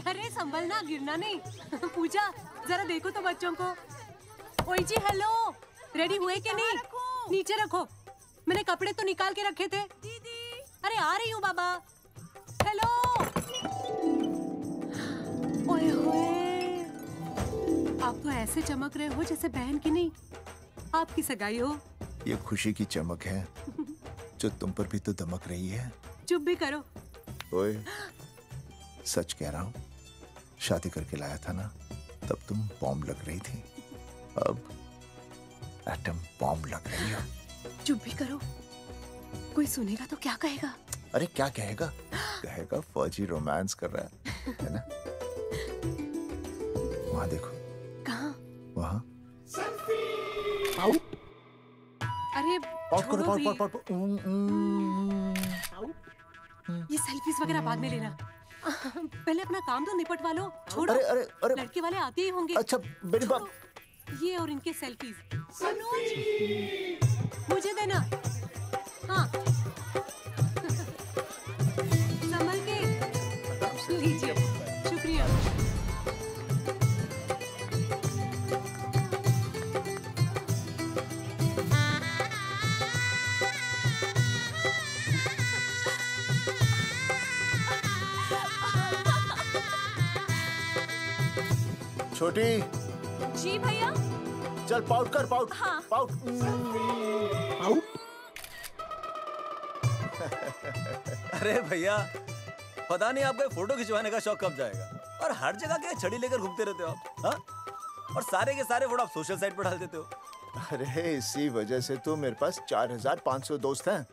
अरे संभलना, गिरना नहीं। पूजा जरा देखो तो बच्चों को। ओए जी हेलो, रेडी हुए कि नहीं? नीचे रखो, मैंने कपड़े तो निकाल के रखे थे। दीदी अरे आ रही हूँ बाबा। हेलो। ओए होए, आप तो ऐसे चमक रहे हो जैसे बहन की नहीं आपकी सगाई हो। ये खुशी की चमक है जो तुम पर भी तो दमक रही है। चुप भी करो। ओए, सच कह रहा हूँ, शादी करके लाया था ना, तब तुम बॉम्ब लग रही थी, अब एटम बॉम्ब लग रही हो। चुप भी करो, कोई सुनेगा तो क्या कहेगा? अरे क्या कहेगा? कहेगा फौजी रोमांस कर रहा है ना? वहाँ देखो। कहाँ? वहाँ। अरे करो, ये सेल्फीज वगैरह बाद में लेना, पहले अपना काम तो निपटवा लो। छोड़ो। अरे लड़के वाले आते ही होंगे। अच्छा मेरी बात। ये और इनके सेल्फीज मुझे देना। हाँ संभल के लीजिए। शुक्रिया। छोटी। जी भैया। चल पाउट कर, पाउट। हाँ। पाउट। अरे भैया, पता नहीं आपको फोटो खिंचवाने का शौक कब जाएगा, और हर जगह क्या छड़ी लेकर घूमते रहते हो आप, हाँ? और सारे के सारे फोटो आप सोशल साइट पर डाल देते हो। अरे इसी वजह से तो मेरे पास 4500 दोस्त हैं,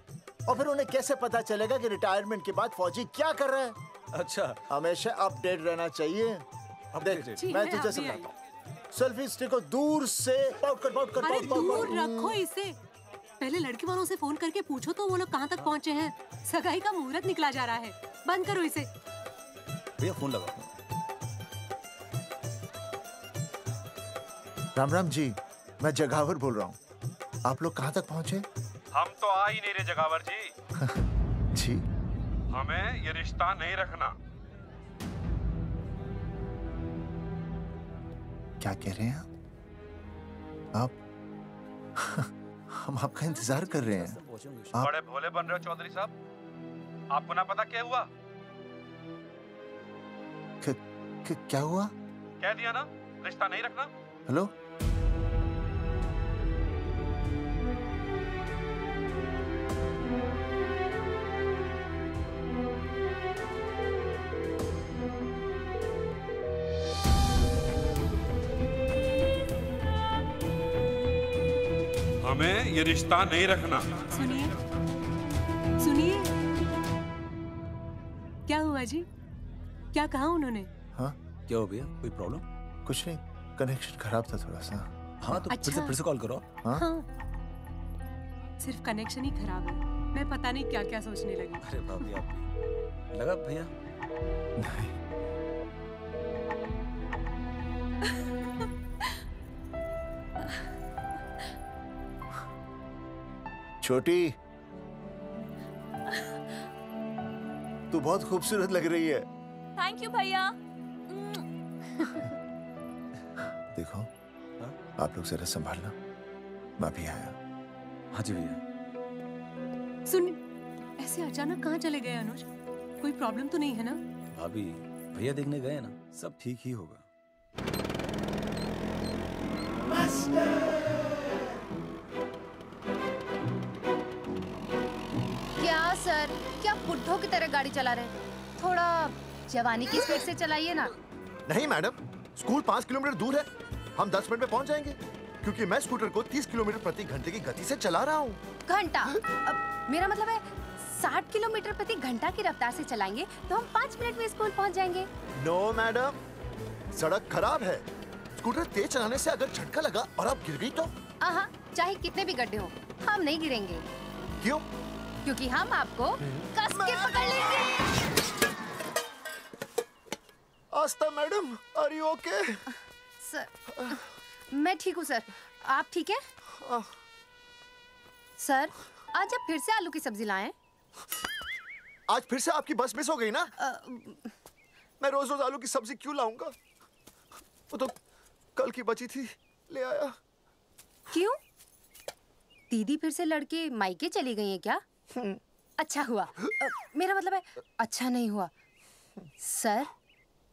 और फिर उन्हें कैसे पता चलेगा कि रिटायरमेंट के बाद फौजी क्या कर रहा है? अच्छा, हमेशा अपडेट रहना चाहिए। देख, मैं तुझे समझाता हूँ। सेल्फी स्टिक को दूर से पाउट कर, पाउट कर, अरे पाउट, पाउट, दूर पाउट। रखो इसे। पहले लड़के वालों से फोन करके पूछो तो वो लोग कहाँ तक पहुँचे हैं। सगाई का मुहूर्त निकला जा रहा है। बंद करो इसे। भैया फोन लगाओ। राम राम जी, मैं जगावर बोल रहा हूँ। आप लोग कहाँ तक पहुँचे? हम तो आ ही नहीं रहे जगावर जी। जी, हमें ये रिश्ता नहीं रखना। क्या कह रहे हैं आप? हम आपका इंतजार कर रहे हैं। आप बड़े भोले बन रहे हो चौधरी साहब। आपको ना पता क्या हुआ? क्या हुआ? कह दिया ना, रिश्ता नहीं रखना। हेलो, हमें ये रिश्ता नहीं रखना। सुनिए सुनिए, क्या हुआ जी? क्या कहा उन्होंने? हाँ क्या हो भैया, कोई प्रॉब्लम? कुछ नहीं, कनेक्शन खराब था थोड़ा सा। हाँ तो अच्छा। फिर से कॉल करो। हाँ? हाँ, सिर्फ कनेक्शन ही खराब है। मैं पता नहीं क्या क्या सोचने लगी। अरे भाभी, आप लगा भैया? नहीं, छोटी, तू बहुत खूबसूरत लग रही है। थैंक यू भैया। देखो, आप लोग जरा संभालना, मैं भी आया। हाँ जी भैया। सुन, ऐसे अचानक कहाँ चले गए अनुज? कोई प्रॉब्लम तो नहीं है ना? भाभी, भैया देखने गए ना, सब ठीक ही होगा। क्या सर, क्या बुड्ढों की तरह गाड़ी चला रहे हैं? थोड़ा जवानी की स्पीड से चलाइए ना। नहीं मैडम, स्कूल 5 किलोमीटर दूर है, हम 10 मिनट में पहुंच जाएंगे, क्योंकि मैं स्कूटर को 30 किलोमीटर प्रति घंटे की गति से चला रहा हूँ। घंटा? मेरा मतलब है 60 किलोमीटर प्रति घंटा की रफ्तार से चलाएंगे तो हम 5 मिनट में स्कूल पहुंच जाएंगे। नो मैडम, सड़क खराब है, स्कूटर तेज चलाने से अगर झटका लगा और आप गिर गई तो? हाँ, चाहे कितने भी गड्ढे हो, हम नहीं गिरेंगे। क्यों? क्योंकि हम आपको कस के पकड़ लेंगे। Aastha madam, are you okay? Sir, मैं ठीक हूँ सर, आप ठीक है? सर, आज आप फिर से आलू की सब्जी लाएं? आज फिर से आपकी बस मिस हो गई ना? मैं रोज रोज आलू की सब्जी क्यों लाऊंगा? वो तो कल की बची थी, ले आया। क्यों? दीदी फिर से लड़के मायके चली गई है क्या? अच्छा हुआ। मेरा मतलब है अच्छा नहीं हुआ। सर,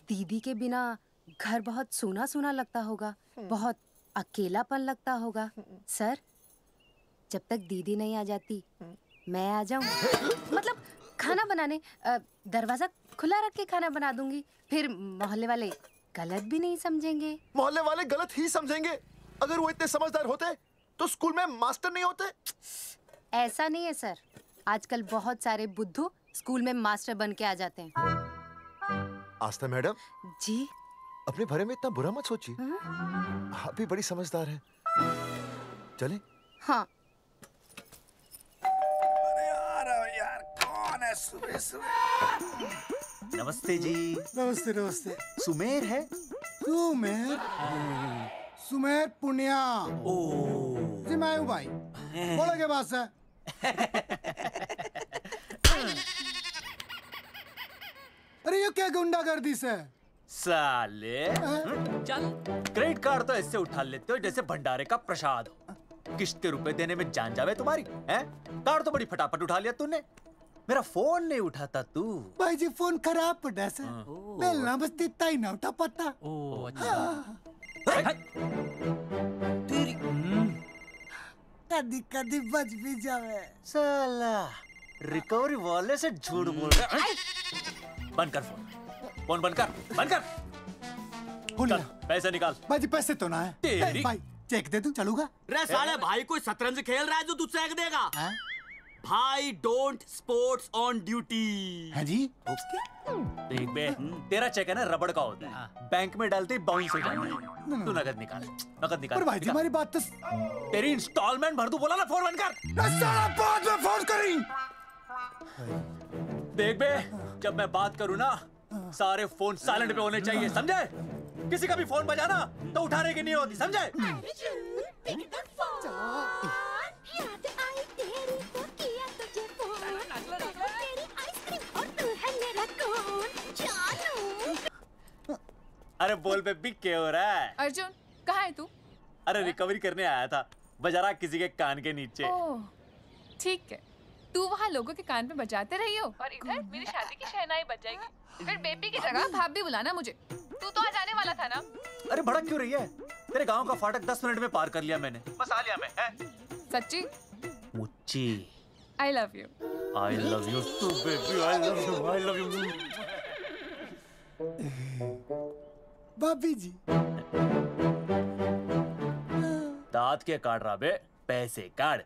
दीदी के बिना घर बहुत सूना सूना लगता होगा, बहुत अकेलापन लगता होगा। सर, जब तक दीदी नहीं आ जाती मैं आ जाऊं। मतलब खाना बनाने दरवाजा खुला रख के खाना बना दूंगी, फिर मोहल्ले वाले गलत भी नहीं समझेंगे। मोहल्ले वाले गलत ही समझेंगे। अगर वो इतने समझदार होते तो स्कूल में मास्टर नहीं होते। ऐसा नहीं है सर, आजकल बहुत सारे बुद्धू स्कूल में मास्टर बन के आ जाते हैं। आस्था मैडम जी, अपने भरे में इतना बुरा मत सोचिए। आप भी बड़ी समझदार हैं। चलें? हाँ। यार कौन है सुबह सुबह? नमस्ते जी। नमस्ते नमस्ते। सुमेर है? सुमेर? सुमेर पुनिया। जी मैं हूँ भाई। बोलो के बात है? अरे ये क्या गुंडागर्दी से? साले चल, क्रेडिट कार्ड तो ऐसे उठा लेते हो जैसे भंडारे का प्रसाद हो। किश्त के रुपए देने में जान जावे तुम्हारी हैं? कार्ड तो बड़ी फटाफट उठा लिया तूने, मेरा फोन नहीं उठाता तू। भाई जी फोन खराब पड़ा सर, बेलना बस तित्ता ही ना उठा पाता। तेरी कदी कदी बच भी जावे। साला रिकवरी वाले से झूठ बोल रहा है। बंद कर फोन बंद कर। बोलिए पैसे निकाल। भाई जी पैसे तो ना है। तेरी भाई चेक दे दूं, चलूगा? रे साले भाई कोई शतरंज खेल रहा है जो तू चेक देगा? भाई डोंट स्पोर्ट्स ऑन ड्यूटी। हाँ जी। देख बे, तेरा चेक है ना रबड़ का होता है, बैंक में डालते ही बाउंस हो जाता है। तू नकद निकाल। पर भाई जी हमारी बात तो। तेरी इंस्टॉलमेंट भर दूं, बोला ना फोन बंद कर। साला बाद में फोन करी। देख बे, जब मैं बात करूं ना सारे फोन साइलेंट पे होने चाहिए, समझे? किसी का भी फोन बजाना तो उठाने की नहीं होती, समझे? अरे बोल बेबी क्या हो रहा है? अर्जुन कहाँ है तू? अरे रिकवरी करने आया था, बजा रहा किसी के कान के नीचे। ओह ठीक है, तू वहाँ लोगों के कान पे बजाते रही हो और इधर मेरी शादी की शहनाई बज जाएगी। फिर बेबी की जगह भाभी बुलाना मुझे। तू तो आ जाने वाला था ना? अरे भड़क क्यों रही है? तेरे गांव का फाटक 10 मिनट में पार कर लिया मैंने, बस आ लिया मैं। सच्ची? मुच्ची। I love you. I love you too baby, I love you. भाभी जी दांत के काट रहा बे, पैसे काट।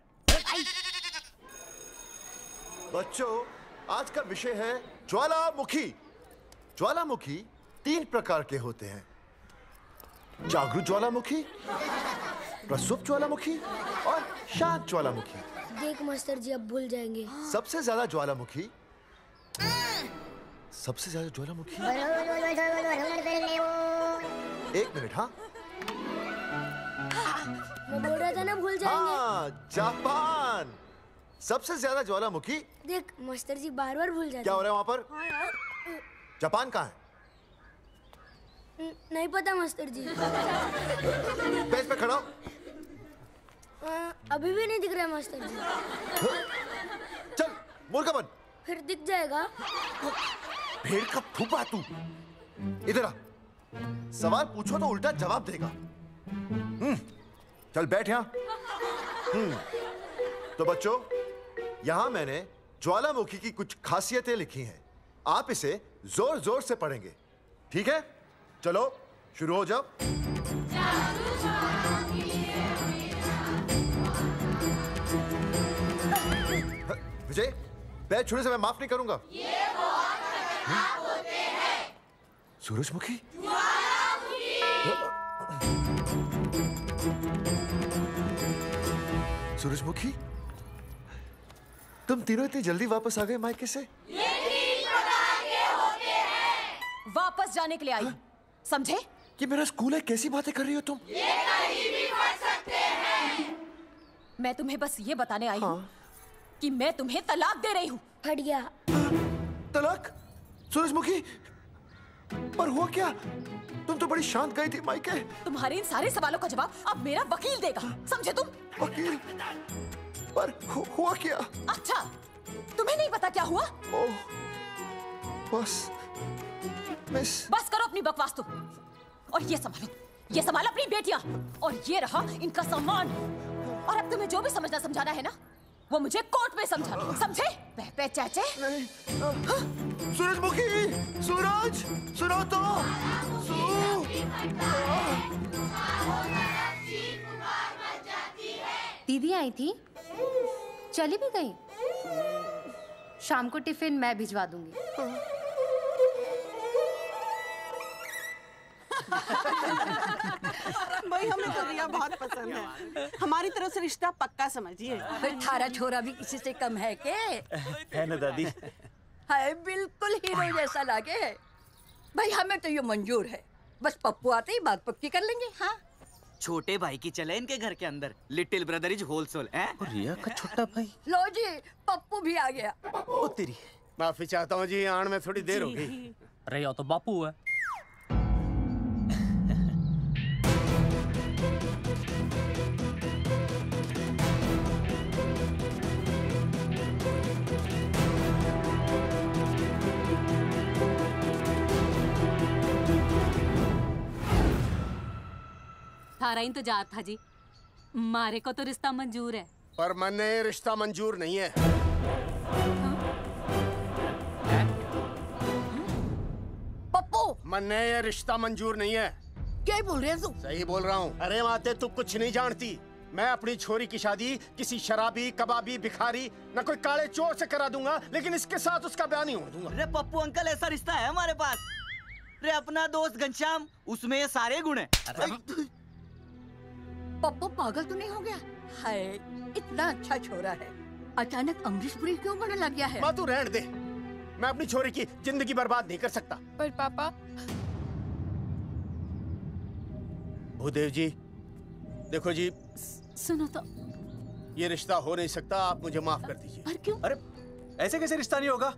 बच्चों, आज का विषय है ज्वालामुखी। ज्वालामुखी 3 प्रकार के होते हैं: जागरूक ज्वालामुखी, प्रसुप्त ज्वालामुखी और शांत ज्वालामुखी। देख मास्टर जी अब भूल जाएंगे। सबसे ज्यादा ज्वालामुखी एक मिनट। हाँ मैं बोल रहा था ना भूल जाएंगे। हाँ, जापान सबसे ज्यादा ज्वालामुखी। देख मास्टर जी बार बार भूल जाते। क्या हो रहा है वहाँ पर? जापान कहाँ है? नहीं पता मास्टर जी। बेंच पे खड़ा हो। अभी भी नहीं दिख रहा मास्टर जी। चल मुर्गा बन। फिर दिख जाएगा। भेड़ का फूफा तू। इधर आ, सवाल पूछो तो उल्टा जवाब देगा। चल बैठ यहाँ। तो बच्चों, यहाँ मैंने ज्वालामुखी की कुछ खासियतें लिखी हैं। आप इसे जोर जोर से पढ़ेंगे, ठीक है? चलो शुरू हो जाओ। विजय, बैच छूने से मैं माफ नहीं करूंगा। ये बहुत खतरनाक होते हैं। सूरजमुखी? सूरजमुखी, तुम तीनों इतनी जल्दी वापस आ गए मायके से? ये 3 प्रकार के होते हैं। वापस जाने के लिए आई, समझे? ये मेरा स्कूल है, कैसी बातें कर रही हो तुम? ये कहीं भी पढ़ सकते हैं। मैं तुम्हें बस ये बताने आई हूँ कि मैं तुम्हें तलाक दे रही हूँ। फट गया। तलाक? सूरजमुखी, पर हुआ क्या? तुम तो बड़ी शांत गई थी मायके। तुम्हारे इन सारे सवालों का जवाब अब मेरा वकील देगा, समझे तुम? वकील? पर हुआ क्या? अच्छा, तुम्हें नहीं पता क्या हुआ? ओह, बस मिस। बस करो अपनी बकवास तुम, और ये संभालो अपनी बेटियां, और ये रहा इनका सामान। और अब तुम्हें जो भी समझना समझाना है ना, वो मुझे कोर्ट में समझाना, समझे? पे चाचे। सूरजमुखी, सूरज, सुनो तो। दीदी आई थी, चली भी गई। शाम को टिफिन मैं भिजवा दूंगी। भाई हमें तो रिया बहुत पसंद है, हमारी तरफ से रिश्ता पक्का समझिए। फिर थारा छोरा भी किसी से कम है के? है ना दादी? है, बिल्कुल हीरो जैसा लागे है। भाई हमें तो ये मंजूर है, बस पप्पू आते ही बात पक्की कर लेंगे। हाँ, छोटे भाई की चले इनके घर के अंदर, लिटिल ब्रदर इज होलसेल है। रिया का छोटा भाई। लो जी, पप्पू भी आ गया। ओ तेरी। माफी चाहता हूँ जी, आने में थोड़ी देर हो गई। अरे या तो बापू है। थारा इंतजार था जी, मारे को तो रिश्ता मंजूर है। पर मैंने रिश्ता मंजूर नहीं है। पप्पू, मैंने ये रिश्ता मंजूर नहीं है। क्या बोल रहे हैं तू? सही बोल रहा हूँ। अरे माते, तू कुछ नहीं जानती। मैं अपनी छोरी की शादी किसी शराबी, कबाबी, भिखारी, न कोई काले चोर से करा दूंगा, लेकिन इसके साथ उसका ब्याह नहीं हो दूंगा। अरे पप्पू अंकल, ऐसा रिश्ता है हमारे पास। अरे अपना दोस्त घनश्याम, उसमें ये सारे गुण हैं। पप्पू पागल तो नहीं हो गया? हाय, इतना अच्छा छोरा है, अचानक अमरीशपुरी क्यों बनने लग गया है? माँ तू रहने दे, मैं अपनी छोरी की जिंदगी बर्बाद नहीं कर सकता। पर पापा। भूदेव जी, देखो जी, सुनो तो। ये रिश्ता हो नहीं सकता, आप मुझे माफ कर दीजिए। पर क्यों? अरे ऐसे कैसे रिश्ता नहीं होगा?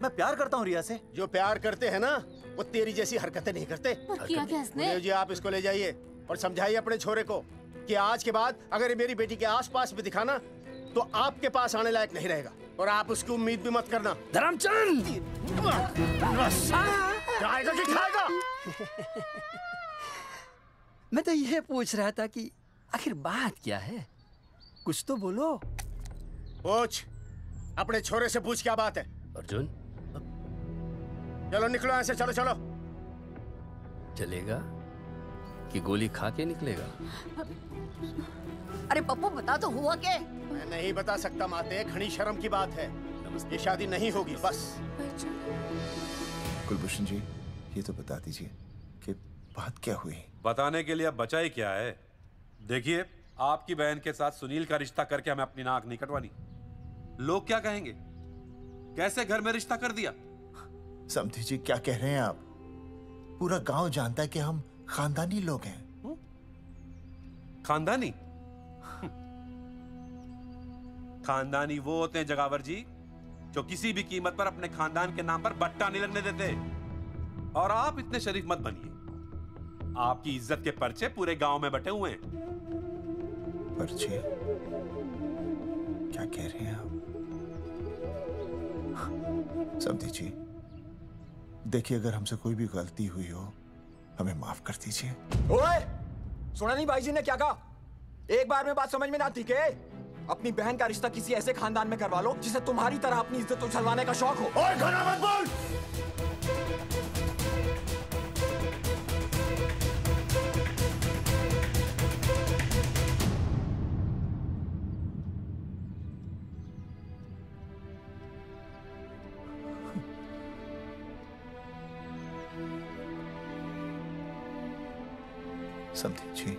मैं प्यार करता हूँ रिया से। जो प्यार करते हैं ना, वो तेरी जैसी हरकतें नहीं करते। पर किया क्या इसने? भूदेव जी, आप इसको ले जाइए और समझाइए अपने छोरे को कि आज के बाद अगर ये मेरी बेटी के आसपास भी दिखाना, तो आपके पास आने लायक नहीं रहेगा, और आप उसकी उम्मीद भी मत करना। धर्मचंद, खाएगा कि खाएगा? मैं तो यह पूछ रहा था कि आखिर बात क्या है, कुछ तो बोलो। पूछ, अपने छोरे से पूछ क्या बात है। अर्जुन, चलो निकलो यहाँ से, चलो चलो। चलेगा कि गोली खा के निकलेगा? अरे पप्पू, बता तो हुआ क्या? मैं नहीं बता सकता माते, घनी शर्म की बात है। ये शादी नहीं होगी, बस। कुलभूषण जी, ये तो बता दीजिए कि बात क्या हुई? बताने के लिए अब बचा ही क्या है। देखिए, आपकी बहन के साथ सुनील का रिश्ता करके हमें अपनी नाक नहीं कटवानी। लोग क्या कहेंगे? कैसे घर में रिश्ता कर दिया? समधी जी, क्या कह रहे हैं आप? पूरा गांव जानता है कि हम खानदानी लोग हैं। खानदानी? खानदानी वो होते हैं जगावर जी, जो किसी भी कीमत पर अपने खानदान के नाम पर बट्टा नहीं लगने देते। और आप इतने शरीफ मत बनिए। आपकी इज्जत के पर्चे पूरे गांव में बटे हुए हैं। पर्चे? क्या कह रहे हैं आप? समधी जी, देखिए, अगर हमसे कोई भी गलती हुई हो, हमें माफ कर दीजिए। ओए, सुना नहीं भाई जी ने क्या कहा? एक बार में बात समझ में ना आती के? अपनी बहन का रिश्ता किसी ऐसे खानदान में करवा लो जिसे तुम्हारी तरह अपनी इज्जत उछलवाने का शौक हो। ओए, घना मत बोल। समधी जी,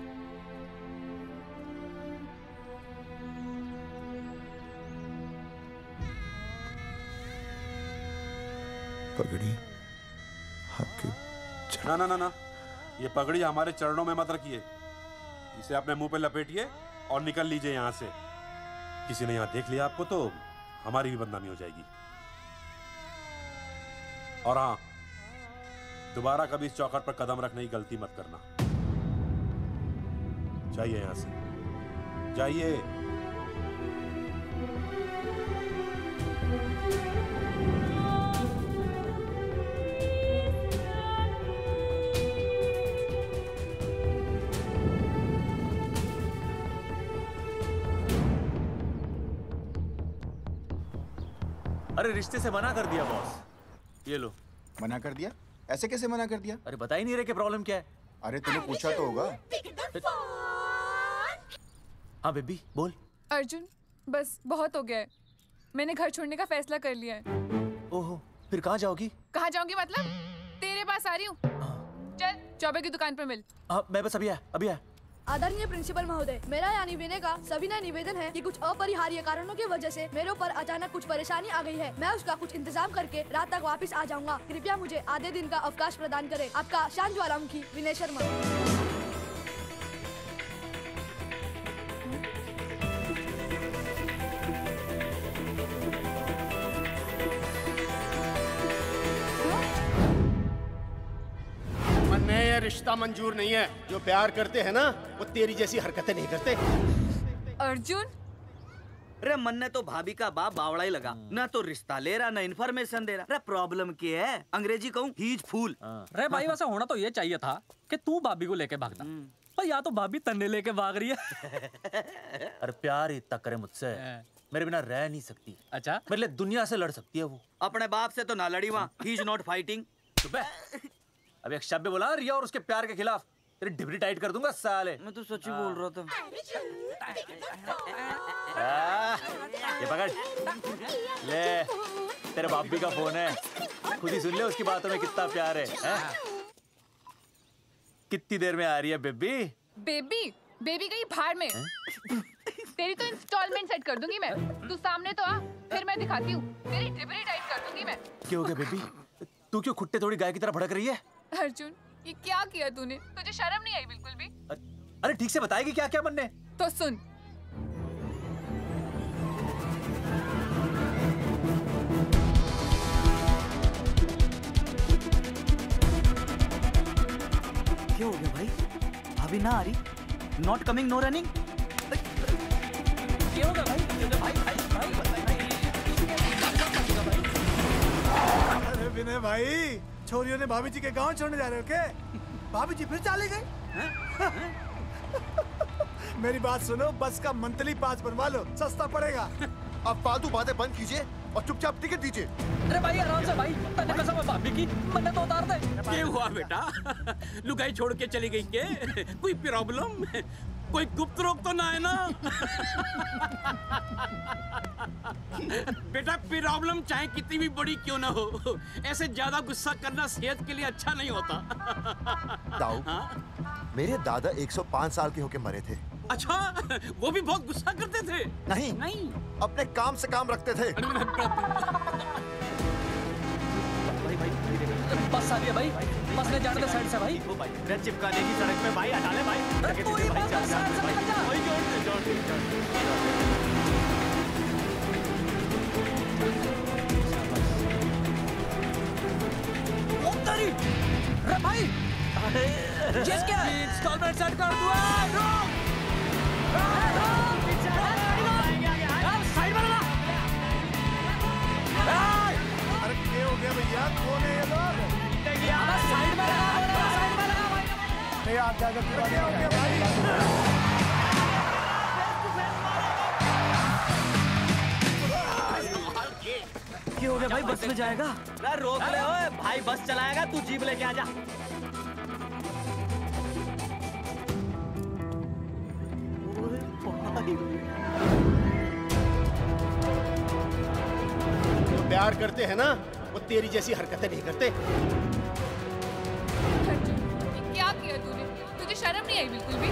पगड़ी आपके ना ना ना ना, ये पगड़ी हमारे चरणों में मत रखिए। इसे अपने मुंह पे लपेटिए और निकल लीजिए यहाँ से। किसी ने यहाँ देख लिया आपको तो हमारी भी बदनामी हो जाएगी। और हाँ, दोबारा कभी इस चौखट पर कदम रखने की गलती मत करना। जाइए यहां से, जाइए। अरे रिश्ते से मना कर दिया बॉस। ये लो। मना कर दिया? ऐसे कैसे मना कर दिया? अरे बता ही नहीं रहे कि प्रॉब्लम क्या है। अरे तूने पूछा तो होगा। हाँ बेबी बोल। अर्जुन बस बहुत हो गया है, मैंने घर छोड़ने का फैसला कर लिया है। ओहो, फिर कहाँ जाओगी? कहाँ जाऊंगी मतलब? तेरे पास आ रही हूँ। चल चौबे की दुकान पर मिल। हाँ मैं बस अभी आया। आदरणीय प्रिंसिपल महोदय, मेरा यानी विनय का सविनय निवेदन है कि कुछ अपरिहार्य कारणों की वजह से मेरे ऊपर अचानक कुछ परेशानी आ गई है। मैं उसका कुछ इंतजाम करके रात तक वापस आ जाऊंगा। कृपया मुझे आधे दिन का अवकाश प्रदान करें। आपका शांत ज्वालामुखी विनय शर्मा। ये रिश्ता मंजूर नहीं है। जो प्यार करते हैं ना वो तेरी जैसी हरकतें नहीं करते। अर्जुन अरे मन ने तो भाभी का बाप बावड़ा ही लगा, ना तो रिश्ता ले रहा ना इन्फॉर्मेशन दे रहा। अरे प्रॉब्लम क्या है? अंग्रेजी कहूँ हीज फूल। अरे भाई वैसा होना तो ये चाहिए था कि तू भाभी को लेके भागता, पर या तो भाभी तन्ने लेके भाग रही है। अरे प्यार इतना करे मुझसे, मेरे बिना रह नहीं सकती। अच्छा मेरे लिए दुनिया से लड़ सकती है वो। अपने बाप से तो ना लड़ी वहाँ, ही इज नॉट फाइटिंग। अभी एक शब्द बोला रिया और उसके प्यार के खिलाफ, तेरी डिबरी टाइट कर दूंगा साले। मैं तो सच्ची बोल रहा था। ये पकड़ ले, तेरे बापी का फोन है, खुद ही सुन ले उसकी बातों में कितना प्यार है, कितनी देर में आ रही है बेबी? बेबी गई भाड़ में। तेरी तो इंस्टॉलमेंट सेट कर दूंगी मैं। तू सामने तो आ, फिर मैं दिखाती हूँ। तेरी डिबरी टाइट कर दूंगी मैं। क्या हो गया बेबी? तू क्यों खुट्टे थोड़ी गाय की तरह भड़क रही है? अर्जुन ये क्या किया तूने? तुझे शर्म नहीं आई बिल्कुल भी? अरे ठीक से बताएगी क्या क्या बनने? तो सुन, क्या हो गया भाई? अभी ना आ रही? Not coming no running? क्या होगा भाई? अरे विनय भाई, छोरियों ने भाभी जी के गांव छोड़ने जा रहे हो क्या? भाभी जी फिर चले गए? मेरी बात सुनो, बस का मंथली पास बनवा लो, सस्ता पड़ेगा। अब फालतू बातें बंद कीजिए और चुपचाप टिकट दीजिए। अरे भाई आराम से भाई, तन्ने कसम है भाभी की, मन्ने तो उतार दे। क्या हुआ बेटा? लुगाई छोड़ के चली गई के? कोई प्रॉब्लम? कोई गुप्त रोग तो ना है ना? बेटा प्रॉब्लम चाहे कितनी भी बड़ी क्यों ना हो, ऐसे ज्यादा गुस्सा करना सेहत के लिए अच्छा नहीं होता। ताऊ, मेरे दादा 105 साल के होके मरे थे। अच्छा, वो भी बहुत गुस्सा करते थे? नहीं, अपने काम से काम रखते थे। बस आ रही है भाई, बस ले जाने दे साइड से भाई। चिपका देगी सड़क पे भाई, हटा ले भाई। अरे भाई, ये क्या? इंस्टॉलमेंट सेट कर दूँ। साइड में लगा। अरे क्या हो गया भैया? कौन है ये लोग? साइड में लगा, साइड में लगा भाई। नहीं आप क्या हो गया भाई? क्या हो गया भाई? बस में जाएगा? अरे रोक ले ओए भाई, बस चलाएगा, तू जीप लेके आ जा। जो प्यार करते हैं ना वो तेरी जैसी हरकतें नहीं करते। क्या किया तूने? तुझे शर्म नहीं आई बिल्कुल भी?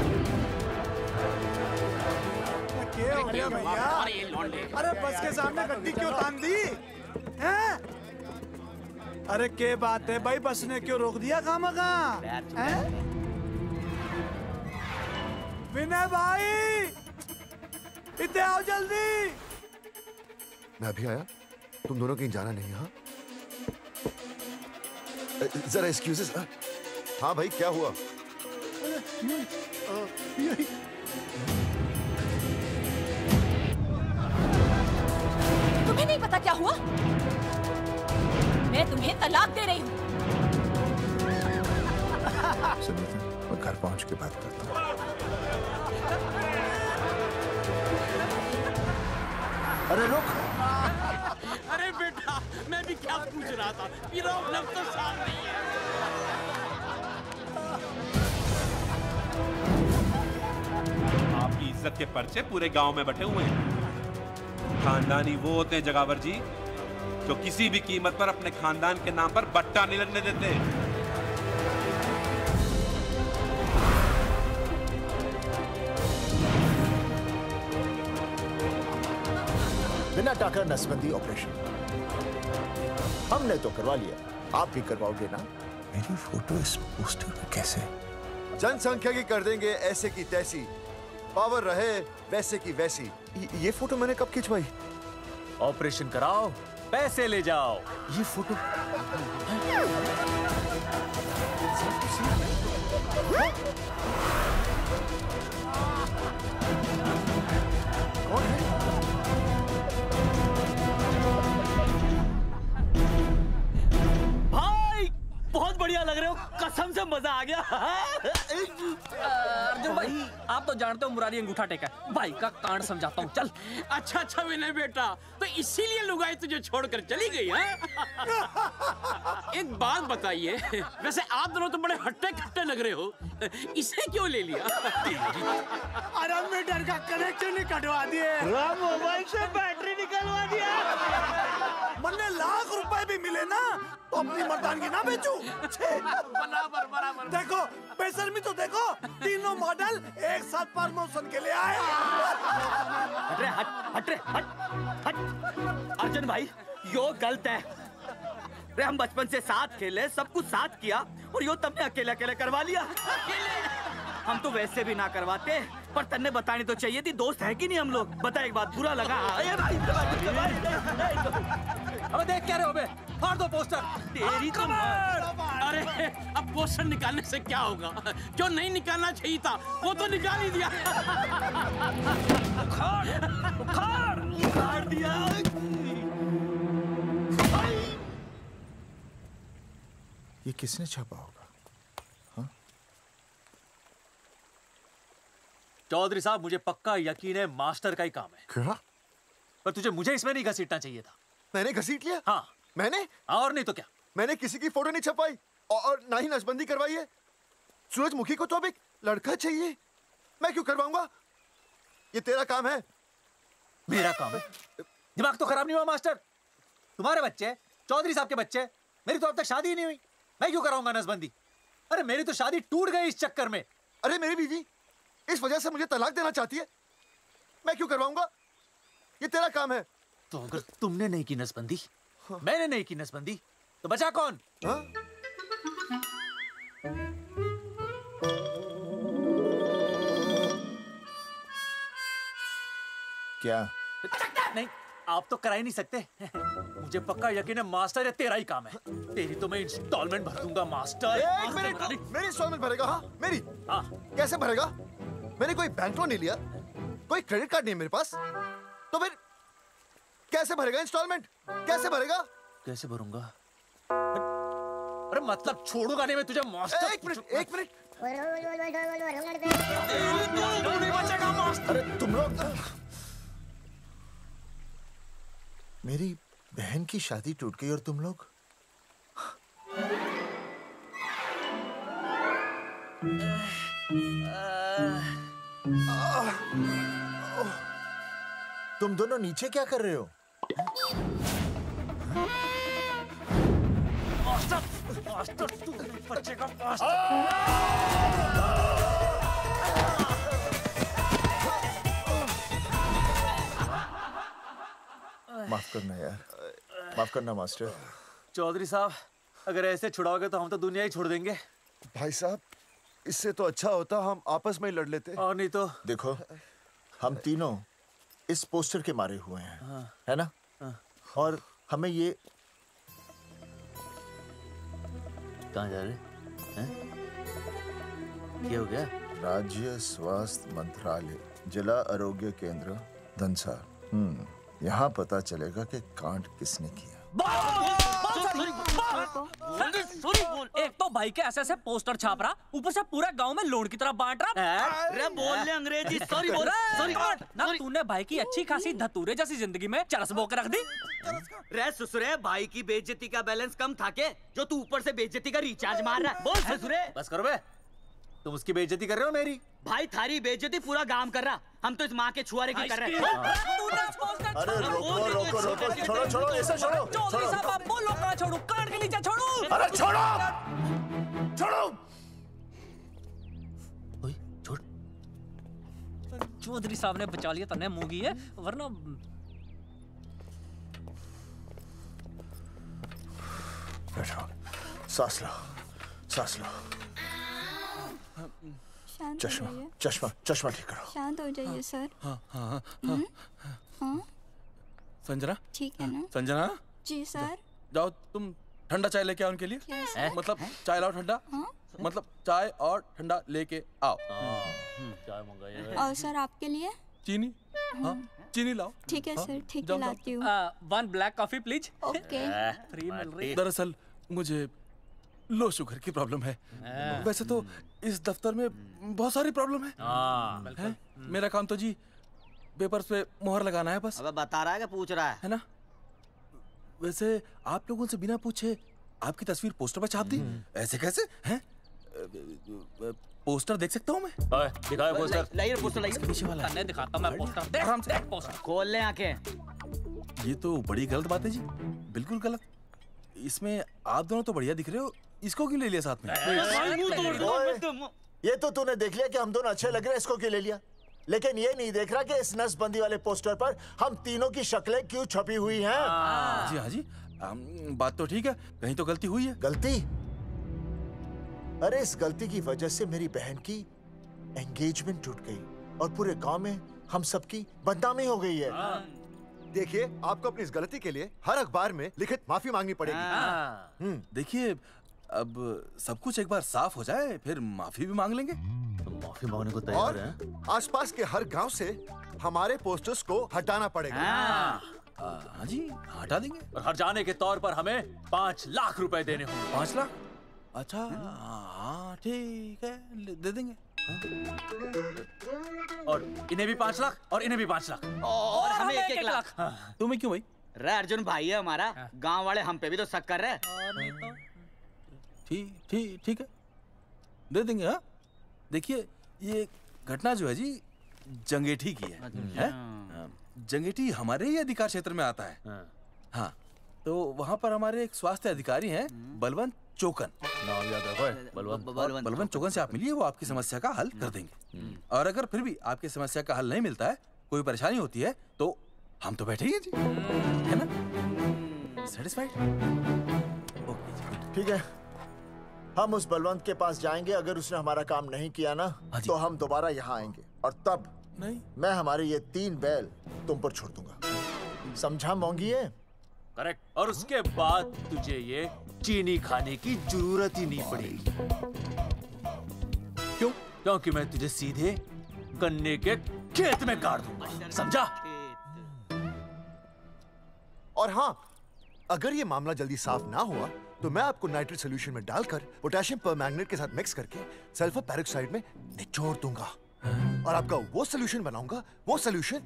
क्या हो गया भैया? अरे बस के सामने गड्डी क्यों तान दी? हैं? अरे क्या बात है भाई, बस ने क्यों रोक दिया खामखा? विनय भाई, इतने आओ जल्दी। मैं अभी आया, तुम दोनों कहीं जाना नहीं। हाँ जरा एक्सक्यूजेस। हाँ भाई, क्या हुआ? तुम्हें नहीं पता क्या हुआ? मैं तुम्हें तलाक दे रही हूँ। सुनिए, मैं घर पहुंच के बात करता हूँ। अरे रुक। अरे बेटा, मैं भी क्या पूछ रहा था, मेरा मतलब तो साफ नहीं है। आपकी इज्जत के पर्चे पूरे गांव में बटे हुए हैं। खानदानी वो होते हैं जगावर जी, जो किसी भी कीमत पर अपने खानदान के नाम पर बट्टा नहीं लगने देते। बिना टाकर नसबंदी ऑपरेशन हमने तो करवा लिया, आप भी करवाओगे ना? मेरी फोटो इस पोस्टर में कैसे? जनसंख्या की कर देंगे ऐसे की तैसी, पावर रहे वैसे की वैसी। ये फोटो मैंने कब खिंचवाई? ऑपरेशन कराओ, पैसे ले जाओ। ये फोटो कौन है? भाई बहुत बढ़िया लग रहे हो, कसम से मजा आ गया। अर्जुन भाई, आप तो जानते हो मुरारी अंगूठा टेका है। भाई का कांड समझाता हूँ, चल। अच्छा अच्छा विनय बेटा, तो इसीलिए लुगाई तुझे छोड़कर चली गई है? एक बात बताइए, वैसे आप दोनों तो बड़े हट्टे कट्टे लग रहे हो, इसे क्यों ले लिया? अरे मीटर का कनेक्शन ही कटवा दिए, मोबाइल से बैटरी निकलवा दिया। मन्ने लाख रुपए भी मिले ना तो अपनी मर्दानगी ना बेचूं। बराबर बराबर। देखो बेशर्मी तो देखो, तीनों मॉडल एक साथ प्रमोशन के लिए आए। हट रे, हट रे, हट। अर्जुन भाई, यो गलत है। रे हम बचपन से साथ खेले, सब कुछ साथ किया, और यो तुमने अकेले अकेले करवा लिया। हम तो वैसे भी ना करवाते, पर तन्ने बतानी तो चाहिए थी, दोस्त है कि नहीं हम लोग। बता एक बात, बुरा लगा? अबे देख क्या रहे हो बे? फाड़ दो पोस्टर। तेरी तो अरे अब पोस्टर निकालने से क्या होगा? जो नहीं निकालना चाहिए था वो तो निकाल ही दिया। उखाड़ दिया। ये किसने छापा होगा? चौधरी साहब, मुझे पक्का यकीन है मास्टर का ही काम है। क्या? पर तुझे मुझे इसमें नहीं घसीटना चाहिए था। मैंने घसीट लिया? हाँ। मैंने? और नहीं तो क्या? मैंने किसी की फोटो नहीं छपाई और ना ही नसबंदी करवाई है। सूरजमुखी को तो अब एक लड़का चाहिए, मैं क्यों करवाऊंगा? ये तेरा काम है। मेरा काम है? दिमाग तो खराब नहीं हुआ मास्टर? तुम्हारे बच्चे, चौधरी साहब के बच्चे, मेरी तो अब तक शादी ही नहीं हुई, मैं क्यों कराऊंगा नसबंदी? अरे मेरी तो शादी टूट गई इस चक्कर में। अरे मेरी बीवी इस वजह से मुझे तलाक देना चाहती है, मैं क्यों करवाऊंगा? ये तेरा काम है। तो अगर तुमने नहीं की नसबंदी, मैंने नहीं की नसबंदी, तो बचा कौन? क्या? नहीं, आप तो करा ही नहीं सकते। मुझे पक्का यकीन है मास्टर, ये तेरा ही काम है। तेरी तो मैं इंस्टॉलमेंट भर दूंगा मास्टर। एक मिनट, मेरी इंस्टॉलमेंट भरेगा? हाँ मेरी। हाँ। कैसे भरेगा? मैंने कोई बैंक लोन नहीं लिया, कोई क्रेडिट कार्ड नहीं है मेरे पास, तो फिर कैसे भरेगा इंस्टॉलमेंट? कैसे भरेगा? कैसे भरूंगा? अरे मतलब छोड़ूंगा नहीं मैं तुझे मास्टर। एक मिनट। नहीं बचेगा मास्टर। अरे तुम लोग, मेरी बहन की शादी टूट गई और तुम लोग तुम दोनों नीचे क्या कर रहे हो? मास्टर तू नहीं बचेगा माफ करना यार, माफ करना मास्टर। चौधरी साहब, अगर ऐसे छुड़ाओगे तो हम तो दुनिया ही छोड़ देंगे। भाई साहब, इससे तो अच्छा होता हम आपस में ही लड़ लेते। और नहीं तो। देखो, हम तीनों इस पोस्टर के मारे हुए हैं। हाँ। है ना? हाँ। और हमें ये कहाँ जा रहे हैं? क्या हो गया? राज्य स्वास्थ्य मंत्रालय, जिला आरोग्य केंद्र धनसा। यहाँ पता चलेगा कि कांड किसने किया। एक तो भाई के ऐसे पोस्टर छाप रहा, ऊपर से पूरा गांव में लोन की तरह बांट रहा। अरे बोल ले अंग्रेजी, सॉरी बोल, सॉरी। ना तूने भाई की अच्छी खासी धतूरे जैसी जिंदगी में चरस बो के रख दी। रे ससुरे, भाई की बेइज्जती का बैलेंस कम था के जो तू ऊपर से बेइज्जती का रिचार्ज मार रहा है? बोल ससुरे। बस करो बे, तुम उसकी बेइज्जती कर रहे हो मेरी। भाई थारी बेइज्जती पूरा गांव कर रहा, हम तो इस माँ के छुआरे की कर रहे हैं। अरे रोको रोको रोको, छोड़ो छोड़ो, ऐसा छोड़ो चौधरी साहब आप बोलो, कहाँ छोड़ू? कान के नीचे छोड़ू। अरे छोड़ो छोड़ो। छोड़। चौधरी साहब ने बचा लिया, तन्ने मूंगी है, वरना बैठो, सांस लो, सांस लो। चश्मा चश्मा चश्मा ठीक करो। शांत हो जाइए सर। हाँ हाँ हाँ संजना, ठीक है ना? संजना जी सर। जाओ तुम ठंडा चाय लेके आओ उनके लिए। Yes, sir. मतलब चाय लाओ ठंडा। मतलब चाय और ठंडा लेके आओ। चाय मंगाइए। और सर आपके लिए? चीनी? हाँ चीनी लाओ। ठीक है सर, ठीक है लाती हूँ। 1 black coffee please. Okay. Free मिल रही। दरअसल मुझे लो शुगर की प्रॉब्लम है। वैसे तो इस दफ्तर में बहुत सारी प्रॉब्लम है। मेरा काम तो जी पेपर्स पे मोहर लगाना है बस। अबे बता रहा है कि पूछ रहा है ना? वैसे आप लोगों से बिना पूछे आपकी तस्वीर पोस्टर पर छाप दी, ऐसे कैसे हैं? पोस्टर देख सकता हूँ मैं? दिखाओ पोस्टर। लाइए पोस्टर, लाइए। पीछे वाला है। दिखाता हूँ मैं पोस्टर। देख आराम से। पोस्टर खोल ले आंखें। ये तो बड़ी गलत बात है जी, बिल्कुल गलत। इसमें आप दोनों तो बढ़िया दिख रहे हो, इसको क्यों ले लिया साथ में? ये तो तूने देख लिया कि हम दोनों अच्छे लग रहे हैं, इसको क्यों ले लिया? लेकिन ये नहीं देख रहा कि इस नसबंदी वाले पोस्टर पर हम तीनों की शक्लें क्यों छपी हुई हैं? जी हाँ जी, बात तो ठीक है, कहीं तो गलती हुई है। गलती? अरे इस गलती की वजह से मेरी बहन की एंगेजमेंट टूट गई और पूरे गांव में हम सबकी बदनामी हो गई है। देखिए, आपको अपनी इस गलती के लिए हर अखबार में लिखित माफी मांगनी पड़ेगी। देखिए, अब सब कुछ एक बार साफ हो जाए फिर माफी भी मांग लेंगे। माफी मांगने को तैयार हैं? आसपास के हर गांव से हमारे पोस्टर्स को हटाना पड़ेगा। हाँ जी, हटा देंगे। और हर जाने के तौर पर हमें 5 लाख रुपए देने होंगे। 5 लाख? अच्छा हाँ ठीक है, दे देंगे। और इन्हें भी 5 लाख और इन्हें भी 5 लाख और हमें 1-1 लाख। तुम्हें क्यों भाई? रे अर्जुन भाई है हमारा, गांव वाले हम पे भी तो शक कर रहे हैं। ठीक है, दे देंगे। हाँ देखिए, ये घटना जो है जी जंगेठी की है? जंगेठी हमारे ही अधिकार क्षेत्र में आता है। हाँ तो वहाँ पर हमारे एक स्वास्थ्य अधिकारी हैं, बलवंत चौकन। नाम याद रखो, बलवंत चौकन से आप मिलिए, वो आपकी समस्या का हल कर देंगे। और अगर फिर भी आपकी समस्या का हल नहीं मिलता है, कोई परेशानी होती है, तो हम तो बैठे ही हैं जी, है ना? सेटिस्फाइड? ठीक है, हम उस बलवंत के पास जाएंगे। अगर उसने हमारा काम नहीं किया ना, तो हम दोबारा यहाँ आएंगे और तब नहीं, मैं हमारे ये 3 बैल तुम पर छोड़ दूंगा। समझा मोंगी? है करेक्ट। और उसके बाद तुझे ये चीनी खाने की जरूरत ही नहीं पड़ेगी। क्यों? क्योंकि मैं तुझे सीधे गन्ने के खेत में गाड़ दूंगा, समझा? और हाँ, अगर ये मामला जल्दी साफ ना हुआ तो मैं आपको नाइट्रेट सोल्यूशन में डालकर पोटेशियम परमैंगनेट के साथ मिक्स करके सल्फर पेरोक्साइड में निचोड़ दूंगा और आपका वो सोल्यूशन बनाऊंगा, वो सोल्यूशन।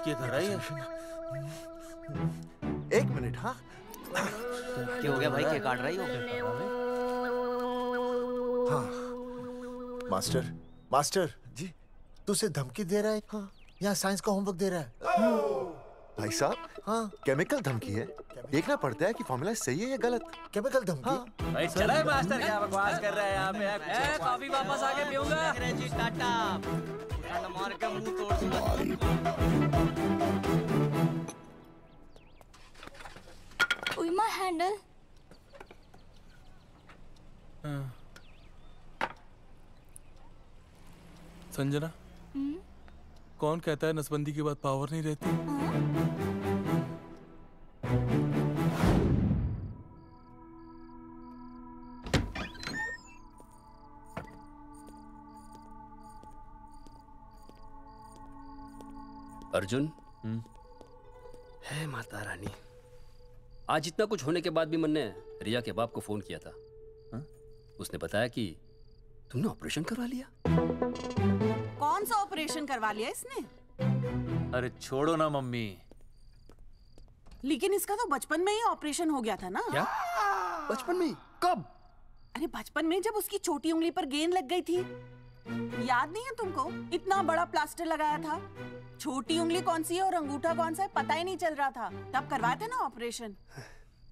क्या कर रही है? 1 मिनट। हाँ क्या हो गया भाई, क्या काट रही हो? हाँ मास्टर जी, तू उसे धमकी दे रहा है? हाँ, यहाँ साइंस का होमवर्क दे रहा है। भाई साहब, हाँ केमिकल धमकी है, देखना पड़ता है कि फॉर्मूला सही है या गलत। केमिकल धमकी? हाँ। भाई चला है मास्टर, क्या बकवास कर रहा है यहाँ पे? कॉफी वापस आके पीऊंगा। अंग्रेजी टाटा मार के मुंह तोड़ दूंगा। उइमा हैंडल। संजना, कौन कहता है नसबंदी के बाद पावर नहीं रहती? अर्जुन, है माता रानी, आज इतना कुछ होने के बाद भी मन ने रिया के बाप को फोन किया था। उसने बताया कि तुमने ऑपरेशन करवा लिया। कौन सा ऑपरेशन करवा लिया इसने? अरे छोड़ो ना मम्मी। लेकिन इसका तो बचपन में ही ऑपरेशन हो गया था ना? क्या? बचपन में? कब? अरे बचपन में, जब उसकी छोटी उंगली पर गेंद लग गई थी। याद नहीं है तुमको? इतना बड़ा प्लास्टर लगाया था। छोटी उंगली कौन सी है और अंगूठा कौन सा है पता ही नहीं चल रहा था। तब करवाया था ना ऑपरेशन।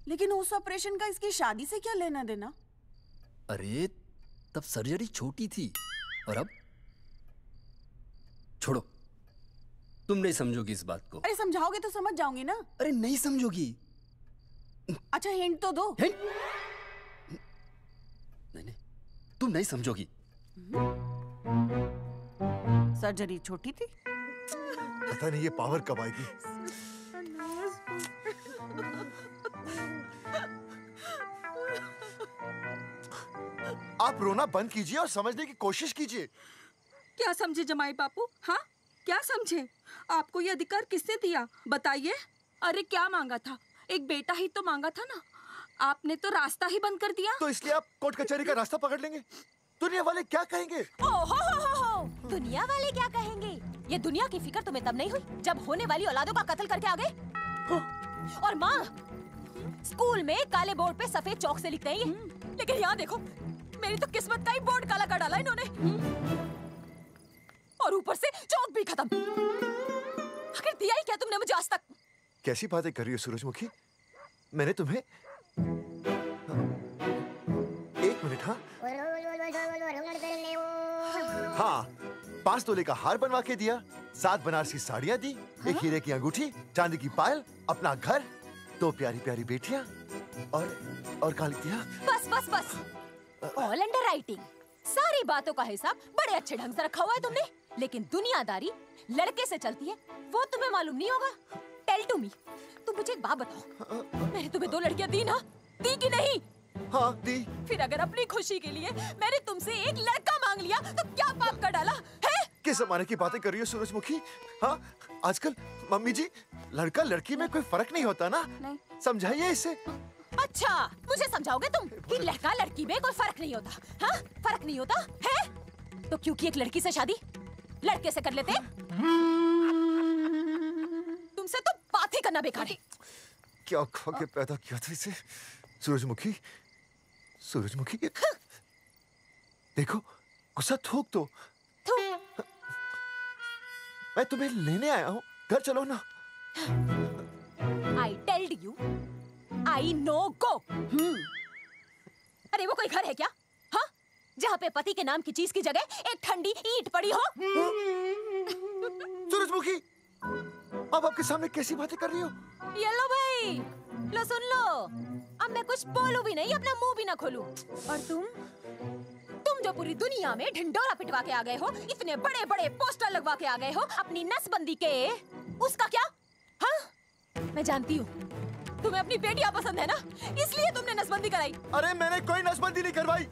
लेकिन उस ऑपरेशन का इसकी शादी से क्या लेना देना? अरे तब सर्जरी छोटी थी और अब? छोड़ो, तुम नहीं समझोगी इस बात को। अरे समझाओगे तो समझ जाऊंगी ना। अरे नहीं समझोगी। अच्छा हिंट तो दो। हिंट? नहीं, तुम नहीं समझोगी। सर्जरी छोटी थी। पता नहीं ये पावर कब आएगी। आप रोना बंद कीजिए और समझने की कोशिश कीजिए। क्या समझे जमाई बापू? हाँ, क्या समझे? आपको ये अधिकार किसने दिया बताइए? अरे क्या मांगा था? एक बेटा ही तो मांगा था ना। आपने तो रास्ता ही बंद कर दिया। तो इसलिए आप कोर्ट कचहरी का रास्ता पकड़ लेंगे? दुनिया वाले क्या कहेंगे? हो। दुनिया वाले क्या कहेंगे? ये दुनिया की फिक्र तुम्हें तब नहीं हुई जब होने वाली औलादों का कत्ल करके आ गए। और माँ, स्कूल में काले बोर्ड पे सफेद चौक से लिखते हैं ये, लेकिन यहाँ देखो, मेरी तो किस्मत का ही बोर्ड काला कर डाला इन्होंने। और ऊपर से चौक भी खत्म। आखिर दिया ही क्या तुमने मुझे आज तक? कैसी बातें कर रही हो सूरजमुखी? मैंने तुम्हें एक मिनट। हाँ, 5 तोले का हार बनवा के दिया, 7 बनारसी साड़ियाँ दी, एक हीरे की अंगूठी, चांदी की पायल, अपना घर, 2 प्यारी प्यारी बेटियाँ और काली दिया। बस। All under writing. सारी बातों का हिसाब बड़े अच्छे ढंग से रखा हुआ है तुमने, लेकिन दुनियादारी लड़के से चलती है वो तुम्हें मालूम नहीं होगा। टेल टू मी, तुम मुझे एक बात बताओ, मैंने तुम्हें 2 लड़कियां दी ना? दी कि नहीं? हाँ दी। फिर अगर अपनी खुशी के लिए मैंने तुमसे एक लड़का मांग लिया तो क्या पाप कर डाला है? किस जमाने की बातें कर रही हो सूरजमुखी? हाँ, आजकल मम्मी जी, लड़का लड़की में कोई फर्क नहीं होता ना। नहीं। समझाइए इसे। अच्छा, मुझे समझाओगे तुम कि लड़का लड़की में कोई फर्क नहीं होता? हाँ, फर्क नहीं होता है? तो क्योंकि एक लड़की से शादी लड़के से कर लेते? तुमसे तो बात ही करना बेकार है। क्या खा के पैदा किया था इसे? सूरजमुखी, देखो, गुस्सा थूक दो। मैं तुम्हें लेने आया हूँ, घर चलो ना। I told you, I no go. अरे वो कोई घर है क्या? हाँ, जहाँ पे पति के नाम की चीज की जगह एक ठंडी ईंट पड़ी हो? सूरजमुखी, अब आपके सामने कैसी बातें कर रही हो? ये लो भाई, लो सुन लो। अब मैं कुछ बोलूं भी नहीं, अपना मुंह भी ना खोलूं। और तुम जो पूरी दुनिया में ढिंडोरा पिटवा के आ गए हो, इतने बड़े बड़े पोस्टर लगवा के आ गए हो अपनी नसबंदी के, उसका क्या? हाँ, मैं जानती हूँ तुम्हें अपनी बेटियां पसंद है ना, इसलिए तुमने नसबंदी कराई। अरे मैंने कोई नसबंदी नहीं करवाई।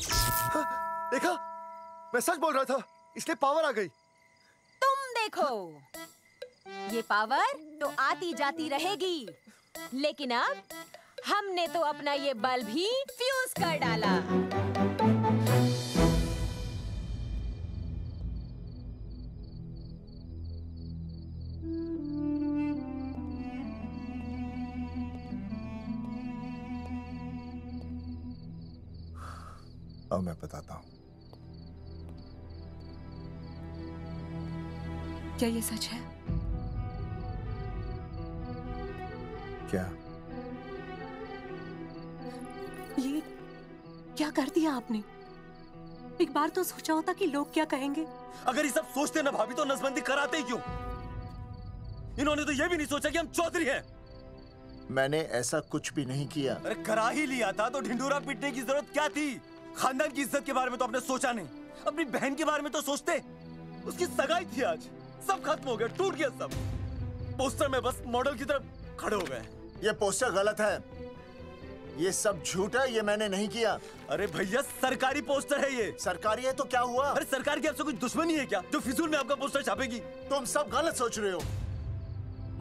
देखा, मैं सच बोल रहा था, इसलिए पावर आ गई। तुम देखो, ये पावर तो आती जाती रहेगी, लेकिन अब हमने तो अपना ये बल्ब ही फ्यूज कर डाला। अब मैं बताता हूँ। क्या ये सच है? क्या? ये क्या कर दिया आपने? एक बार तो सोचा होता कि लोग क्या कहेंगे। अगर ये सब सोचते ना भाभी तो नसबंदी कराते ही क्यों? इन्होंने तो ये भी नहीं सोचा कि हम चौधरी हैं। मैंने ऐसा कुछ भी नहीं किया। अरे करा ही लिया था तो ढिंडोरा पीटने की जरूरत क्या थी? खानदान की इज्जत के बारे में तो आपने सोचा नहीं, अपनी बहन के बारे में तो सोचते। उसकी सगाई थी आज, सब खत्म हो गया, टूट गया सब। पोस्टर में बस मॉडल की तरफ खड़े हो गए। ये पोस्टर गलत है, ये सब झूठ है, ये मैंने नहीं किया। अरे भैया सरकारी पोस्टर है ये। सरकारी है तो क्या हुआ? अरे सरकार की आपसे कोई दुश्मनी है क्या जो फिजूल में आपका पोस्टर छापेगी? तुम सब गलत सोच रहे हो।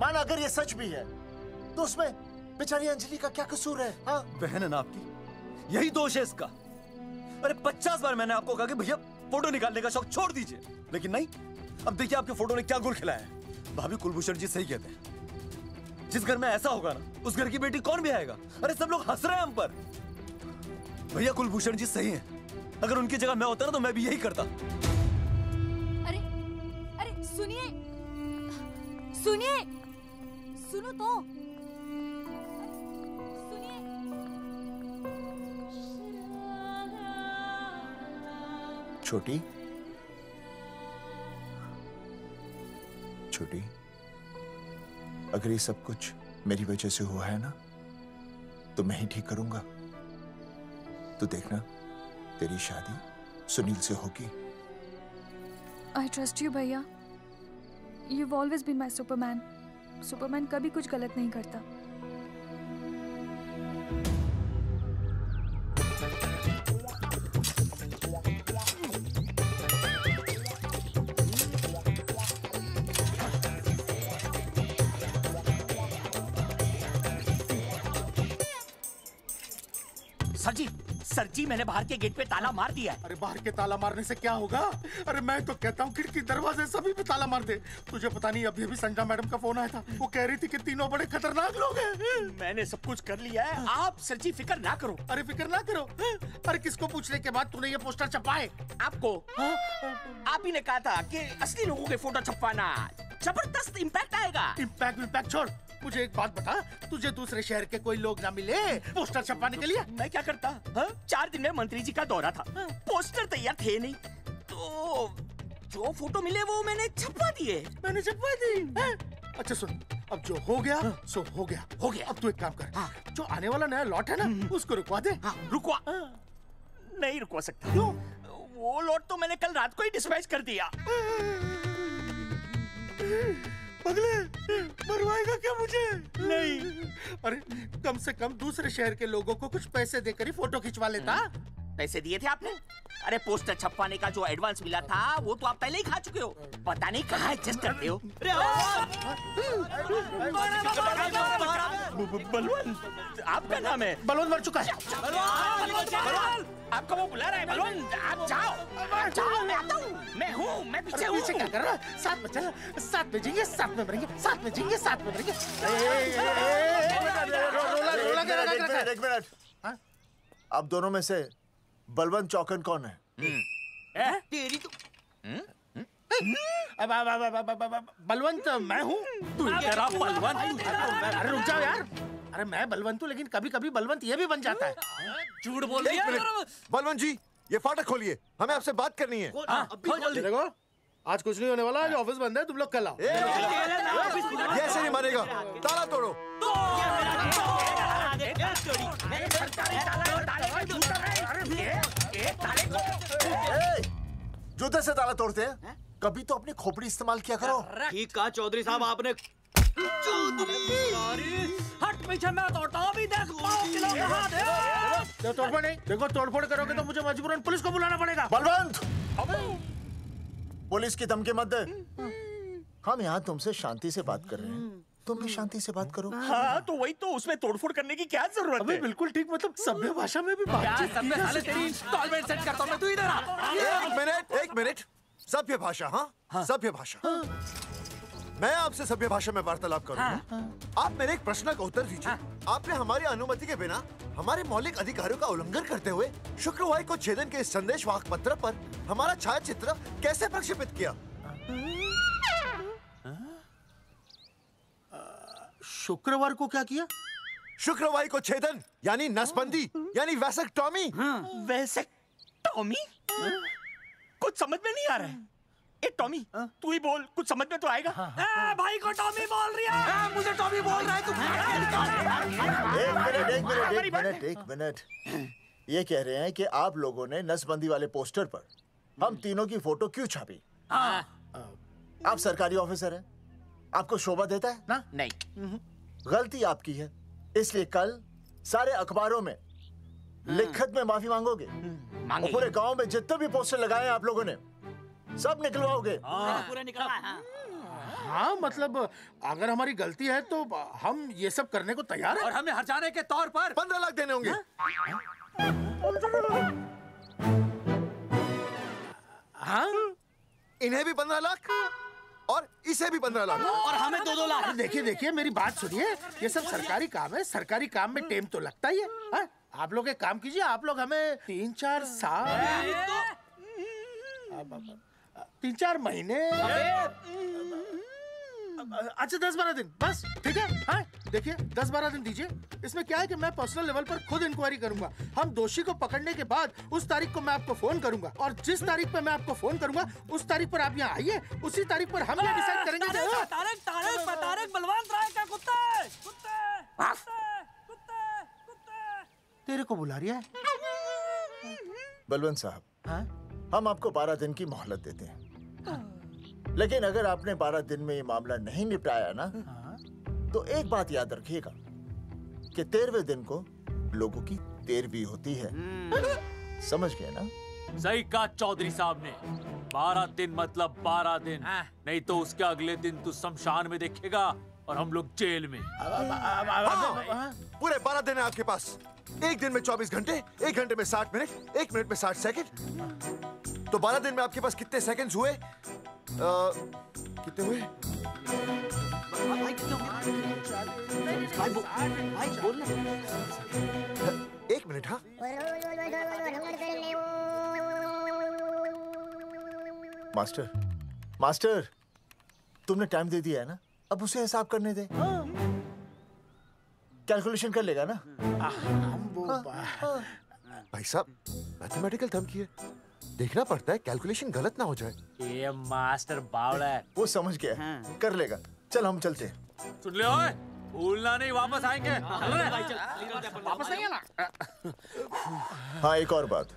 माना अगर ये सच भी है तो उसमें बेचारी अंजलि का क्या कसूर है? हाँ? बहन है ना आपकी, यही दोष है इसका। अरे 50 बार मैंने आपको कहा कि भैया फोटो निकालने का शौक छोड़ दीजिए, लेकिन नहीं। अब देखिए आपके फोटो ने क्या गुल खिलाया है। भाभी कुलभूषण जी सही कहते हैं, जिस घर में ऐसा होगा ना उस घर की बेटी कौन भी आएगा। अरे सब लोग हंस रहे हैं हम पर। भैया कुलभूषण जी सही हैं, अगर उनकी जगह मैं होता ना तो मैं भी यही करता। अरे अरे सुनिए सुनिए, सुनो तो। छोटी छोटी, अगर ये सब कुछ मेरी वजह से हुआ है ना तो मैं ही ठीक करूंगा। तो देखना तेरी शादी सुनील से होगी। I trust you, भैया। You've always been my Superman. Superman कभी कुछ गलत नहीं करता। सर जी मैंने बाहर के गेट पे ताला मार दिया है। अरे बाहर के ताला मारने से क्या होगा? अरे मैं तो कहता हूँ खिड़की दरवाजे सभी पे ताला मार दे। तुझे पता नहीं अभी अभी संजना मैडम का फोन आया था, वो कह रही थी कि तीनों बड़े खतरनाक लोग हैं। मैंने सब कुछ कर लिया है, आप सर जी फिक्र ना करो। अरे फिक्र ना करो। अरे किसको पूछने के बाद तूने ये पोस्टर छपाए? आपको। आप ही ने कहा था कि असली लोगों के फोटो छपवाना, जबरदस्त इम्पैक्ट आएगा। इम्पैक्ट छोड़, मुझे एक बात बता, तुझे दूसरे शहर के कोई लोग ना मिले पोस्टर छपवाने के लिए? मैं क्या करता? 4 दिन में मंत्री जी का दौरा था, पोस्टर तैयार थे नहीं, तो जो फोटो मिले वो मैंने छपवा दिए। मैंने छपवा दी? अच्छा सुन, अब जो हो गया सो हो गया। हो गया। अब तू एक काम कर, जो आने वाला नया लॉट है ना उसको रुकवा दे। रुकवा? नहीं रुकवा सकता। क्यों? वो लॉट तो मैंने कल रात को ही डिस्पैच कर दिया। पगले, मरवाएगा क्या मुझे? नहीं। अरे कम से कम दूसरे शहर के लोगों को कुछ पैसे देकर ही फोटो खिंचवा लेता। पैसे दिए थे आपने? अरे पोस्टर छपवाने का जो एडवांस मिला था वो तो आप पहले ही खा चुके हो, पता नहीं कहाँ एडजस्ट करते हो। बलवंत, आपका नाम है? बलवंत मर चुका है। आपको वो बुला रहा है बलवंत, आप जाओ। जाओ, मैं आता हूँ। मैं हूँ, मैं पीछे हूँ। पीछे क्या कर रहा है? साथ में चल, साथ में जिएंगे, साथ में मरेंगे, साथ में जिएंगे, साथ में मरेंगे। एक मिनट, अब दोनों में से बलवंत चौकन कौन है? तेरी तो बलवंत मैं हूँ। तू कह रहा बलवंत? अरे रुक जाओ यार। अरे मैं बलवंत हूँ, लेकिन कभी कभी बलवंत ये भी बन जाता है। झूठ बोल रही है। बलवंत जी, ये फाटक खोलिए, हमें आपसे बात करनी है। देखो, आज कुछ नहीं होने वाला, आज ऑफिस बंद है, तुम लोग कल आओ। ये ऐसे नहीं मानेगा, ताला तोड़ो। जूते से ताला तोड़ते हैं? कभी तो अपनी खोपड़ी इस्तेमाल किया करो। ठीक कहा चौधरी साहब आपने। हट पीछे, मैं तोड़ता हूँ अभी। देख पाँव किलो का हाथ है। तोड़फोड़ नहीं, देखो तोड़फोड़ करोगे तो मुझे मजबूरन पुलिस को बुलाना पड़ेगा। बलवंत, पुलिस की धमकी मत दे। हम यहाँ तुमसे शांति से बात कर रहे हैं, तुम भी शांति से बात करो। हाँ तो वही तो, उसमें तोड़फोड़ करने की क्या जरूरत है? बिल्कुल ठीक, मतलब सभ्य भाषा में भी बातचीत की जा सकती है। तेरी इंस्टॉलमेंट सेट करता हूँ मैं, तू इधर आ। एक मिनट, सभ्य भाषा। हाँ, सभ्य भाषा। मैं आपसे सभ्य भाषा में वार्तालाप करूंगा। आप मेरे एक प्रश्न का उत्तर दीजिए। आपने हमारी अनुमति के बिना हमारे मौलिक अधिकारों का उल्लंघन करते हुए शुक्रवार को छेदन के इस संदेश वाहक पत्र पर हमारा छायाचित्र कैसे प्रक्षेपित किया? शुक्रवार को क्या किया? शुक्रवार को छेदन यानी नसबंदी यानी वैसेक्टॉमी। वैसेक्टॉमी? कुछ समझ में नहीं आ रहा है। ए टॉमी, तू ही बोल, कुछ समझ में तो आएगा। भाई को टॉमी बोल रही है। मुझे टॉमी बोल रहा है तू। एक मिनट। ये कह रहे हैं कि आप लोगों ने नसबंदी वाले पोस्टर पर हम तीनों की फोटो क्यों छापी? आप सरकारी ऑफिसर हैं, आपको शोभा देता है ना? नहीं। गलती आपकी है, इसलिए कल सारे अखबारों में लिखत में माफी मांगोगे। और पूरे गांव में जितने भी पोस्टर लगाए हैं आप लोगों ने सब निकलवाओगे। पूरा निकलवा। हाँ मतलब अगर हमारी गलती है तो हम ये सब करने को तैयार हैं। और हमें हर्जाने के तौर पर 15 लाख देने होंगे। हाँ इन्हें भी 15 लाख और इसे भी 15 लाख और हमें 2-2 लाख। देखिए मेरी बात सुनिए, ये सब सरकारी काम है, सरकारी काम में टाइम तो लगता ही है। हाँ? आप लोग एक काम कीजिए, आप लोग हमें 3-4 साल 3-4 महीने अच्छा 10-12 दिन बस, ठीक है। हाँ देखिए 10-12 दिन दीजिए। इसमें क्या है कि मैं पर्सनल लेवल पर खुद इंक्वायरी करूंगा। हम दोषी को पकड़ने के बाद उस तारीख को मैं आपको फोन करूंगा और जिस तारीख पे मैं आपको फोन करूंगा उस तारीख पर आप यहाँ आइए। उसी तारीख पर हम ये डिसाइड करेंगे कि तारक बलवंत राय का कुत्ता है। तेरे को बुला रही है। बलवंत साहब, हम आपको 12 दिन की मोहलत देते हैं, लेकिन अगर आपने 12 दिन में ये मामला नहीं निपटाया ना, तो एक बात याद रखिएगा कि 13वें दिन को लोगों की 13वीं होती है। समझ गए ना? सही कहा चौधरी साहब ने। 12 दिन मतलब 12 दिन, नहीं तो उसके अगले दिन तू शमशान में देखेगा और हम लोग जेल में। पूरे 12 दिन है आपके पास। एक दिन में 24 घंटे, 1 घंटे में 60 मिनट, 1 मिनट में 60 सेकंड। तो 12 दिन में आपके पास कितने सेकंड्स हुए? कितने हुए? एक मिनट। हाँ मास्टर तुमने टाइम दे दिया है ना, अब उसे हिसाब करने दे। कैलकुलेशन कर लेगा ना। भाई साहब मैथमेटिकल थंब की है, देखना पड़ता है कैलकुलेशन गलत ना हो जाए। ये मास्टर बावड़ा है। वो समझ गया है, कर लेगा। चल हम चलते हैं। सुन ले ओए, भूलना नहीं, वापस आएंगे। वापस नहीं आना। हाँ एक और बात,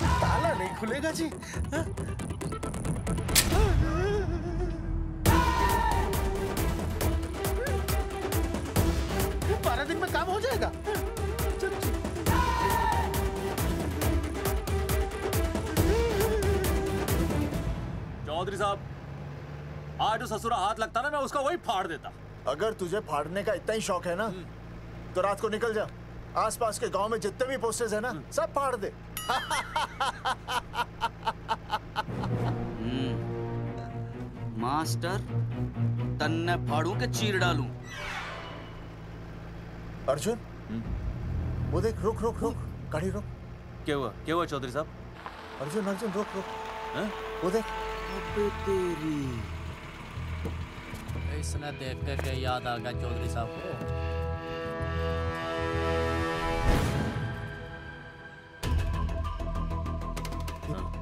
ताला नहीं खुलेगा जी। 12 दिन में काम हो जाएगा। चौधरी साहब, आज जो ससुरा हाथ लगता ना, मैं उसका वही फाड़ देता। अगर तुझे फाड़ने का इतना ही शौक है ना, तो रात को निकल जा, आसपास के गांव में जितने भी पोस्टर्स है ना, सब फाड़ दे। मास्टर, तन्ने फाड़ू के चीर डालूं। अर्जुन, वो देख, रुक रुक रुक, गाड़ी रुक। क्या हुआ चौधरी साहब? अर्जुन अर्जुन रुक रुक, वो देख। तेरी इसने देख के याद आ गया चौधरी साहब को।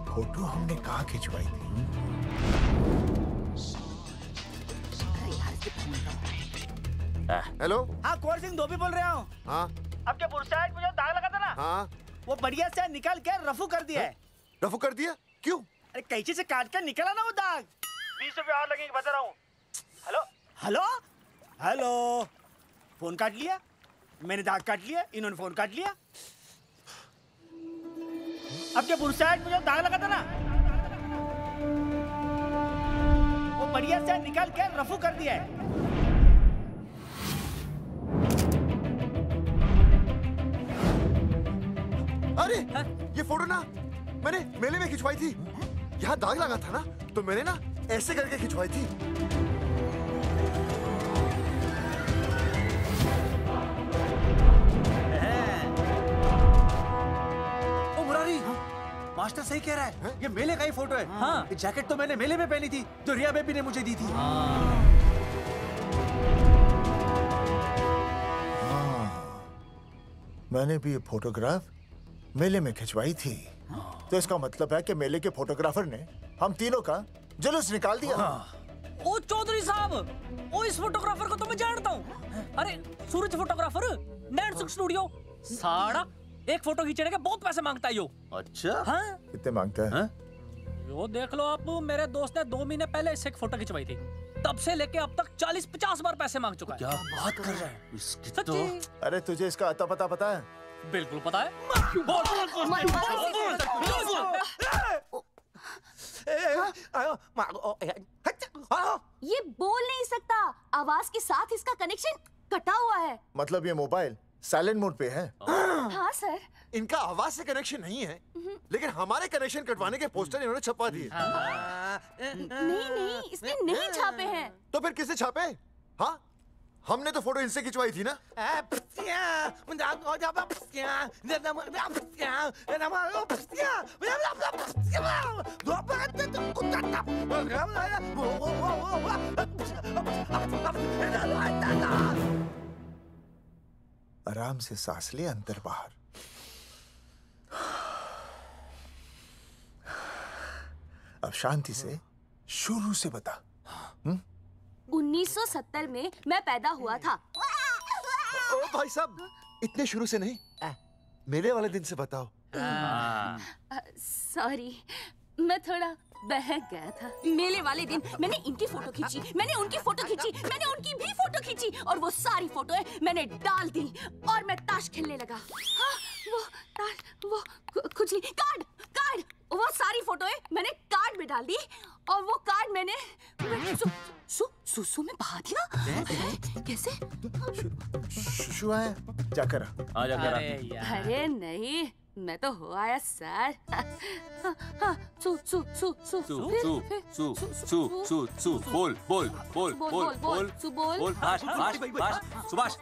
फोटो हमने कहाँ खिंचवाई थी? हेलो। हाँ कुंवर सिंह धोबी बोल रहा हूँ। हाँ आपके बुरसाइड में जो दाग लगा था ना, हाँ वो बढ़िया से निकाल के रफू कर दिया है। रफू कर दिया? क्यों? अरे कैंची से काट कर निकला ना वो दाग। 20 रुपए और लगेंगे, बता रहा हूँ। हेलो हेलो हेलो, फोन काट लिया, मैंने दाग काट लिया, इन्होंने फोन काट लिया। आपके बुरसाइड में जो दाग लगा था ना, वो बढ़िया से निकाल के रफू कर दिया है। अरे ये फोटो ना मैंने मेले में खिंचवाई थी। यहाँ दाग लगा था ना, तो मैंने ना ऐसे करके खिंचवाई थी। ओ मुरारी, मास्टर सही कह रहा है, ये मेले का ही फोटो है। हाँ, ये जैकेट तो मैंने मेले में पहनी थी, जो रिया बेबी ने मुझे दी थी। मैंने भी ये फोटोग्राफ मेले में खिंचवाई थी। तो इसका मतलब है कि मेले के फोटोग्राफर ने हम तीनों का जुलूस निकाल दिया। ओ चौधरी साहब, ओ इस फोटोग्राफर को तो मैं जानता हूँ। अरे सूरज फोटोग्राफर, नैनसुख स्टूडियो। साड़ा एक फोटो खींचने के बहुत पैसे मांगता है यो। अच्छा? हाँ? कितने मांगता है? यो देख लो आप, मेरे दोस्त ने 2 महीने पहले इससे एक फोटो खिंचवाई थी, तब से लेके अब तक 40-50 बार पैसे मांग चुका है। क्या बात कर रहा है? इसकी सच्ची? अरे तुझे इसका अता पता है? बिल्कुल पता है। ये बोल नहीं सकता, आवाज के साथ इसका कनेक्शन कटा हुआ है। मतलब ये मोबाइल साइलेंट मोड पे है? हाँ सर। इनका आवाज से कनेक्शन नहीं है, लेकिन हमारे कनेक्शन कटवाने के पोस्टर इन्होंने छपवा दिए। नहीं, इसने नहीं छापे हैं। तो फिर किसे छापे? हाँ, हमने तो फोटो इनसे खिंचवाई थी ना। आराम से सांस ले, अंदर बाहर। अब शांति से शुरू से बता। 1970 में मैं पैदा हुआ था। ओ भाई साहब, इतने शुरू से नहीं, मेले वाले दिन से बताओ। सॉरी, मैं थोड़ा बहक गया था। मेले वाले दिन मैंने इनकी फोटो खींची, मैंने उनकी फोटो खींची, मैंने उनकी भी फोटो खींची, और वो सारी फोटोएं मैंने डाल दी और मैं ताश खेलने लगा। हाँ, वो ताश, वो कुछ नहीं, कार्ड, वो सारी फोटोएं मैंने कार्ड में डाल दी, और वो कार्ड मैंने सुसु में बहा दिया। कैसे? शुशु आया? जाकर आ, जाकर आ। अरे नहीं, मैं तो हो आया सर। बोल सुभाष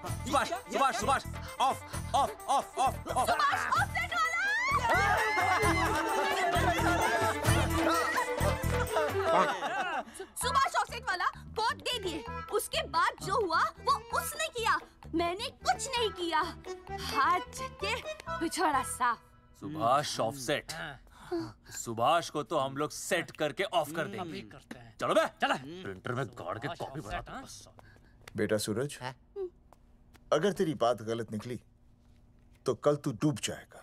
सुभाष ऑफसेट वाला कोड दे दिए। उसके बाद जो हुआ वो उसने किया, मैंने कुछ नहीं किया। हाथ के पिछड़ा सा। सुभाष ऑफसेट। सुभाष को तो हम लोग सेट करके ऑफ कर देंगे। चलो बे, चला प्रिंटर में गाड़ के कॉपी बनाता हूं। बेटा सूरज, अगर तेरी बात गलत निकली तो कल तू डूब जाएगा।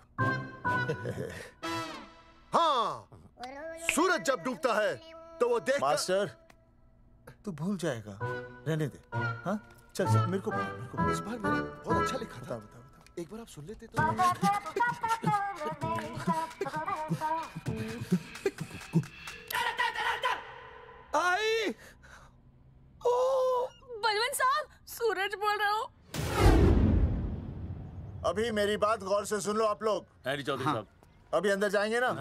हाँ, सूरज जब डूबता है तो वो देख। मास्टर, तू भूल जाएगा, रहने दे। हाँ, चल मेरे को इस बार मैंने बहुत अच्छा लिखा था। बता एक बार आप सुन लेते तो। आई, बलवंत साहब, सूरज बोल रहा हूँ। अभी मेरी बात गौर से सुन लो आप लोग। चौधरी साहब, अभी अंदर जाएंगे ना,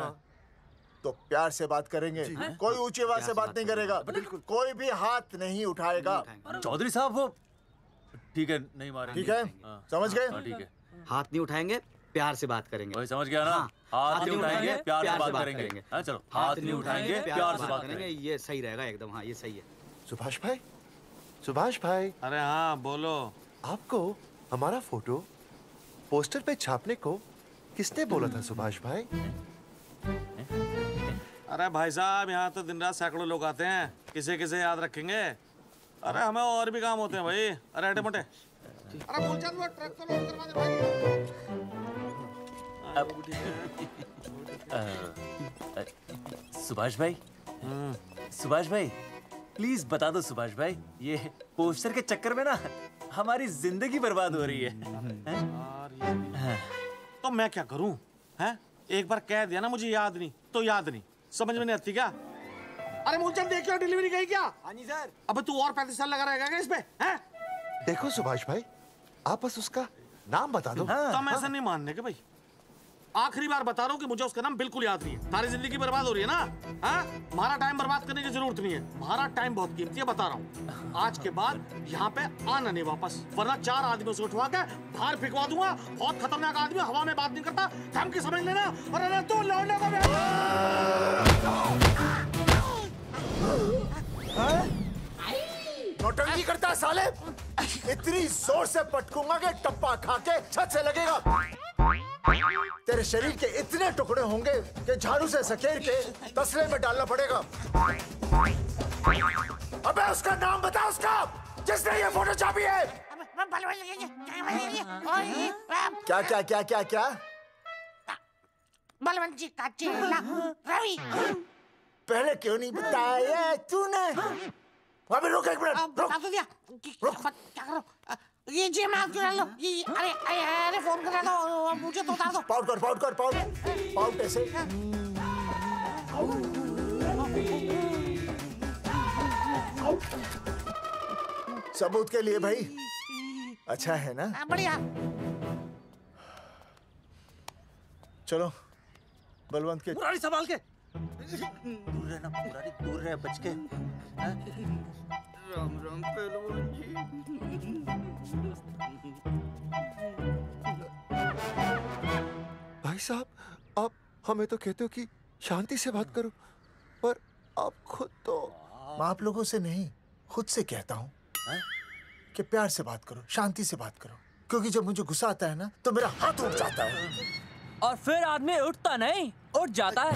तो प्यार से बात करेंगे। कोई ऊंची आवाज से बात नहीं करेगा, कोई भी हाथ नहीं उठाएगा। चौधरी साहब वो ठीक है, नहीं मारेंगे। ठीक है, समझ गए? ठीक है। हाथ नहीं उठाएंगे, प्यार से बात करेंगे। वही समझ गया ना? हाथ नहीं उठाएंगे, प्यार से बात करेंगे। हाँ चलो, हाथ नहीं उठाएंगे, प्यार से बात करेंगे। ये सही रहेगा एकदम। हाँ, ये सही है। सुभाष भाई, सुभाष भाई। अरे हाँ, बोलो। आपको हमारा फोटो पोस्टर पे छापने को किसने बोला था सुभाष भाई? अरे भाई साहब, यहाँ तो दिन रात सैकड़ों लोग आते हैं, किसे किसे याद रखेंगे। अरे हमें और भी काम होते हैं भाई। अरे हटे मोटे। अरे मूलचंद, वो ट्रक को लोड करवा दे भाई। सुभाष भाई, सुभाष भाई, प्लीज बता दो सुभाष भाई, ये पोस्टर के चक्कर में ना हमारी जिंदगी बर्बाद हो रही है। तो मैं क्या करूं? हैं? एक बार कह दिया ना मुझे याद नहीं तो याद नहीं, समझ में नहीं आती क्या? अरे मूलचंद, देखियो डिलीवरी गई क्या? हाँ जी सर। अब तू और 35 साल लगा रहेगा क्या इसमें? हैं? देखो सुभाष भाई, आप बस उसका नाम बता दो। तो मैं ऐसा नहीं मानने के भाई। आखिरी बार बता रहा हूँ कि मुझे उसका नाम बिल्कुल याद नहीं है। सारी जिंदगी बर्बाद हो रही है ना? हाँ? हमारा टाइम बर्बाद करने की जरूरत नहीं है। हमारा टाइम बहुत कीमती है, बता रहा हूँ। आज के बाद यहाँ पे आना नहीं वापस, वरना 4 आदमियों से उठवा के बाहर फेंकवा दूंगा। बहुत खतरनाक आदमी, हवा में बात नहीं करता, धमकी समझ लेना। और अरे तू लौटने को नौटंकी करता है साले। इतनी जोर से पटकूंगा कि टप्पा खा के छत से लगेगा। तेरे शरीर के इतने टुकड़े होंगे कि झाड़ू से सकेर के तसले में डालना पड़ेगा। अबे उसका नाम बता, उसका जिसने ये फोटो छापी है। क्या क्या क्या क्या क्या? बलवंत जी का चेला रवि। पहले क्यों नहीं बताया तूने? अबे रुक एक मिनट, रुक। क्या करो? ये जी मैं आपको डाल दो। ये अरे फोन कर रहा था, मुझे तो उतार दो। पाउट ऐसे। सबूत के लिए भाई। अच्छा है ना? बढ़िया। चलो बलवंत के। मुरारी संभाल के। दूर रहना मुरारी, दूर रह, बच के। राम राम पहलवान जी। भाई साहब, आप हमें तो कहते हो कि शांति से बात करो, पर आप खुद तो। मैं आप लोगों से नहीं, खुद से कहता हूँ कि प्यार से बात करो, शांति से बात करो, क्योंकि जब मुझे गुस्सा आता है ना तो मेरा हाथ उठ जाता है। और फिर आदमी उठता नहीं, उठ जाता है।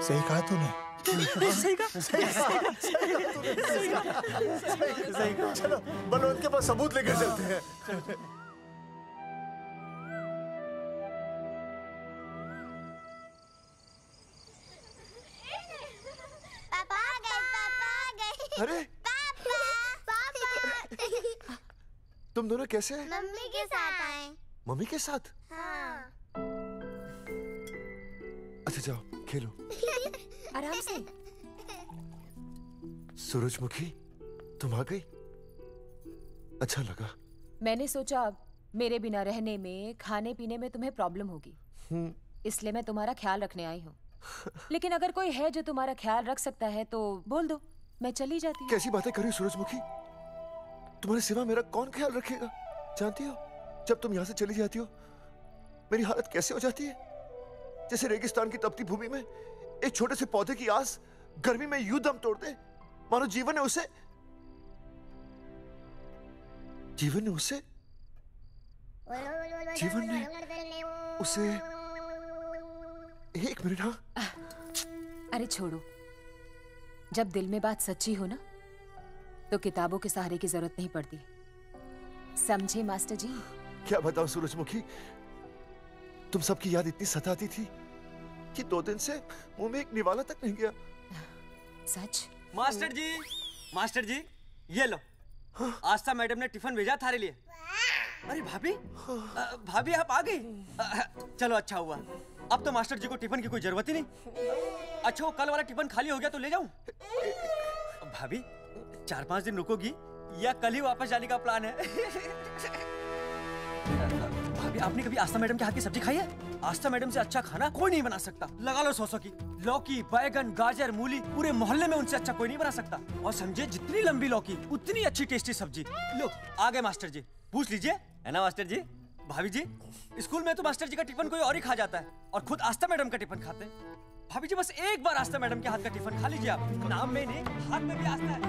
सही कहा तूने। सही कहा। सही कहा। चलो बलवंत के पास सबूत लेकर चलते हैं। पापा आ गए। अरे तुम दोनों कैसे हैं? मम्मी के साथ आए। मम्मी के साथ? हाँ। अच्छा जाओ खेलो। आराम से। सूरजमुखी, तुम आ गई? अच्छा लगा। मैंने सोचा मेरे बिना रहने में, खाने पीने में तुम्हें प्रॉब्लम होगी, इसलिए मैं तुम्हारा ख्याल रखने आई हूँ। लेकिन अगर कोई है जो तुम्हारा ख्याल रख सकता है तो बोल दो, मैं चली जाती हूँ। कैसी बातें कर रही हो सूरजमुखी? तुम्हारे सिवा मेरा कौन ख्याल रखेगा? जानती हो, जब तुम यहाँ से चली जाती हो मेरी हालत कैसे हो जाती है? जैसे रेगिस्तान की तपती भूमि में एक छोटे से पौधे की आस गर्मी में यूं दम तोड़ दे, मानो जीवन ने उसे एक मिनट। हाँ, अरे छोड़ो, जब दिल में बात सच्ची हो ना तो किताबों के सहारे की जरूरत नहीं पड़ती, समझे मास्टर जी? क्या बताऊं सूरजमुखी, तुम सबकी याद इतनी सताती थी कि 2 दिन से मुंह में एक निवाला तक नहीं गया। सच? मास्टर जी ये लो। आस्था मैडम ने टिफिन भेजा थारे लिए। अरे भाभी, भाभी आप आ गई। चलो अच्छा हुआ, अब तो मास्टर जी को टिफिन की कोई जरूरत ही नहीं। अच्छा वो कल वाला टिफिन खाली हो गया तो ले जाऊं? भाभी 4-5 दिन रुकोगी या कल ही वापस जाने का प्लान है? भाभी आपने कभी आस्था मैडम के हाथ की सब्जी खाई है? आस्था मैडम से अच्छा खाना कोई नहीं बना सकता। लगा लो 100 की। लौकी, बैगन, गाजर, मूली, पूरे मोहल्ले में उनसे अच्छा कोई नहीं बना सकता। और समझे, जितनी लंबी लौकी उतनी अच्छी टेस्टी सब्जी। लो आ गए मास्टर जी, पूछ लीजिए, है ना मास्टर जी? भाभी जी, स्कूल में तो मास्टर जी का टिफिन कोई और ही खा जाता है और खुद आस्था मैडम का टिफिन खाते हैं। भाभी जी बस एक बार आस्था मैडम के हाथ का टिफिन खा लीजिए आप। नाम में नहीं, हाथ में भी आस्था है।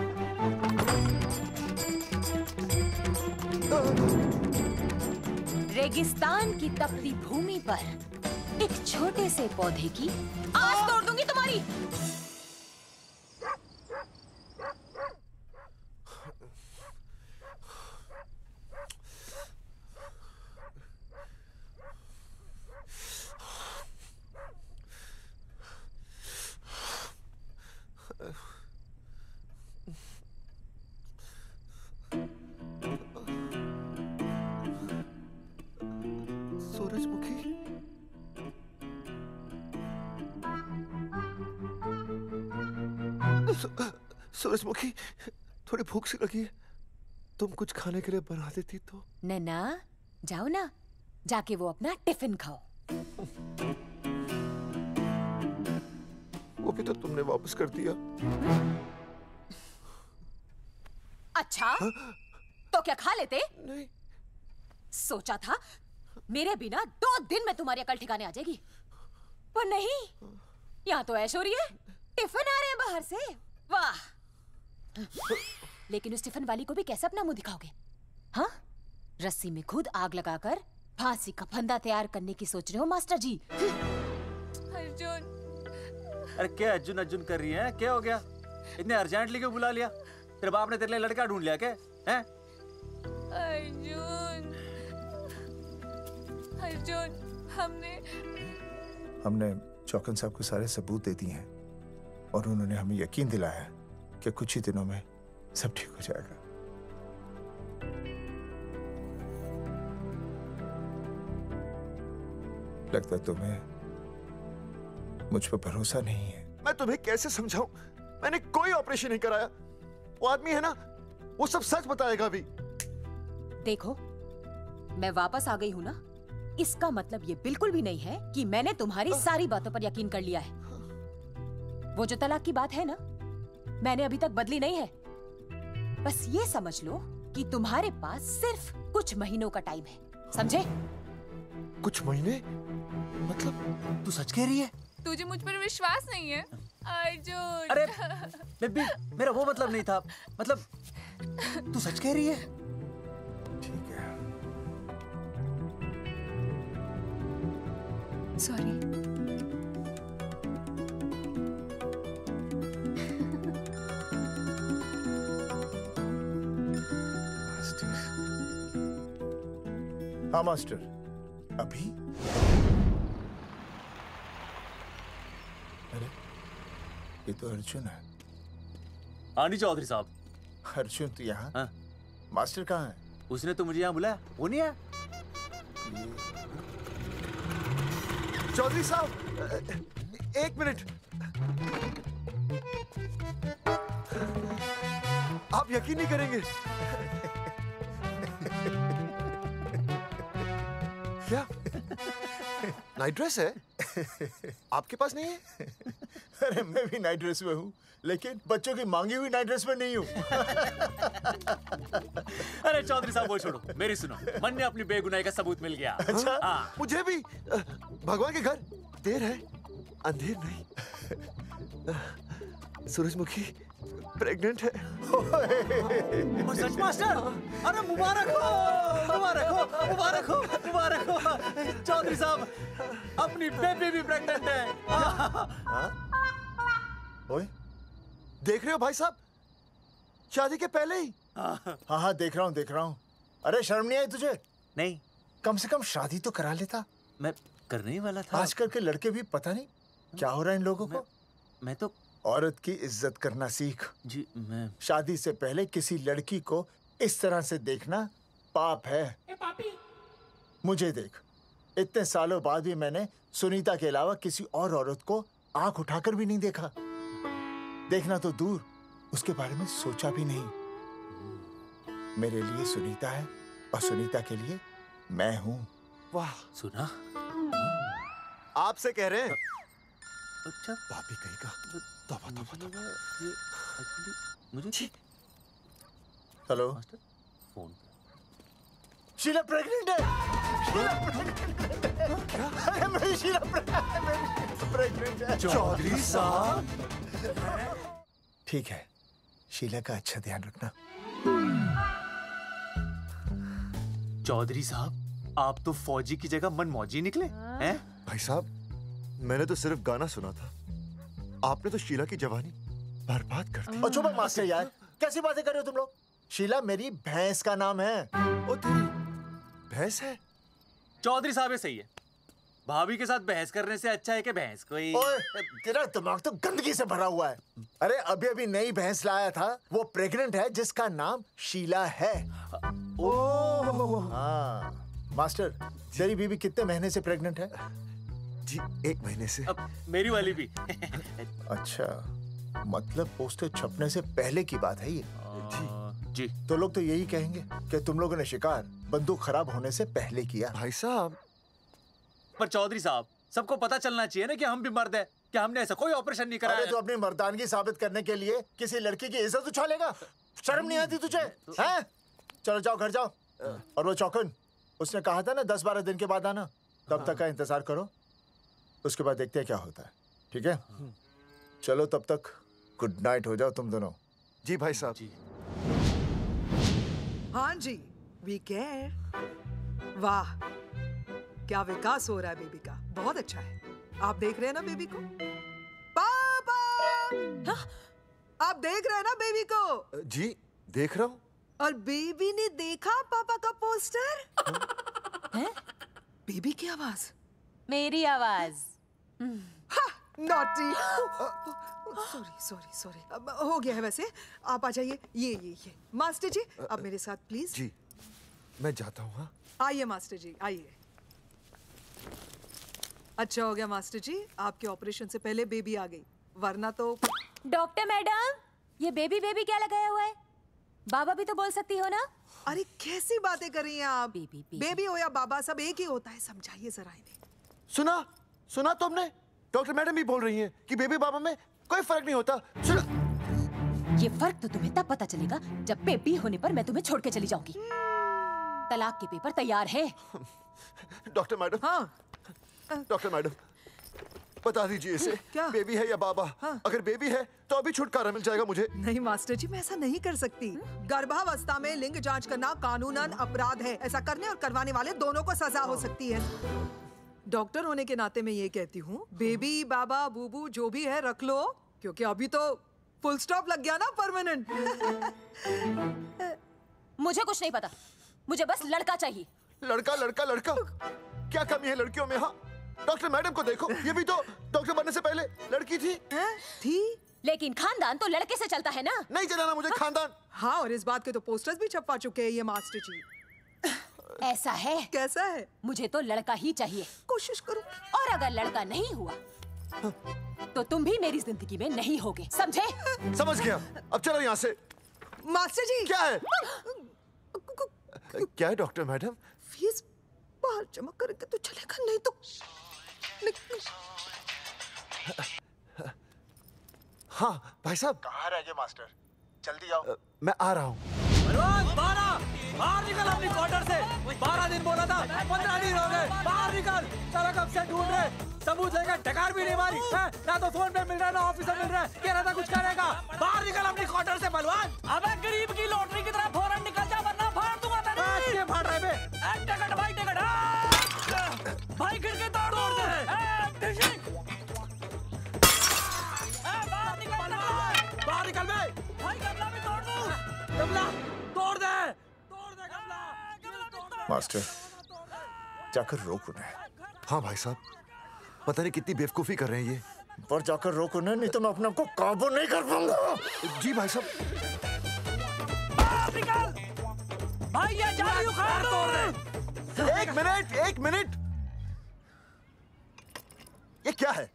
रेगिस्तान की तपती भूमि पर एक छोटे से पौधे की आस तोड़ दूंगी तुम्हारी। सूरजमुखी, थोड़ी भूख सी लगी है, तुम कुछ खाने के लिए बना देती तो। नैना जाओ ना, जाके वो अपना टिफिन खाओ। वो भी तो तुमने वापस कर दिया। अच्छा तो क्या खा लेते? नहीं। सोचा था मेरे बिना 2 दिन में तुम्हारी अकल ठिकाने आ जाएगी, पर नहीं, यहाँ तो ऐश हो रही है। टिफिन आ रहे हैं बाहर से, वाह। लेकिन उस टिफिन वाली को भी कैसे अपना मुंह दिखाओगे? हाँ, रस्सी में खुद आग लगाकर फांसी का फंदा तैयार करने की सोच रहे हो मास्टर जी? अर्जुन। अरे क्या अर्जुन अर्जुन कर रही है? क्या हो गया? इतने अर्जेंटली क्यों बुला लिया? तेरे बाप ने तेरे लिए लड़का ढूंढ लिया क्या? हैं? अर्जुन, अर्जुन, हमने चौकन साहब को सारे सबूत दे दिए हैं और उन्होंने हमें यकीन दिलाया कि कुछ ही दिनों में सब ठीक हो जाएगा। लगता है तुम्हें मुझ पर भरोसा नहीं है। मैं तुम्हें कैसे समझाऊं? मैंने कोई ऑपरेशन नहीं कराया। वो आदमी है ना, वो सब सच बताएगा अभी। देखो, मैं वापस आ गई हूँ ना, इसका मतलब ये बिल्कुल भी नहीं है कि मैंने तुम्हारी सारी बातों पर यकीन कर लिया है। वो जो तलाक की बात है ना, मैंने अभी तक बदली नहीं है। बस ये समझ लो कि तुम्हारे पास सिर्फ कुछ महीनों का टाइम है, समझे? कुछ महीने? मतलब तू सच कह रही है? तुझे मुझ पर विश्वास नहीं है अर्जुन? अरे बेबी, मेरा वो मतलब नहीं था। मतलब तू सच कह रही है? ठीक है। सॉरी। हाँ मास्टर, अभी? अरे ये तो अर्जुन है। आनी चौधरी साहब। अर्जुन तो यहाँ? हाँ। मास्टर कहाँ है? उसने तो मुझे यहाँ बुलाया, वो नहीं आया। चौधरी साहब, एक मिनट। आप यकीन नहीं करेंगे। क्या नाइट ड्रेस है? आपके पास नहीं है? अरे मैं भी नाइट ड्रेस में हूँ, लेकिन बच्चों की मांगी हुई नाइट ड्रेस में नहीं हूँ। अरे चौधरी साहब वो छोड़ो, मेरी सुनो। मन ने अपनी बेगुनाही का सबूत मिल गया। अच्छा? हाँ। मुझे भी। भगवान के घर देर है, अंधेर नहीं। सूरजमुखी प्रेग्नेंट है। सच मास्टर? अरे मुबारक हो, मुबारक हो, मुबारक हो, मुबारक हो। चौधरी साहब, अपनी बेबी भी प्रेग्नेंट है। ओए, देख रहे हो भाई साहब, शादी के पहले ही। हाँ हाँ देख रहा हूँ, देख रहा हूँ। अरे शर्म नहीं आई तुझे? नहीं। कम से कम शादी तो करा लेता। मैं करने ही वाला था। आजकल के लड़के भी पता नहीं क्या हो रहा है इन लोगों को। मैं तो औरत की इज्जत करना सीख। जी मैं शादी से पहले किसी लड़की को इस तरह से देखना पाप है। मुझे देख, इतने सालों बाद भी मैंने सुनीता के अलावा किसी और औरत को आंख उठाकर भी नहीं देखा। देखना तो दूर, उसके बारे में सोचा भी नहीं। मेरे लिए सुनीता है और सुनीता के लिए मैं हूँ। वाह, सुना? आपसे कह रहे हैं। अच्छा, भाभी कहेगा। तौबा तौबा तौबा। मुझे हेलो, फोन। शीला प्रेग्नेंट है। शीला प्रेग्नेंट है। अरे मेरी शीला प्रेग्नेंट है। चौधरी साहब, ठीक है, शीला का अच्छा ध्यान रखना। चौधरी साहब, आप तो फौजी की जगह मनमौजी निकले हैं? भाई साहब, मैंने तो सिर्फ गाना सुना था। आपने तो शीला की जवानी बर्बाद कर दी। और चुप मास्टर यार, कैसी बातें कर रहे हो तुम लोग? शीला मेरी भैंस का नाम है। ओ तेरी भैंस है? चौधरी साहब सही है। भाभी के साथ बहस करने से अच्छा है कि भैंस कोई। ओए, तेरा दिमाग तो गंदगी से भरा हुआ है। अरे अभी अभी नई भैंस लाया था, वो प्रेग्नेंट है, जिसका नाम शीला है। हाँ मास्टर, तेरी बीवी कितने महीने से प्रेग्नेंट है? जी 1 महीने से। अब मेरी वाली भी। अच्छा, मतलब पोस्टर छपने से पहले की बात है ये। जी तो लोग तो यही कहेंगे कि तुम लोगों ने शिकार बंदूक खराब होने से पहले किया। भाई साहब, पर चौधरी साहब, सबको पता चलना चाहिए ना कि हम भी मर्द है, कि हमने ऐसा कोई ऑपरेशन नहीं कराया। अरे तो अपनी मर्दानगी साबित करने के लिए किसी लड़की की इज्जत उछालेगा? शर्म नहीं आती तुझे? हैं? चलो जाओ, घर जाओ। और वो चौकन, उसने कहा था ना 10-12 दिन के बाद आना, तब तक का इंतजार करो, उसके बाद देखते हैं क्या होता है। ठीक है? चलो तब तक गुड नाइट हो जाओ तुम दोनों। जी भाई साहब। जी। हाँ जी, वी केयर। वाह, क्या विकास हो रहा है बेबी का, बहुत अच्छा है। आप देख रहे हैं ना बेबी को? पापा, आप देख रहे हैं ना बेबी को? जी देख रहा हूँ। और बेबी ने देखा पापा का पोस्टर? हैं? बेबी की आवाज? मेरी आवाज। नॉटी। सॉरी। हो गया है वैसे। आप आ जाइए। ये मास्टर जी, आप मेरे साथ प्लीज। जी मैं जाता हूँ। हाँ आइए मास्टर जी, आइए। अच्छा हो गया मास्टर जी, आपके ऑपरेशन से पहले बेबी आ गई, वरना तो। डॉक्टर मैडम, ये बेबी बेबी क्या लगाया हुआ है? बाबा भी तो बोल सकती हो ना? अरे कैसी बातें कर रही हैं आप? बेबी हो या बाबा सब एक ही होता है, समझाइए जरा इन्हें। सुना तुमने? डॉक्टर मैडम भी बोल रही हैं कि बेबी बाबा में कोई फर्क नहीं होता। सुना? ये फर्क तो तुम्हें तब पता चलेगा जब बेबी होने पर मैं तुम्हें छोड़ के चली जाऊंगी। तलाक के पेपर तैयार है। Doctor madam. हाँ। डॉक्टर मैडम, बता दीजिए इसे, क्या बेबी है या बाबा? अगर बेबी है तो अभी छुटकारा मिल जाएगा मुझे। नहीं मास्टर जी, मैं ऐसा नहीं कर सकती। गर्भावस्था में लिंग जांच करना कानूनन अपराध है। ऐसा करने और करवाने वाले दोनों को सजा हो सकती है। डॉक्टर होने के नाते मैं ये कहती हूँ, बेबी बाबा बूबू जो भी है रख लो, क्योंकि अभी तो फुल स्टॉप लग गया ना परमानेंट। मुझे कुछ नहीं पता, मुझे बस लड़का चाहिए। लड़का लड़का लड़का, क्या कमी है लड़कियों में? हाँ, डॉक्टर मैडम को देखो, ये भी तो डॉक्टर बनने से पहले लड़की थी। थी? लेकिन खानदान तो लड़के से चलता है ना। नहीं चलाना मुझे खानदान। हाँ, और इस बात के तो पोस्टर्स भी छपवा चुके हैं ये मास्टर जी। ऐसा है? कैसा है? मुझे तो लड़का ही चाहिए। कोशिश करो। और अगर लड़का नहीं हुआ तो तुम भी मेरी जिंदगी में नहीं होगे, समझे? समझ गया, अब चलो यहाँ से। मास्टर जी। क्या है? क्या है डॉक्टर मैडम? फीस बाहर जमा करके तो चलेगा, नहीं तो। हाँ भाई साहब। कहाँ रह गए मास्टर? जल्दी आओ। मैं आ रहा हूँ। बाहर निकल अपनी क्वार्टर से। 12 दिन बोला था, 15 दिन हो गए। बाहर निकल, सारा कब से ढूंढ रहे, सबूत लेकर डकार भी नहीं मारी है? ना तो फोन पे मिल रहा है, ना ऑफिसर मिल रहा है। कह रहा था कुछ करेगा। बाहर निकल अपनी क्वार्टर से बलवान। अबे गरीब की लॉटरी की तरह फौरन निकल जा, वरना फाड़ दूंगा तेरी। क्या फाड़ रहा है बे? टिकट भाई, टिकट। भाई खिड़की तोड़ दे। बाहर निकल बे। भाई गमला भी तोड़ दूं। गमला तोड़ दे। मास्टर, जाकर रोक उन्हें। हाँ भाई साहब, पता नहीं कितनी बेवकूफी कर रहे हैं ये। पर जाकर रोक उन्हें, नहीं तो मैं अपने आप को काबू नहीं कर पाऊंगा। जी भाई साहब। निकल भाई, ये जाली उखाड़ दो। एक मिनट। ये क्या है?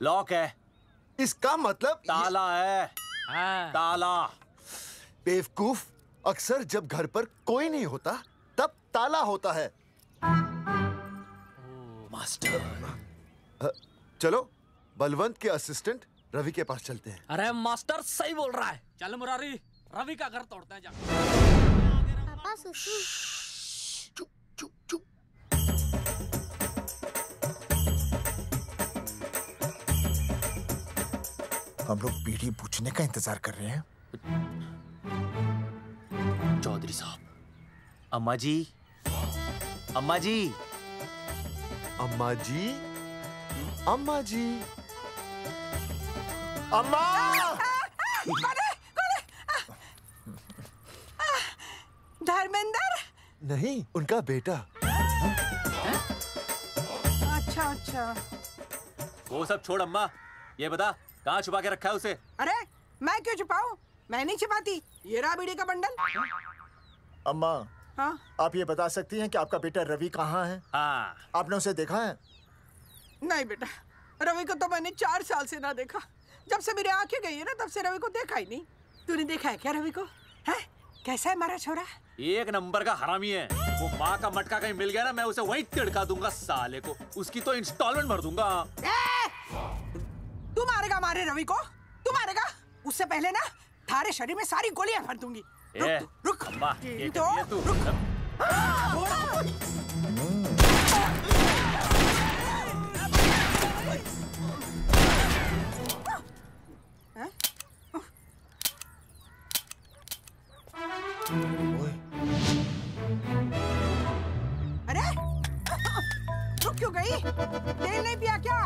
लॉक है। इसका मतलब ताला है। ताला। बेवकूफ, अक्सर जब घर पर कोई नहीं होता तब ताला होता है। मास्टर। चलो बलवंत के असिस्टेंट रवि के पास चलते हैं। अरे मास्टर सही बोल रहा है, चल मुरारी, रवि का घर तोड़ते हैं। पापा सुसु। हम लोग बीड़ी पूछने का इंतजार कर रहे हैं। चौधरी साहब। अम्मा जी, अम्मा जी, अम्मा जी, अम्मा जी, अम्मा। धर्मेंद्र? नहीं, उनका बेटा। अच्छा। वो सब छोड़ अम्मा, ये बता कहाँ छुपा के रखा है उसे? अरे मैं क्यों छुपाऊं? मैं नहीं छुपाती। ये रहा बीड़ी का बंडल। अम्मा, हाँ? आप ये बता सकती हैं कि आपका बेटा रवि कहाँ है? हाँ। आपने उसे देखा है? नहीं बेटा, रवि को तो मैंने 4 साल से ना देखा। जब से मेरी आंखें गई है ना, तब से रवि को देखा ही नहीं। तूने देखा है क्या रवि को? है? कैसा है हमारा छोरा? एक नंबर का हरामी है। वो माँ का मटका कहीं मिल गया ना, मैं उसे वहीं तिड़का दूंगा साले को। उसकी तो इंस्टॉलमेंट भर दूंगा। तू मारेगा हमारे रवि को? तू मारेगा? उससे पहले ना थारे शरीर में सारी गोलियां भर दूंगी। रुक। अम्मा, ये तो तू। अरे रुक क्यों गई? तेल नहीं पिया क्या?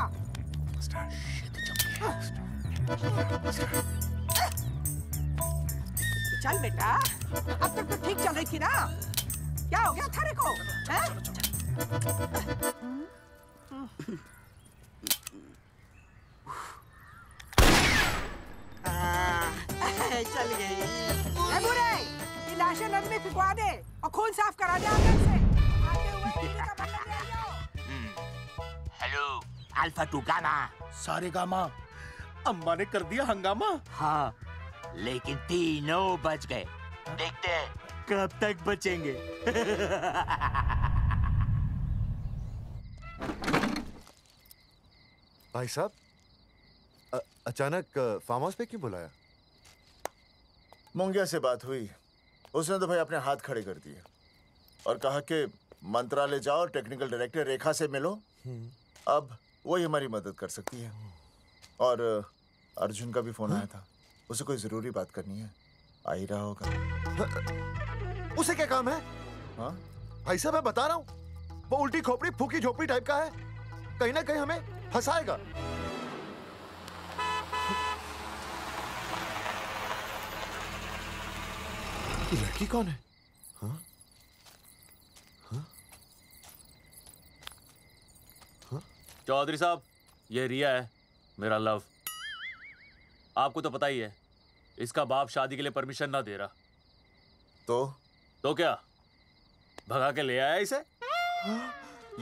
चल बेटा, अब तक तो ठीक चल रही थी ना। क्या हो गया थारे को? चल गई। बुरे, ये लाशें नदी में फिकवा दे और खून साफ करा दे आंगन से। आते हुए अल्फा टू गामा। सारे गामा। अम्मा ने कर दिया हंगामा। हाँ, लेकिन तीनों बच गए। देखते हैं कब तक बचेंगे। भाई साहब, अचानक फार्म हाउस पे क्यों बुलाया? मुंगिया से बात हुई, उसने तो भाई अपने हाथ खड़े कर दिए और कहा कि मंत्रालय जाओ और टेक्निकल डायरेक्टर रेखा से मिलो, अब वही हमारी मदद कर सकती है। और अर्जुन का भी फोन आया था, उसे कोई जरूरी बात करनी है, आ ही रहा होगा। उसे क्या काम है? हाँ भाई साहब, मैं बता रहा हूँ, वो उल्टी खोपड़ी फूकी झोपड़ी टाइप का है, कहीं ना कहीं हमें फंसाएगा। ये लड़की कौन है? हाँ? हाँ? हाँ? चौधरी साहब, ये रिया है, मेरा लव। आपको तो पता ही है, इसका बाप शादी के लिए परमिशन ना दे रहा। तो क्या भगा के ले आया इसे?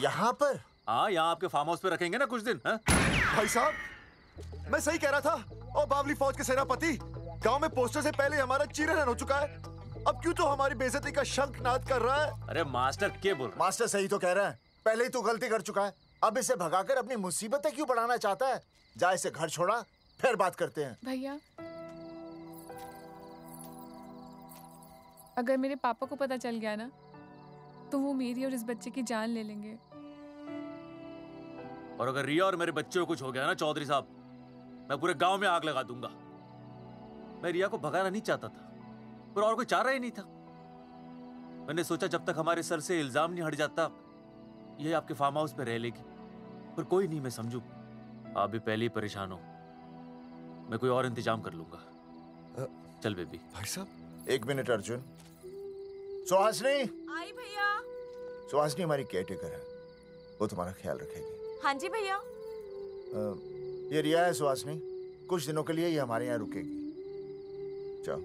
यहाँ पर? हाँ, यहाँ आपके फार्म हाउस पे रखेंगे ना कुछ दिन। हाँ? भाई साहब, मैं सही कह रहा था। और बावली फौज के सेनापति, गांव में पोस्टर से पहले हमारा चीरहरण हो चुका है, अब क्यों तो हमारी बेइज्जती का शंखनाद कर रहा है? अरे मास्टर क्या बोल? मास्टर सही तो कह रहा है, पहले ही तो गलती कर चुका है, अब इसे भगाकर अपनी मुसीबतें क्यों बढ़ाना चाहता है? जा इसे घर छोड़ा, फिर बात करते हैं। भैया, अगर मेरे पापा को पता चल गया ना, तो वो मेरी और इस बच्चे की जान ले लेंगे। और अगर रिया और मेरे बच्चे को कुछ हो गया ना चौधरी साहब, मैं पूरे गांव में आग लगा दूंगा। मैं रिया को भगाना नहीं चाहता था, पर और कोई चाह रहा ही नहीं था। मैंने सोचा जब तक हमारे सर से इल्जाम नहीं हट जाता, ये आपके फार्म हाउस पे रह लेगी। पर कोई नहीं, मैं समझू आप भी पहले ही परेशान हो, मैं कोई और इंतजाम कर लूंगा। चल बेबी। भाई साहब, 1 मिनट अर्जुन। सुहासिनी। आई भैया। सुहासिनी हमारी केयरटेकर है, वो तुम्हारा ख्याल रखेगी। हाँ जी भैया। ये रिया है सुहासिनी, कुछ दिनों के लिए ये हमारे यहाँ रुकेगी। जाओ।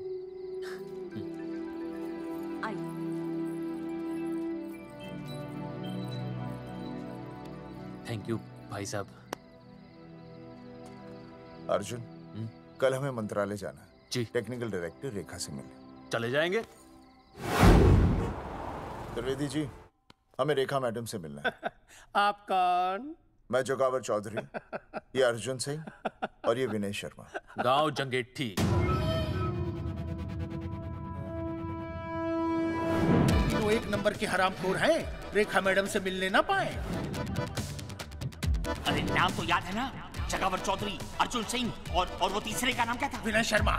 थैंक यू भाई साहब। अर्जुन, कल हमें मंत्रालय जाना है जी। टेक्निकल डायरेक्टर रेखा से मिलने चले जाएंगे। त्रिवेदी जी, हमें रेखा मैडम से मिलना है। आप कौन? मैं जोगावर चौधरी, ये अर्जुन सिंह और ये विनय शर्मा। गांव जंगेठी। वो 1 नंबर के हरामखोर हैं, रेखा मैडम से मिलने ना पाए। अरे नाम तो याद है ना, जगावर चौधरी, अर्जुन सिंह और वो तीसरे का नाम क्या था? विनय शर्मा।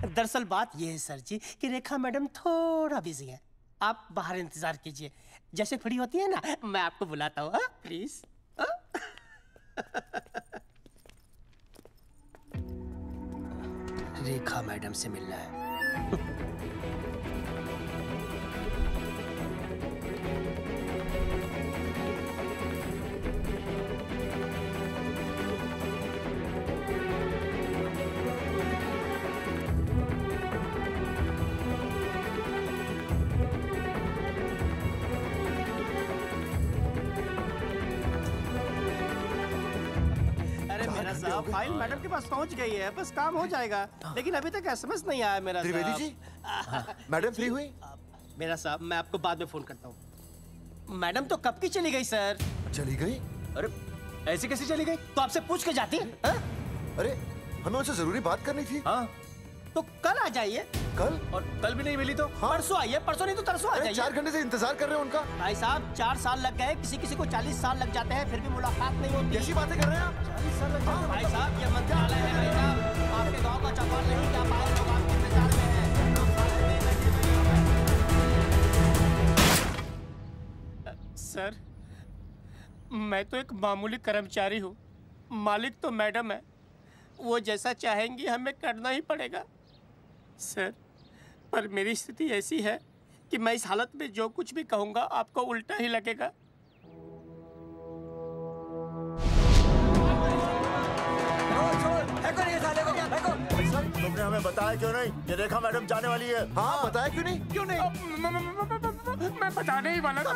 दरअसल बात यह है सर जी कि रेखा मैडम थोड़ा बिजी है, आप बाहर इंतजार कीजिए, जैसे फ्री होती है ना मैं आपको बुलाता हूँ, प्लीज। रेखा मैडम से मिलना है। फाइल मैडम के पास पहुंच गई है, बस काम हो जाएगा, लेकिन अभी तक एसएमएस नहीं आया मेरा। त्रिवेदी जी, मैडम फ्री हुई? मेरा साहब, मैं आपको बाद में फोन करता हूँ। मैडम तो कब की चली गई सर। चली गई? अरे ऐसे कैसे चली गई? तो आपसे पूछ के जाती। अरे हमें उनसे जरूरी बात करनी थी। हाँ तो कल आ जाइए। कल? और कल भी नहीं मिली तो? हाँ? परसों आइए, परसों नहीं तो तरसों आ जाइए। 4 घंटे से इंतजार कर रहे हैं उनका। भाई साहब 4 साल लग गए, किसी किसी को 40 साल लग जाते हैं, फिर भी मुलाकात नहीं होती। कैसी बातें कर रहे हैं आप? 40 साल लग जाते हैं। भाई साहब ये मंत्रालय है भाई साहब, आपके गाँव का चौपाल नहीं क्या पाए लोग आपके इंतजार में हैं। सर मैं तो एक मामूली कर्मचारी हूँ, मालिक तो मैडम है, वो जैसा चाहेंगी हमें करना ही पड़ेगा। सर पर मेरी स्थिति ऐसी है कि मैं इस हालत में जो कुछ भी कहूँगा आपको उल्टा ही लगेगा। तुमने हमें बताया क्यों नहीं? ये रेखा मैडम जाने वाली है। हाँ बताया क्यों नहीं? क्यों नहीं? मैं बताने ही वाला था।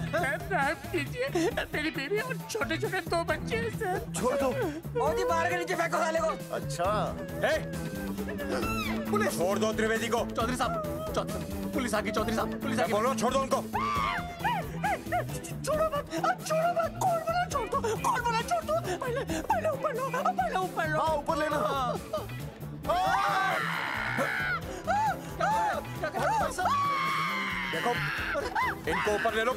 माफ कीजिए, मेरी बीवी और छोटे छोटे 2 बच्चे हैं सर। छोड़ दो। और जी बाहर के नीचे फेंको साले को। अच्छा पुलिस छोड़ दो त्रिवेदी को। चौधरी साहब पुलिस आ गई। चौधरी साहब पुलिस आ गई। बोलो छोड़ दो उनको। छोड़ो मत, कौन बोला छोड़ दो, कौन बोला छोड़ दो। पहले ऊपर लो, पहले ऊपर लो। हाँ ऊपर लेना। देखो इनको ऊपर ले लो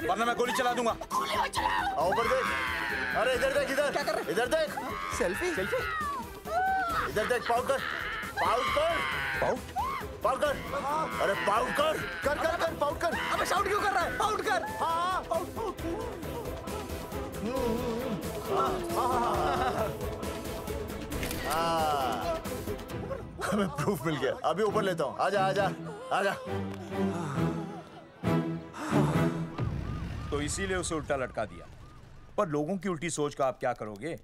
वरना मैं गोली चला दूंगा। ऊपर देख। अरे इधर देख, इधर क्या कर रहे? इधर देख। सेल्फी इधर देख। पाउट कर। पाउट कर। अरे पाउट कर। पाउट कर। अबे शाउट क्यों कर रहा है? पाउट कर। हाँ हमें प्रूफ मिल गया। अभी ऊपर लेता हूँ। आजा आजा आजा। तो इसीलिए उसे उल्टा लटका दिया। पर लोगों की उल्टी सोच का आप क्या करोगे?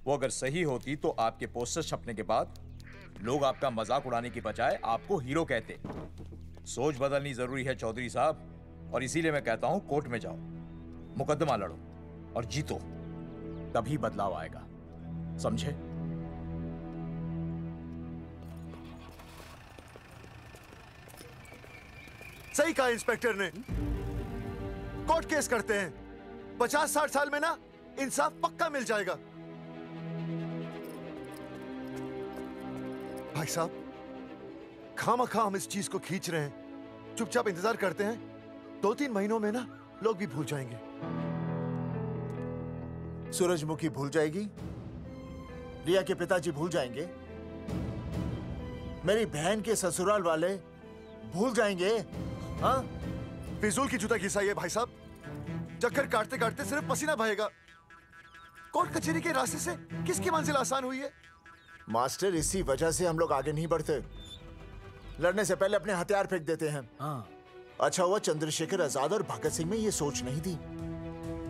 वो अगर सही होती तो आपके पोस्टर छपने के बाद लोग आपका मजाक उड़ाने की बजाय आपको हीरो कहते। सोच बदलनी जरूरी है चौधरी साहब, और इसीलिए मैं कहता हूं कोर्ट में जाओ, मुकदमा लड़ो और जीतो, तभी बदलाव आएगा। समझे? सही कहा इंस्पेक्टर ने। कोर्ट केस करते हैं, 50-60 साल में ना इंसाफ पक्का मिल जाएगा। भाई साहब, खामखा हम इस चीज को खींच रहे हैं। चुपचाप इंतजार करते हैं, 2-3 महीनों में ना लोग भी भूल जाएंगे। सूरजमुखी भूल जाएगी, रिया के पिताजी भूल जाएंगे, मेरी बहन के ससुराल वाले भूल जाएंगे। हाँ? फिजूल की जूता घिसाई है भाई साहब। चक्कर काटते काटते सिर्फ पसीना बहेगा। कोर्ट कचहरी के रास्ते से किसकी मंजिल आसान हुई है? मास्टर, इसी वजह से हम लोग आगे नहीं बढ़ते। लड़ने से पहले अपने हथियार फेंक देते हैं। अच्छा हुआ चंद्रशेखर आजाद और भगत सिंह में ये सोच नहीं थी,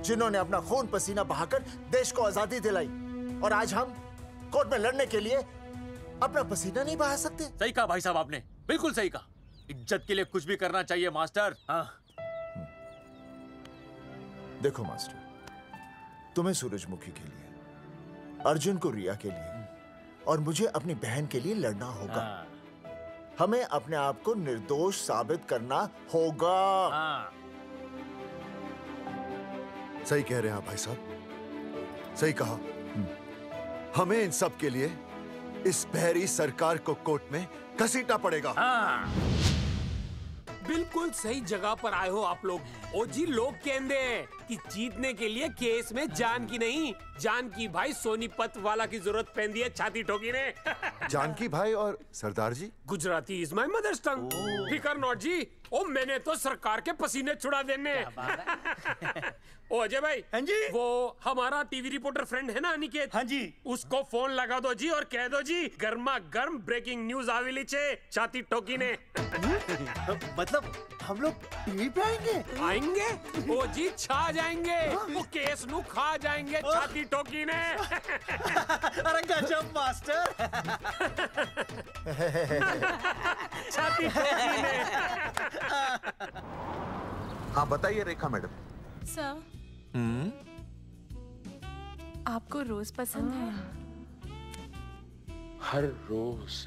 जिन्होंने अपना खून पसीना बहाकर देश को आजादी दिलाई। और आज हम कोर्ट में लड़ने के लिए अपना पसीना नहीं बहा सकते। सही कहा भाई साहब आपने, बिल्कुल सही कहा। इज्जत के लिए कुछ भी करना चाहिए मास्टर। देखो मास्टर, तुम्हें सूरजमुखी के लिए, अर्जुन को रिया के लिए और मुझे अपनी बहन के लिए लड़ना होगा। हमें अपने आप को निर्दोष साबित करना होगा। सही कह रहे हैं आप भाई साहब, सही कहा। हमें इन सब के लिए इस बहरी सरकार को कोर्ट में घसीटना पड़ेगा। बिल्कुल सही जगह पर आए हो आप लोग। ओ जी, लोग कहते हैं कि जीतने के लिए केस में जान की नहीं, जान की भाई सोनीपत वाला की जरूरत पैंदी है छाती ठोकी ने। जानकी भाई और सरदार जी? गुजराती इज माय मदर्स टंग। फिकर नॉट जी। ओ मैंने तो सरकार के पसीने छुड़ा देने। ओ अजय भाई। हाँ जी। वो हमारा टीवी रिपोर्टर फ्रेंड है ना अनिकेत? हाँ जी। उसको फोन लगा दो जी और कह दो जी गर्मा गर्म ब्रेकिंग न्यूज आवेली छे छाती ठोकी ने। मतलब हम लोग टीवी पे आएंगे? ओ जी छा जाएंगे। वो केस नु खा जाएंगे छाती ठोकी ने। अरे गजब मास्टर। छाती ठोकी ने। हाँ बताइए रेखा मैडम। सर, आपको रोज पसंद है? हर रोज।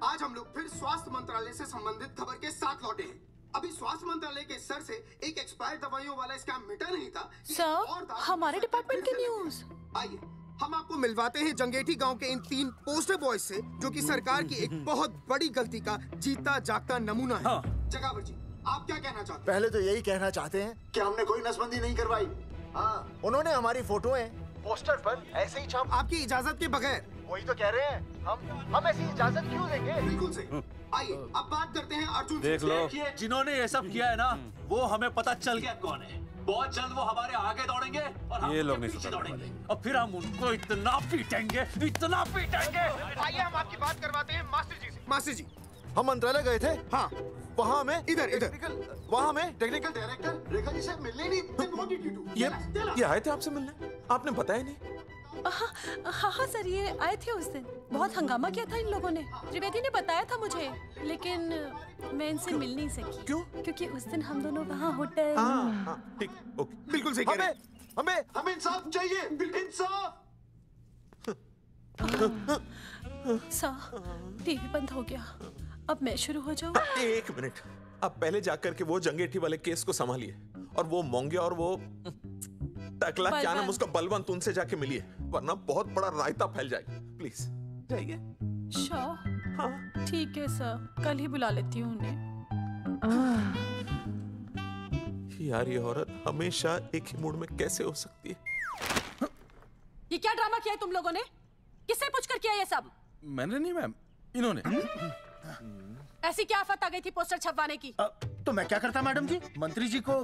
आज हम लोग फिर स्वास्थ्य मंत्रालय से संबंधित खबर के साथ लौटे हैं। अभी स्वास्थ्य मंत्रालय के सर से एक एक्सपायर्ड दवाइयों वाला स्कैम मिटा नहीं था। सर, हमारे डिपार्टमेंट की न्यूज। आइए हम आपको मिलवाते हैं जंगेठी गांव के इन 3 पोस्टर बॉयज से, जो कि सरकार की एक बहुत बड़ी गलती का जीता जागता नमूना है। जगावर जी, आप क्या कहना चाहते हैं? पहले तो यही कहना चाहते हैं कि हमने कोई नसबंदी नहीं करवाई। हाँ, उन्होंने हमारी फोटोएं पोस्टर पर ऐसे ही छाप, आपकी इजाजत के बगैर। वही तो कह रहे हैं, हम ऐसी इजाजत क्यों देंगे? बिल्कुल सही। आइए अब बात करते हैं अर्जुन। देख लो, जिन्होंने ये सब किया है ना, वो हमें पता चल गया कौन है। बहुत जल्द वो हमारे आगे दौड़ेंगे और हम लोग उनके पीछे दौड़ेंगे और फिर हम उनको इतना पीटेंगे, इतना पीटेंगे। आइए हम आपकी बात करवाते हैं मास्टर जी से। मास्टर जी, हम मंत्रालय गए थे। हाँ, वहाँ में इधर वहाँ में टेक्निकल डायरेक्टर रेखा जी से मिलने नहीं। ये आए थे आपसे मिलने, आपने बताया नहीं। हाँ हाँ सर, ये आए थे उस दिन। बहुत हंगामा किया था इन लोगों ने। त्रिवेदी ने बताया था मुझे, लेकिन मैं इनसे मिल नहीं सकी। क्यों? क्योंकि उस दिन हम दोनों वहाँ होटल। ठीक, ओके, बिल्कुल सही कह रहे हैं। हमें इंसाफ चाहिए, इंसाफ। सर, टीवी बंद हो गया। अब मैं शुरू हो जाऊँ? एक मिनट, आप पहले जाकर के वो जंगेठी वाले केस को संभालिए, और वो मोंगे और वो टकला क्या नाम उसका बलवंत, उनसे जाके मिलिए, वरना बहुत बड़ा रायता फैल जाएगा। प्लीज जाइए। श्योर। हाँ ठीक है सर, कल ही बुला लेती हूँ उन्हें। यार ये औरत हमेशा एक ही मूड में कैसे हो सकती है? ये क्या ड्रामा किया है तुम लोगों ने? किससे पूछकर किया ये सब? मैंने नहीं मैम, इन्होंने। ऐसी क्या आफत आ गई थी पोस्टर छपवाने की? तो मैं क्या करता मैडम जी? मंत्री जी को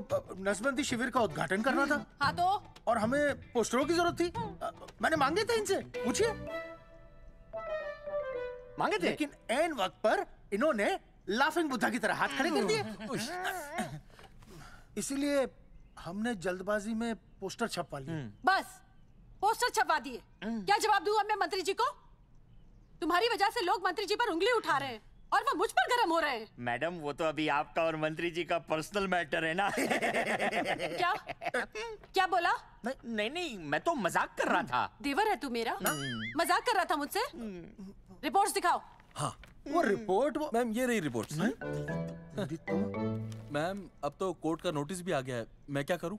नसबंदी शिविर का उद्घाटन करना था। हाँ तो? और हमें पोस्टरों की जरूरत थी। मैंने मांगे थे इनसे, पूछिए। मांगे थे? लेकिन ऐन वक्त पर इन्होंने लाफिंग बुद्धा की तरह हाथ खड़े कर दिए। इसीलिए हमने जल्दबाजी में पोस्टर छपवा लिए। बस पोस्टर छपवा दिए। क्या जवाब दूं अब मैं मंत्री जी को? तुम्हारी वजह से लोग मंत्री जी पर उंगली उठा रहे हैं और वो मुझ पर गर्म हो रहे हैं। मैडम वो तो अभी आपका और मंत्री जी का पर्सनल मैटर है ना। क्या क्या बोला? नहीं, मैं तो मजाक कर रहा था। देवर है तू मेरा? मजाक कर रहा था मुझसे? रिपोर्ट्स दिखाओ। हाँ वो रिपोर्ट मैम, ये रही रिपोर्ट। मैम अब तो कोर्ट का नोटिस भी आ गया है, मैं क्या करूं?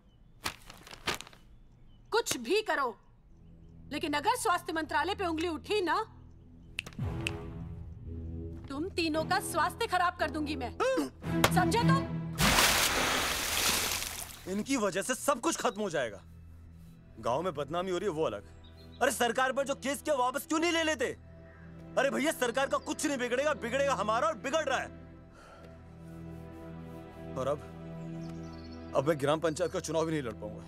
कुछ भी करो, लेकिन अगर स्वास्थ्य मंत्रालय पे उंगली उठी ना, तुम तीनों का स्वास्थ्य खराब कर दूंगी मैं। समझे तुम? इनकी वजह से सब कुछ खत्म हो जाएगा। गांव में बदनामी हो रही है वो अलग, अरे सरकार पर जो केस किया वापस क्यों नहीं ले लेते? अरे भैया सरकार का कुछ नहीं बिगड़ेगा, बिगड़ेगा हमारा, और बिगड़ रहा है। और अब मैं ग्राम पंचायत का चुनाव भी नहीं लड़ पाऊंगा।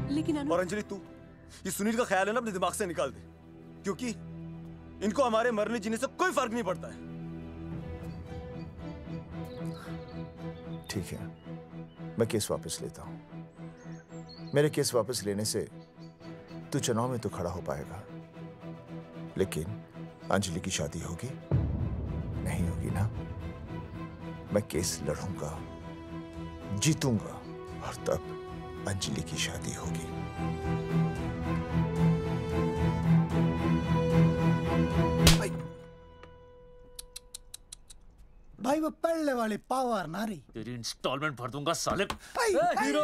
लेकिन और अंजलि तू ये सुनील का ख्याल है ना अपने दिमाग से निकाल दे, क्योंकि इनको हमारे मरने जीने से कोई फर्क नहीं पड़ता है। ठीक है, मैं केस वापस लेता हूं। मेरे केस वापस लेने से तू चुनाव में तो खड़ा हो पाएगा, लेकिन अंजलि की शादी होगी? नहीं होगी ना। मैं केस लड़ूंगा, जीतूंगा, और तब अंजलि की शादी होगी। भाई वो पढ़ने वाली पावर नारी। तेरी इंस्टॉलमेंट भर दूंगा साले। हीरो,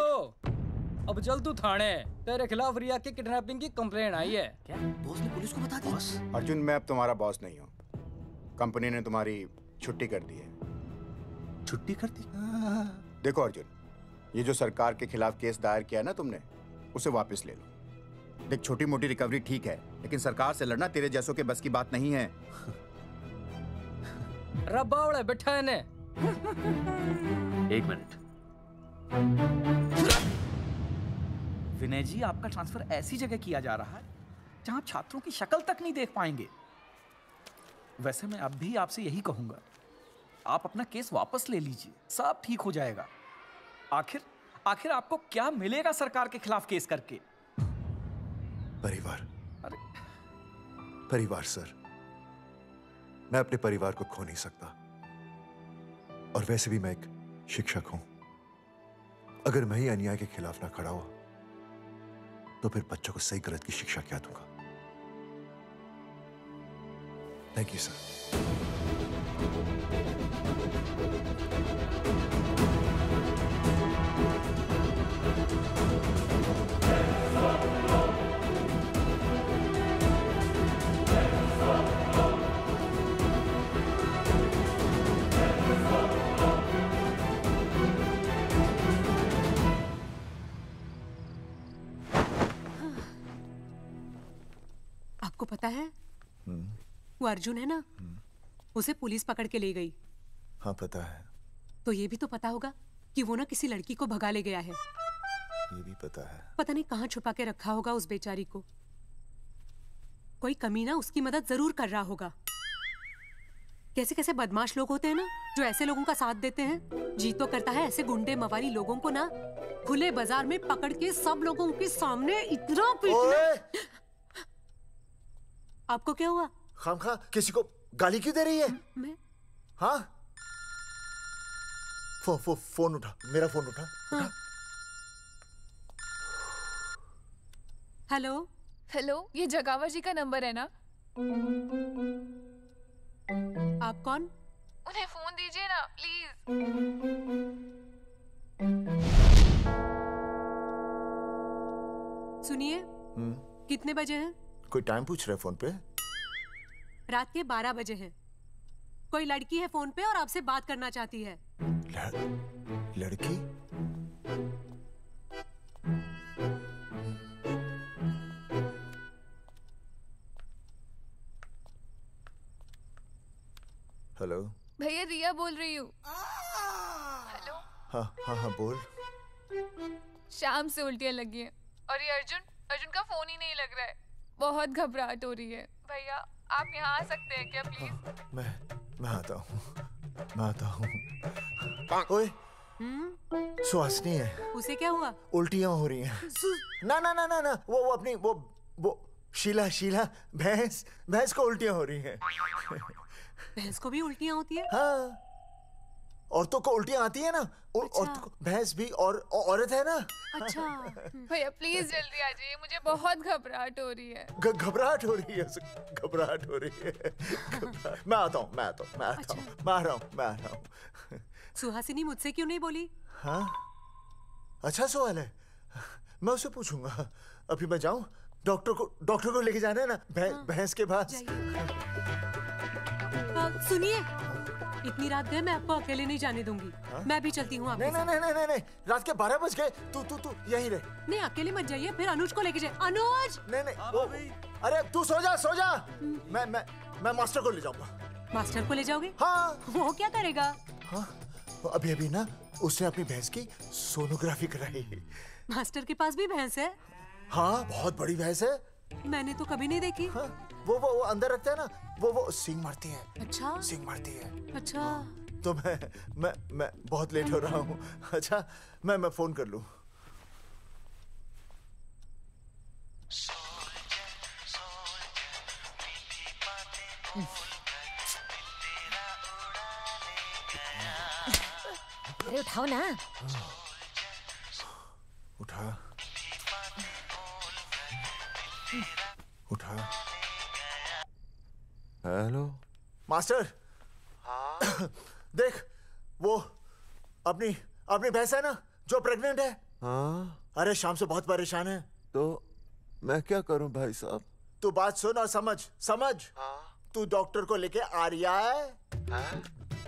अब चल तू थाने, तेरे खिलाफ रिया की किडनैपिंग की कंप्लेंट आई है। क्या बॉस ने पुलिस को बता दिया? अर्जुन, मैं अब तुम्हारा बॉस नहीं हूँ। कंपनी ने तुम्हारी छुट्टी कर दी है। छुट्टी कर दी? देखो अर्जुन, ये जो सरकार के खिलाफ केस दायर किया ना तुमने, उसे वापस ले लो। देख, छोटी मोटी रिकवरी ठीक है, लेकिन सरकार से लड़ना तेरे जैसों के बस की बात नहीं है। रब्बावड़े बैठा है ने। एक मिनट। विनय जी, आपका ट्रांसफर ऐसी जगह किया जा रहा है जहां छात्रों की शक्ल तक नहीं देख पाएंगे। वैसे मैं अब भी आपसे यही कहूंगा, आप अपना केस वापस ले लीजिए, सब ठीक हो जाएगा। आखिर आपको क्या मिलेगा सरकार के खिलाफ केस करके? परिवार। परिवार सर, मैं अपने परिवार को खो नहीं सकता, और वैसे भी मैं एक शिक्षक हूं। अगर मैं ही अन्याय के खिलाफ ना खड़ा हुआ तो फिर बच्चों को सही गलत की शिक्षा क्या दूंगा? Thank you sir. आपको पता है वो अर्जुन है ना, उसे पुलिस पकड़ के ले गई। हाँ पता है। तो ये भी तो पता होगा कि वो ना किसी लड़की को भगा ले गया है। ये भी पता है। पता नहीं कहाँ छुपा के रखा होगा उस बेचारी को। कोई कमीना उसकी मदद जरूर कर रहा होगा। कैसे कैसे बदमाश लोग होते हैं ना, जो ऐसे लोगों का साथ देते हैं। जी तो करता है ऐसे गुंडे मवाली लोगों को ना खुले बाजार में पकड़ के सब लोगों के सामने इतना पीटना। आपको क्या हुआ? खामखा किसी को गाली क्यों दे रही है? मैं? हाँ? फोन उठा, मेरा फोन उठा। हाँ। हेलो? हेलो, ये जगावर जी का नंबर है ना? आप कौन? उन्हें फोन दीजिए ना प्लीज। सुनिए, कितने बजे हैं? कोई टाइम पूछ रहे फोन पे? रात के 12 बजे हैं। कोई लड़की है फोन पे और आपसे बात करना चाहती है। लड़की? हेलो भैया, रिया बोल रही हूँ। हेलो। हाँ हाँ हाँ बोल। शाम से उल्टियाँ लगी हैं और ये अर्जुन का फोन ही नहीं लग रहा है। बहुत घबराहट हो रही है। भैया आप यहाँ आ सकते हैं क्या प्लीज? मैं आता हूँ, मैं आता हूँ। ओए, सुहासिनी है। उसे क्या हुआ? उल्टियाँ हो रही हैं। ना ना ना ना ना, वो अपनी वो शीला भैंस को उल्टियाँ हो रही हैं। भैंस को भी उल्टियाँ होती है? हाँ, औरतों को उल्टियाँ आती है ना। औरतों को, भैंस भी और औरत है ना। अच्छा। भैया प्लीज जल्दी आ जाइए, मुझे बहुत घबराहट हो रही है। घबराहट हो रही है, घबराहट हो रही है। मैं आता हूँ, मैं आ रहा हूँ। सुहासिनी मुझसे क्यों नहीं बोली? हाँ, अच्छा सवाल है, मैं उसे पूछूंगा। अभी मैं जाऊँ? डॉक्टर को लेके जाना है ना भैंस के पास। सुनिए, इतनी रात गए मैं आपको अकेले नहीं जाने दूंगी। मैं भी चलती हूँ आपके साथ। नहीं, रात के 12 बज गए। तू यहीं रहे। नहीं, अकेले मत जाइए, फिर अनुज को लेके जाइए। अनुज! नहीं, अरे तू सो जा। मैं मास्टर को ले जाऊंगा। मास्टर को ले जाओगे? हाँ। वो क्या करेगा? हाँ, अभी ना उसने अपनी भैंस की सोनोग्राफी कराई। मास्टर के पास भी भैंस है? हाँ, बहुत बड़ी भैंस है। मैंने तो कभी नहीं देखी। हाँ, वो अंदर रखते हैं ना, वो सींग मारती है। अच्छा, सींग मारती है। अच्छा। तो मैं बहुत लेट हो रहा हूँ। अच्छा, मैं फोन कर लूँ। अरे उठाओ ना। उठा। Hello master. हाँ? देख, वो अपनी भैंस है ना जो प्रेग्नेंट है। हाँ? अरे शाम से बहुत परेशान है। तो मैं क्या करूं भाई साहब? तू बात सुन और समझ। हाँ? तू डॉक्टर को लेके आ रिया है? हाँ?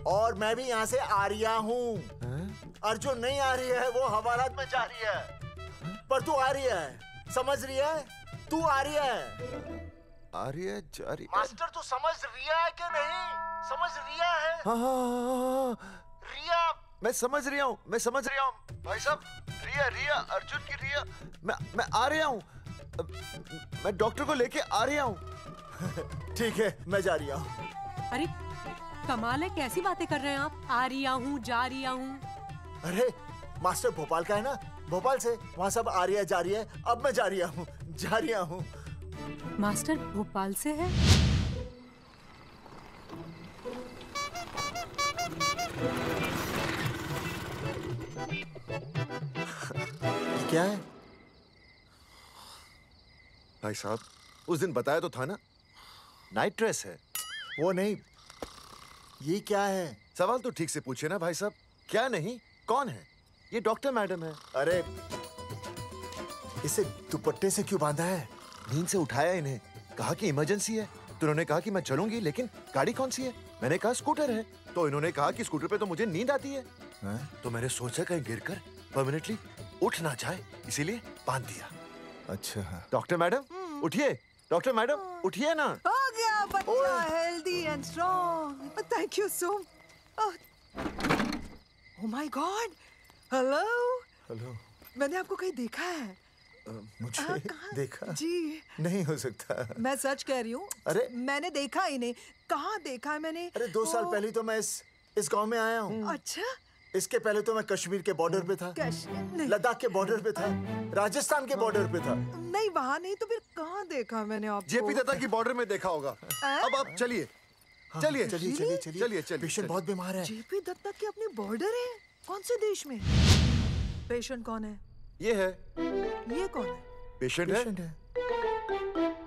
और मैं भी यहाँ से आ रिया हूँ। अर्जुन नहीं आ रही है, वो हवालात में जा रही है। पर तू आ रही है, समझ रही है? तू आ रही है। आ रही है, जा रही है। मास्टर तू समझ रिया है कि नहीं? समझ रिया है? हाँ। रिया। मैं समझ रहा हूँ भाई साहब। रिया अर्जुन की रिया। मैं आ रहा हूँ। मैं डॉक्टर को लेके आ रहा हूँ। ठीक है, मैं जा रही हूँ। अरे कमाल है, कैसी बातें कर रहे हैं आप? आ रही हूँ, जा रही हूँ। अरे मास्टर भोपाल का है ना, भोपाल से वहाँ सब आ रही है, जा रही है। अब मैं जा रही हूँ। मास्टर भोपाल से है? क्या है भाई साहब? उस दिन बताया तो था ना, नाइट ड्रेस है। वो नहीं, ये क्या है? सवाल तो ठीक से पूछिए ना भाई साहब। क्या नहीं, कौन है? ये डॉक्टर मैडम है। अरे इसे दुपट्टे से क्यों बांधा है? नींद से उठाया इन्हें, कहा कि इमरजेंसी है। तो उन्होंने कहा कि मैं चलूंगी, लेकिन गाड़ी कौन सी है? मैंने कहा स्कूटर है। तो इन्होंने कहा कि स्कूटर पे तो मुझे नींद आती है। तो मैंने सोचा कहीं गिरकर परमानेंटली उठ ना जाए, इसीलिए बांध दिया। अच्छा। डॉक्टर मैडम उठिए, डॉक्टर मैडम उठिए ना। हो गया बच्चा, healthy and strong. Thank you so. Oh my God, hello. मैंने आपको कहीं देखा है। मुझे देखा? जी नहीं हो सकता। मैं सच कह रही हूँ। अरे मैंने देखा ही नहीं। कहाँ देखा है मैंने? अरे 2 साल पहले तो मैं इस गांव में आया हूँ। अच्छा, इसके पहले तो मैं कश्मीर के बॉर्डर पे था, लद्दाख के बॉर्डर पे था, राजस्थान के बॉर्डर पे था। नहीं वहाँ नहीं तो फिर कहाँ देखा मैंने आपको? जेपी दत्ता की बॉर्डर में देखा होगा। अब आप चलिए चलिए चलिए चलिए चलिए चलिए। पेशेंट बहुत बीमार है। जेपी दत्ता की अपनी बॉर्डर है? कौन से देश में? पेशेंट कौन है? ये है। ये कौन है? पेशेंट है।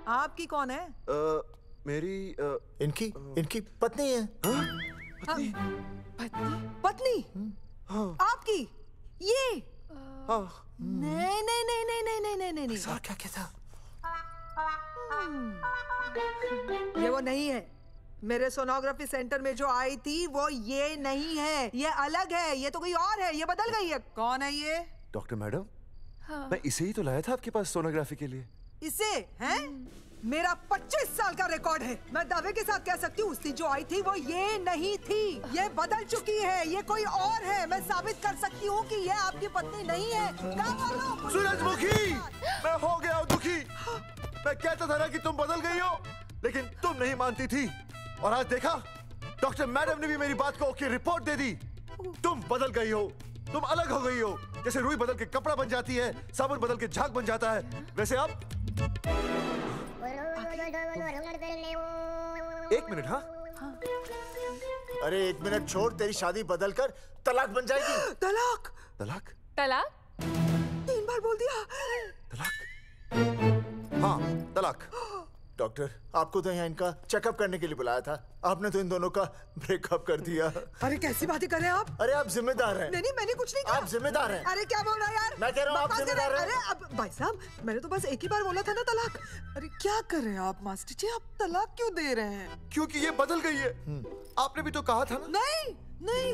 आपकी कौन है? मेरी इनकी पत्नी है। पत्नी? पत्नी? आपकी? ये? नहीं नहीं नहीं नहीं नहीं नहीं नहीं नहीं। सर क्या कहता? ये वो नहीं है। मेरे सोनोग्राफी सेंटर में जो आई थी वो ये नहीं है, ये अलग है, ये तो कोई और है, ये बदल गई है। कौन है ये? डॉक्टर मैडम, हाँ। मैं इसे ही तो लाया था आपके पास सोनोग्राफी के लिए। इसे? हैं? मेरा 25 साल का रिकॉर्ड है। मैं दावे के साथ कह सकती हूँ उसकी जो आई थी वो ये नहीं थी, ये बदल चुकी है, ये कोई और है। मैं साबित कर सकती हूँ कि ये आपकी पत्नी नहीं है। सूरजमुखी, मैं हो गया हूँ दुखी। मैं कहता था ना कि तुम बदल गई हो, लेकिन तुम नहीं मानती थी। और आज देखा, डॉक्टर मैडम ने भी मेरी बात को ओके रिपोर्ट दे दी। तुम बदल गई हो, तुम अलग हो गई हो। जैसे रुई बदल के कपड़ा बन जाती है, साबुन बदल के झाग बन जाता है, वैसे आप। एक मिनट। हाँ अरे 1 मिनट छोड़, तेरी शादी बदल कर तलाक बन जाएगी। तलाक? तलाक? तलाक? 3 बार बोल दिया। तलाक? हाँ तलाक। डॉक्टर, आपको तो यहाँ इनका चेकअप करने के लिए बुलाया था, आपने तो इन दोनों का ब्रेकअप कर दिया। अरे कैसी बातें कर रहे हैं आप? अरे आप जिम्मेदार हैं। नहीं मैंने कुछ नहीं कहा। आप जिम्मेदार हैं। अरे क्या बोल रहा है यार? मैं कह रहा हूँ आप जिम्मेदार हैं। अरे अब भाई साहब, मैंने तो बस एक ही बार बोला था ना तलाक। अरे क्या कर रहे हैं आप मास्टर जी? आप तलाक क्यों दे रहे हैं? क्योंकि ये बदल गई है। आपने भी तो कहा था ना। नहीं,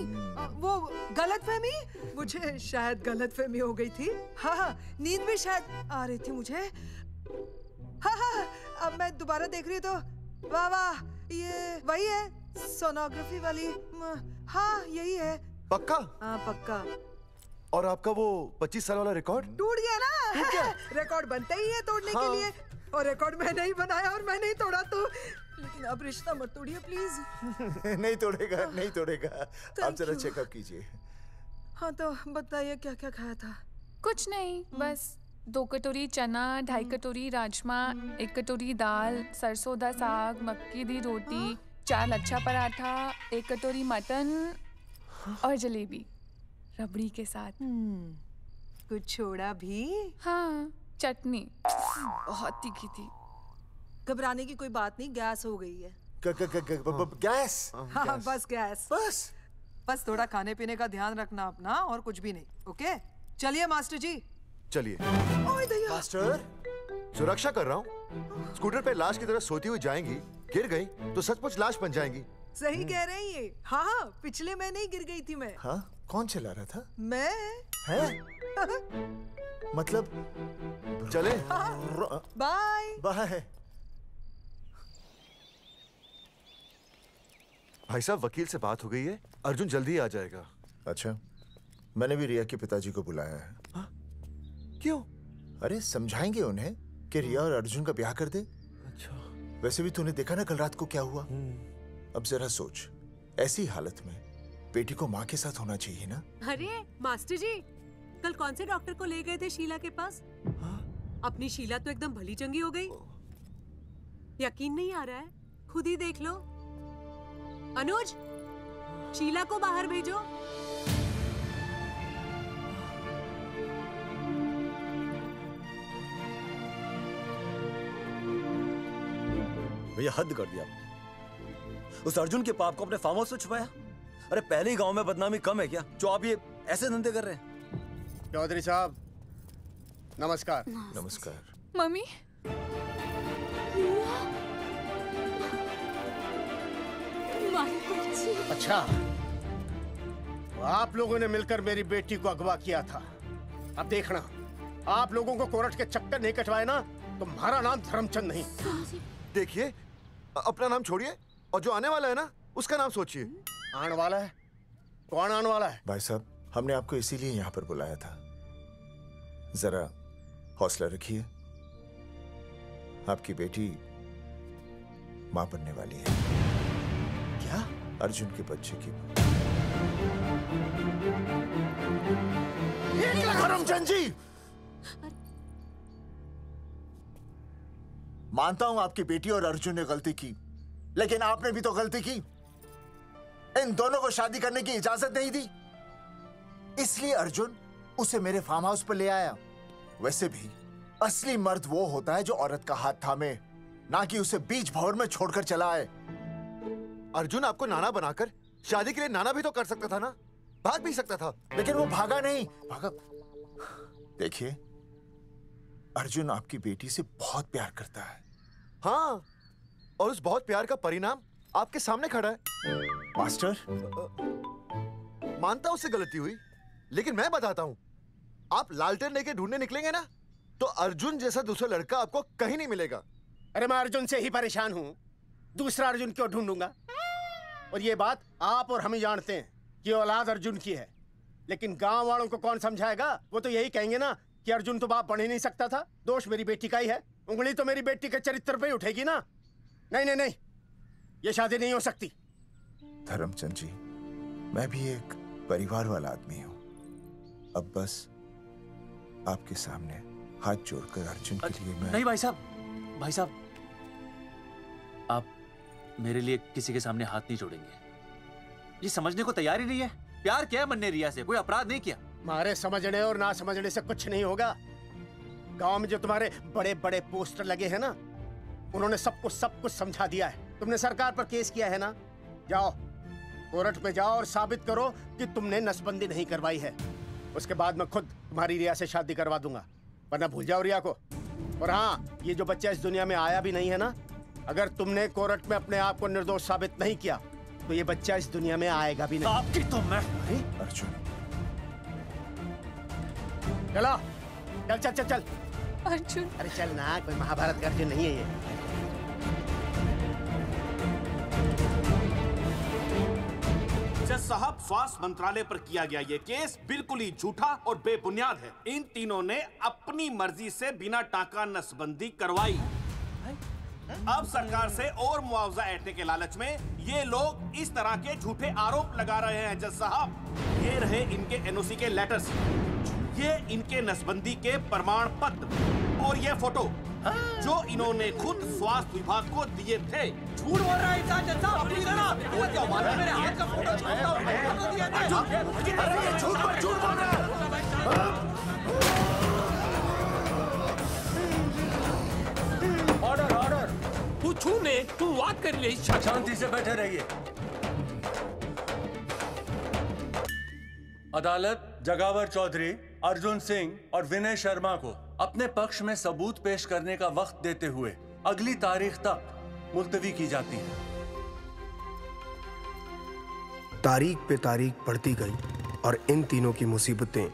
वो गलतफहमी, मुझे शायद गलतफहमी हो गई थी। हाँ, नींद भी शायद आ रही थी मुझे। हाँ, अब मैं दोबारा देख रही तो वाह वाह, ये वही है सोनोग्राफी वाली। हाँ यही है। पक्का? हाँ पक्का। और आपका वो 25 साल वाला रिकॉर्ड? टूट गया ना। रिकॉर्ड बनते ही है तोड़ने के लिए, और रिकॉर्ड मैंने ही बनाया और मैंने ही तोड़ा। तो लेकिन अब रिश्ता मत तोड़िए प्लीज। नहीं तोड़ेगा, नहीं तोड़ेगा। आप जरा चेकअप कीजिए। हाँ तो बताइए क्या क्या खाया था? कुछ नहीं, बस 2 कटोरी चना, 2.5 कटोरी राजमा, 1 कटोरी दाल, सरसों दा साग, मक्की दी रोटी, 4 लच्छा पराठा, 1 कटोरी मटन और जलेबी रबड़ी के साथ। कुछ छोड़ा भी? हाँ, चटनी बहुत तीखी थी। घबराने की कोई बात नहीं, गैस हो गई है। गैस? हाँ बस गैस। बस थोड़ा खाने पीने का ध्यान रखना अपना, और कुछ भी नहीं। ओके चलिए मास्टर जी। चलिए। मास्टर, सुरक्षा कर रहा हूँ। स्कूटर पे लाश की तरह सोती हुई जाएंगी, गिर गई तो सचमुच लाश बन जाएंगी। सही कह रहे हैं ये। हाँ पिछले महीने ही गिर गई थी मैं। हाँ कौन चला रहा था? मैं। है? मतलब चले? Bye bye. भाई साहब, वकील से बात हो गई है, अर्जुन जल्दी ही आ जाएगा। अच्छा, मैंने भी रिया के पिताजी को बुलाया है। क्यों? अरे समझाएंगे उन्हें कि रिया और अर्जुन का ब्याह कर दे। अच्छा। वैसे भी तूने देखा ना कल रात को क्या हुआ। अब जरा सोच, ऐसी हालत में बेटी को माँ के साथ होना चाहिए ना। अरे मास्टर जी, कल कौन से डॉक्टर को ले गए थे शीला के पास? अपनी शीला तो एकदम भली चंगी हो गई। यकीन नहीं आ रहा है? खुद ही देख लो। अनुज, शीला को बाहर भेजो। भैया हद कर दिया। उस अर्जुन के पाप को अपने फार्म हाउस में छुपाया। अरे पहले ही गांव में बदनामी कम है क्या, जो आप ये ऐसे धंधे कर रहे हैं? चौधरी साहब नमस्कार। नमस्कार। मम्मी। अच्छा, आप लोगों ने मिलकर मेरी बेटी को अगवा किया था। अब देखना, आप लोगों को कोर्ट के चक्कर नहीं कटवाए ना, तो हमारा नाम धर्मचंद नहीं। देखिए, अपना नाम छोड़िए और जो आने वाला है ना, उसका नाम सोचिए। आने वाला है? कौन आने वाला है? भाई साहब, हमने आपको इसीलिए यहाँ पर बुलाया था। जरा हौसला रखिए, आपकी बेटी मां बनने वाली है। क्या? अर्जुन के बच्चे की। करमचंद जी, मानता हूं आपकी बेटी और अर्जुन ने गलती की, लेकिन आपने भी तो गलती की। इन दोनों को शादी करने की इजाजत नहीं दी, इसलिए अर्जुन उसे मेरे फार्म हाउस पर ले आया। वैसे भी असली मर्द वो होता है जो औरत का हाथ थामे, ना कि उसे बीच भंवर में छोड़कर चला आए। अर्जुन आपको नाना बनाकर शादी के लिए नाना भी तो कर सकता था ना, भाग भी सकता था। लेकिन वो भागा नहीं। भागा। देखिए, अर्जुन आपकी बेटी से बहुत प्यार करता है। हाँ, और उस बहुत प्यार का परिणाम आपके सामने खड़ा है। मास्टर, मानता हूं उससे गलती हुई, लेकिन मैं बताता हूं, आप लालटेन लेके ढूंढने निकलेंगे ना, तो अर्जुन जैसा दूसरा लड़का आपको कहीं नहीं मिलेगा। अरे मैं अर्जुन से ही परेशान हूं, दूसरा अर्जुन क्यों ढूंढूंगा? और ये बात आप और हम ही जानते हैं कि औलाद अर्जुन की है, लेकिन गांव वालों को कौन समझाएगा? वो तो यही कहेंगे ना कि अर्जुन तो बाप बन ही नहीं सकता था, दोष मेरी बेटी का ही है। उंगली तो मेरी बेटी के चरित्र पे ही उठेगी ना। नहीं नहीं नहीं, ये शादी नहीं हो सकती। धर्मचंद जी, मैं भी एक परिवार वाला आदमी हूं। अब बस आपके सामने हाथ जोड़कर अर्जुन के लिए मैं... नहीं भाई साहब, भाई साहब, आप मेरे लिए किसी के सामने हाथ नहीं जोड़ेंगे। ये समझने को तैयार ही नहीं है। प्यार किया मन ने रिया से, कोई अपराध नहीं किया। हमारे समझने और ना समझने से कुछ नहीं होगा। गांव में जो तुम्हारे बड़े बड़े पोस्टर लगे हैं ना, उन्होंने सब कुछ समझा दिया है। तुमने सरकार पर केस किया है ना, जाओ कोर्ट में जाओ और साबित करो कि तुमने नसबंदी नहीं करवाई है। उसके बाद मैं खुद तुम्हारी रिया से शादी करवा दूंगा, वरना भूल जाओ रिया को। और हाँ, ये जो बच्चा इस दुनिया में आया भी नहीं है ना, अगर तुमने कोर्ट में अपने आप को निर्दोष साबित नहीं किया तो ये बच्चा इस दुनिया में आएगा भी नहीं। आपकी तो मैं... अर्जुन, चलो चल चल चल चल। अर्जुन, अरे चल ना, कोई महाभारत का अर्जुन नहीं है ये। जज साहब, स्वास्थ्य मंत्रालय पर किया गया ये केस बिल्कुल ही झूठा और बेबुनियाद है। इन तीनों ने अपनी मर्जी से बिना टाका नसबंदी करवाई। अब सरकार से और मुआवजा ऐंठने के लालच में ये लोग इस तरह के झूठे आरोप लगा रहे हैं। जज साहब, ये रहे इनके एनओसी के लेटर्स, ये इनके नसबंदी के प्रमाण पत्र और ये फोटो जो इन्होंने खुद स्वास्थ्य विभाग को दिए थे। झूठ बोल रहा है इंसान। जज साहब, अपनी तरह वो क्या मालूम मेरे हाथ का फोटो छोड़ता हूं, फोटो दिया था। अरे ये झूठ बोल रहा है। ऑर्डर ऑर्डर, तू छूने तू बात कर ले। शांति से बैठे रहिए। अदालत जगावर चौधरी, अर्जुन सिंह और विनय शर्मा को अपने पक्ष में सबूत पेश करने का वक्त देते हुए अगली तारीख तक मुलतवी की जाती है। तारीख पे तारीख बढ़ती गई और इन तीनों की मुसीबतें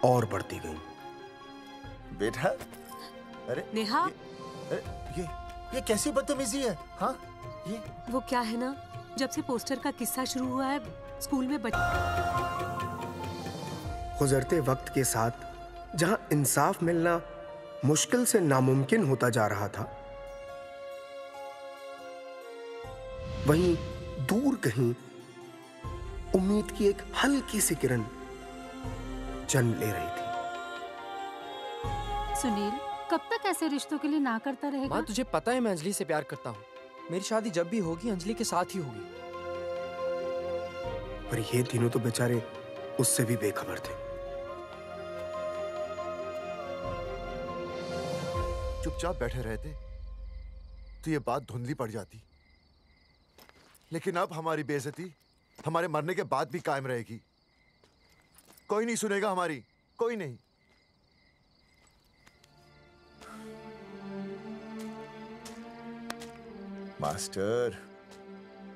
और बढ़ती गईं। बेटा, अरे नेहा, ये कैसी बदतमीजी है? हाँ, ये वो क्या है ना, जब से पोस्टर का किस्सा शुरू हुआ है स्कूल में गुजरते वक्त के साथ जहां इंसाफ मिलना मुश्किल से नामुमकिन होता जा रहा था, वहीं दूर कहीं उम्मीद की एक हल्की सी किरण जन्म ले रही थी। सुनील, कब तक ऐसे रिश्तों के लिए ना करता रहेगा? माँ, तुझे पता है मैं अंजलि से प्यार करता हूँ। मेरी शादी जब भी होगी अंजलि के साथ ही होगी। पर ये तीनों तो बेचारे उससे भी बेखबर थे। चुपचाप बैठे रहते तो ये बात धुंधली पड़ जाती, लेकिन अब हमारी बेइज्जती हमारे मरने के बाद भी कायम रहेगी। कोई नहीं सुनेगा हमारी, कोई नहीं। मास्टर,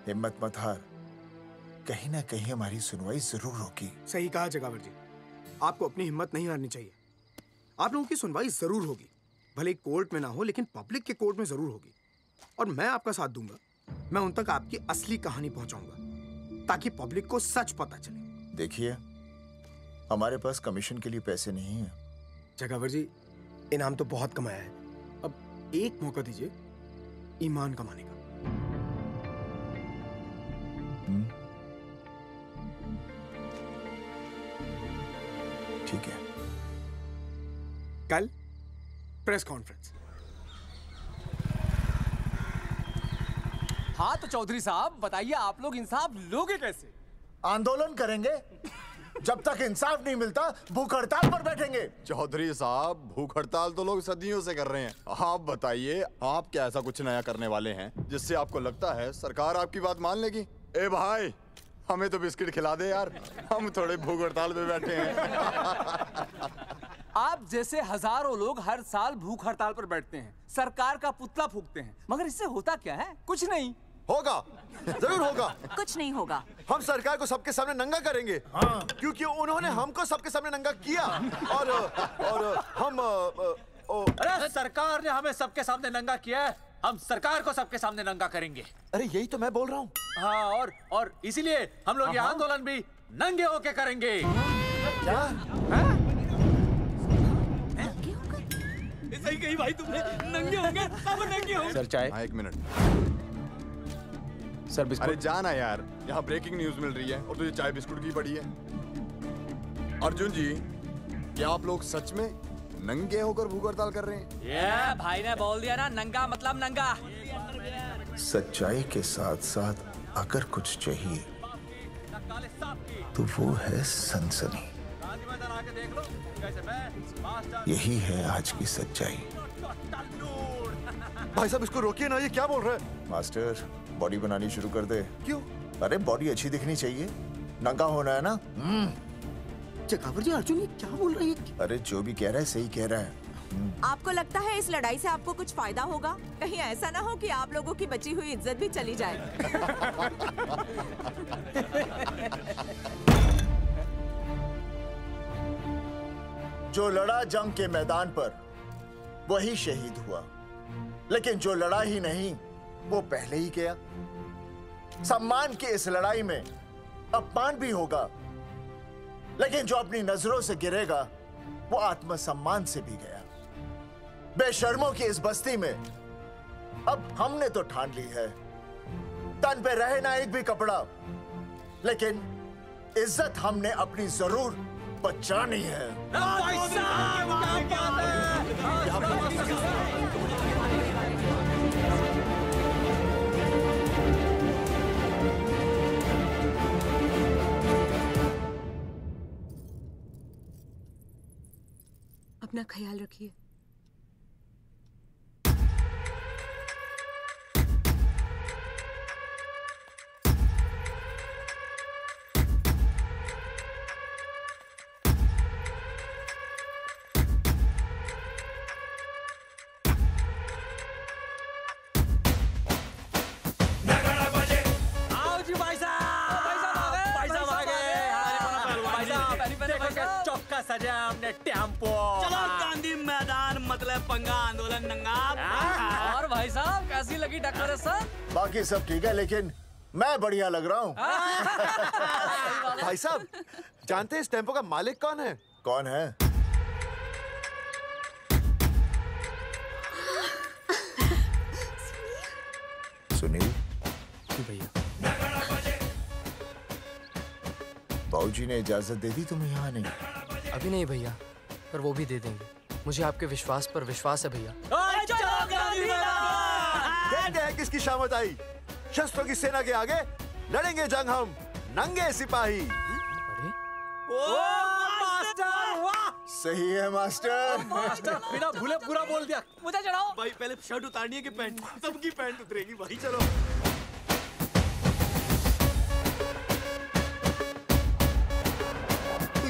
हिम्मत मत हार, कहीं ना कहीं हमारी सुनवाई जरूर होगी। सही कहा जगावर जी, आपको अपनी हिम्मत नहीं हारनी चाहिए। आप लोगों की सुनवाई जरूर होगी, भले कोर्ट में ना हो लेकिन पब्लिक के कोर्ट में जरूर होगी। और मैं आपका साथ दूंगा। मैं उन तक आपकी असली कहानी पहुंचाऊंगा ताकि पब्लिक को सच पता चले। देखिए, हमारे पास कमीशन के लिए पैसे नहीं है। जगावर जी, इनाम तो बहुत कमाया है, अब एक मौका दीजिए ईमान कमाने का। ठीक है। कल प्रेस कॉन्फ्रेंस। हाँ तो चौधरी साहब बताइए, आप लोग इंसाफ लोगे कैसे? आंदोलन करेंगे। जब तक इंसाफ नहीं मिलता भूख हड़ताल पर बैठेंगे। चौधरी साहब, भूख हड़ताल तो लोग सदियों से कर रहे हैं। आप बताइए, आप क्या ऐसा कुछ नया करने वाले हैं जिससे आपको लगता है सरकार आपकी बात मान लेगी? ए भाई, हमें तो बिस्किट खिला दे यार, हम थोड़े भूख हड़ताल पे बैठे हैं। आप जैसे हजारों लोग हर साल भूख हड़ताल पर बैठते हैं, सरकार का पुतला फूंकते हैं, मगर इससे होता क्या है? कुछ नहीं होगा। जरूर होगा। कुछ नहीं होगा। हम सरकार को सबके सामने नंगा करेंगे। हाँ। क्योंकि उन्होंने हमको सबके सामने नंगा किया और हम अरे सरकार ने हमें सबके सामने नंगा किया है, हम सरकार को सबके सामने नंगा करेंगे। अरे यही तो मैं बोल रहा हूँ। हाँ, और इसीलिए हम लोग ये आंदोलन भी नंगे होके करेंगे। क्या? सही कही भाई तुमने, नंगे होंगे, सब नंगे होंगे। सर चाय। हाँ, 1 मिनट। Sir biscuit. अरे जाना यार, यहाँ ब्रेकिंग न्यूज मिल रही है और तुझे चाय बिस्कुट की पड़ी है। अर्जुन जी, क्या आप लोग सच में नंगे होकर भूख हड़ताल कर रहे हैं? ये भाई ने बोल दिया ना, नंगा मतलब नंगा। सच्चाई के साथ साथ अगर कुछ चाहिए तो वो है सनसनी। यही है आज की सच्चाई। भाई साहब इसको रोकिए ना, ये क्या बोल रहा है? मास्टर, बॉडी बनानी शुरू कर दे। क्यों? अरे बॉडी अच्छी दिखनी चाहिए, नंगा होना है ना। चकावर जी, अर्जुन ये क्या बोल रही है? अरे जो भी कह रहा है सही कह रहा है। आपको लगता है इस लड़ाई से आपको कुछ फायदा होगा? कहीं ऐसा ना हो कि आप लोगों की बची हुई इज्जत भी चली जाए। जो लड़ा जंग के मैदान पर वही शहीद हुआ, लेकिन जो लड़ा ही नहीं वो पहले ही गया। सम्मान की इस लड़ाई में अपमान भी होगा, लेकिन जो अपनी नजरों से गिरेगा वो आत्मसम्मान से भी गया। बेशर्मों की इस बस्ती में अब हमने तो ठान ली है, तन पे रहे ना एक भी कपड़ा, लेकिन इज्जत हमने अपनी जरूर बचानी है। अपना ख्याल रखिए। सजा हमने टेम्पो। चलो गांधी मैदान, मतलब पंगा आंदोलन नंगा। और भाई साहब कैसी लगी डेकोरेशन? बाकी सब ठीक है, लेकिन मैं बढ़िया लग रहा हूँ। भाई साहब जानते हैं इस टेम्पो का मालिक कौन है? कौन है? सुनील। भैया बाबूजी ने इजाजत दे दी तुम्हें यहाँ आने? अभी नहीं भैया, पर वो भी दे देंगे। मुझे आपके विश्वास पर विश्वास है भैया। देखते हैं किसकी शामत आई। शस्त्रों की सेना के आगे लड़ेंगे जंग हम, नंगे सिपाही। सही है मास्टर। मास्टर बिना भूले पूरा बोल दिया। मुझे चढ़ाओ भाई, पहले शर्ट उतारनी है कि पैंट? सबकी पैंट उतरेगी भाई। चलो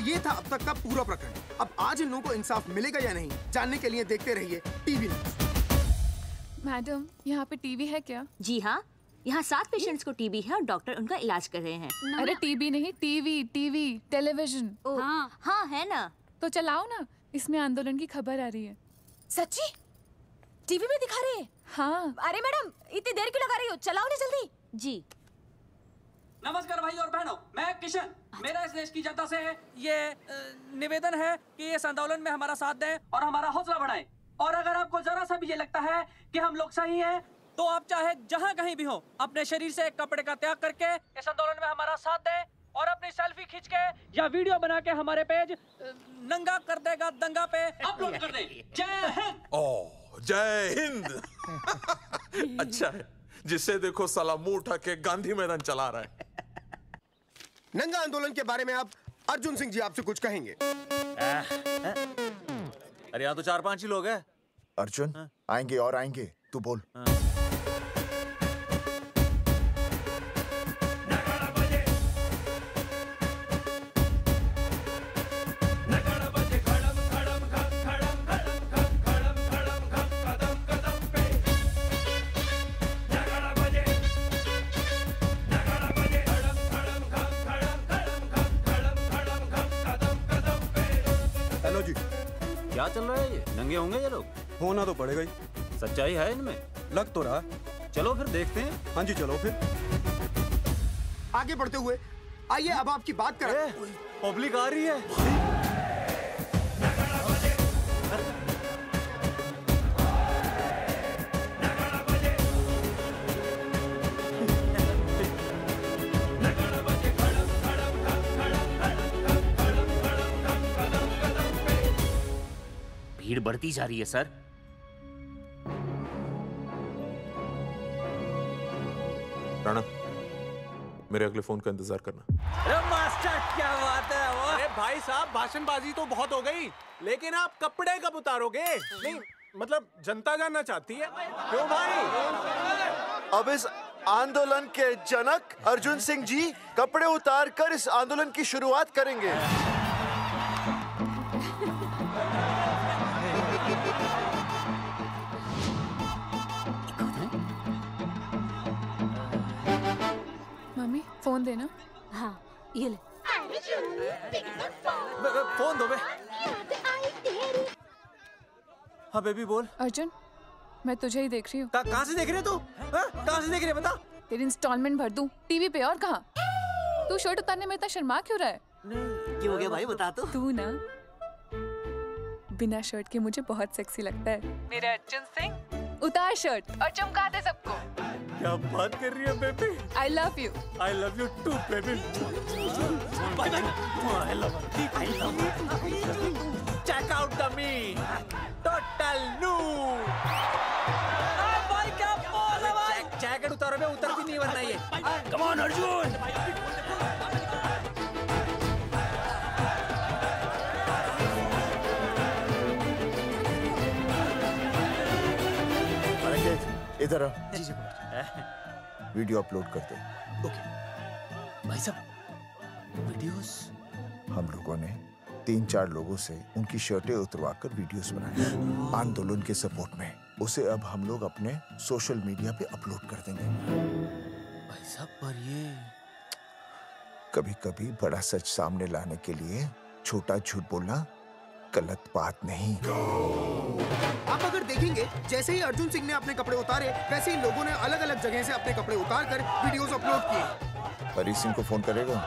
ये था अब तक का पूरा प्रकरण। अब आज इन लोगों को इंसाफ मिलेगा या नहीं, जानने के लिए देखते रहिए टीवी न्यूज़। मैडम, यहाँ पे टीवी है क्या? जी हाँ, यहाँ 7 पेशेंट्स को टीबी है और डॉक्टर उनका इलाज कर रहे हैं। अरे टीबी नहीं, टीवी, टेलीविजन। हाँ हाँ है ना। तो चलाओ ना, इसमें आंदोलन की खबर आ रही है। सच्ची? टीवी में दिखा रहे हैं? हाँ। अरे मैडम, इतनी देर क्यों लगा रही हो? चलाओ ना जल्दी। जी। नमस्कार भाई और बहनों, मैं किशन। मेरा इस देश की जनता से ये निवेदन है कि इस आंदोलन में हमारा साथ दें और हमारा हौसला बढ़ाएं। और अगर आपको जरा सा भी ये लगता है कि हम लोग सही हैं, तो आप चाहे जहां कहीं भी हो, अपने शरीर से एक कपड़े का त्याग करके इस आंदोलन में हमारा साथ दें और अपनी सेल्फी खींच के या वीडियो बना के हमारे पेज नंगा कर देगा दंगा पे अपलोड कर दे। जय हिंद। ओह जय हिंद। अच्छा है, जिसे देखो साला मुंह उठा के गांधी मैदान चला रहा है। नंगा आंदोलन के बारे में आप अर्जुन सिंह जी आपसे कुछ कहेंगे। अरे यहाँ तो 4-5 ही लोग हैं। अर्जुन आएंगे और आएंगे, तू बोल। हेलो जी, क्या चल रहा है? ये नंगे होंगे ये लोग? होना तो पड़ेगा ही। सच्चाई है इनमें? लग तो रहा। चलो फिर देखते हैं। हाँ जी चलो फिर। आगे बढ़ते हुए आइए अब आपकी बात करें। पब्लिक आ रही है। भीड़ बढ़ती जा रही है सर। राणा, मेरे अगले फोन का इंतजार करना। अरे मास्टर क्या बात है वो? अरे भाई साहब, भाषणबाजी तो बहुत हो गई, लेकिन आप कपड़े कब उतारोगे? नहीं मतलब जनता जानना चाहती है। क्यों भाई? अब इस आंदोलन के जनक अर्जुन सिंह जी कपड़े उतार कर इस आंदोलन की शुरुआत करेंगे। मम्मी फोन देना। हाँ ये ले। फोन दो बे। हाँ बेबी बोल। अर्जुन मैं तुझे ही देख रही हूँ। कहाँ से देख रही है तू? कहाँ से देख रही है बता? तेरी इंस्टॉलमेंट भर दूं टीवी पे और कहाँ? तू शर्ट उतारने में इतना शर्मा क्यों रहा है? क्यों हो गया भाई, बता तो। तू ना बिना शर्ट के मुझे बहुत सेक्सी लगता है। मेरा अर्जुन सिंह, उतार शर्ट और चमका दे सबको। क्या बात कर रही है baby? I love you. I love you too baby. Bye bye. I love you. Check out the me. Total new. भाई क्या बोल है भाई? जैकेट उतारो बे, उतर भी नहीं वरना ये। Come on Arjun. इधर आ। वीडियो अपलोड करते। भाई साहब वीडियोस? हम लोगों ने 3-4 लोगों से उनकी शर्टें उतरवाकर वीडियोस बनाए आंदोलन के सपोर्ट में। उसे अब हम लोग अपने सोशल मीडिया पे अपलोड कर देंगे। भाई साहब पर ये कभी-कभी बड़ा सच सामने लाने के लिए छोटा झूठ बोलना गलत बात नहीं। आप अगर देखेंगे जैसे ही अर्जुन सिंह ने अपने कपड़े उतारे, वैसे ही लोगों ने अलग अलग जगह से अपने कपड़े उतार कर वीडियोस अपलोड किए। हरी सिंह को फोन करेगा?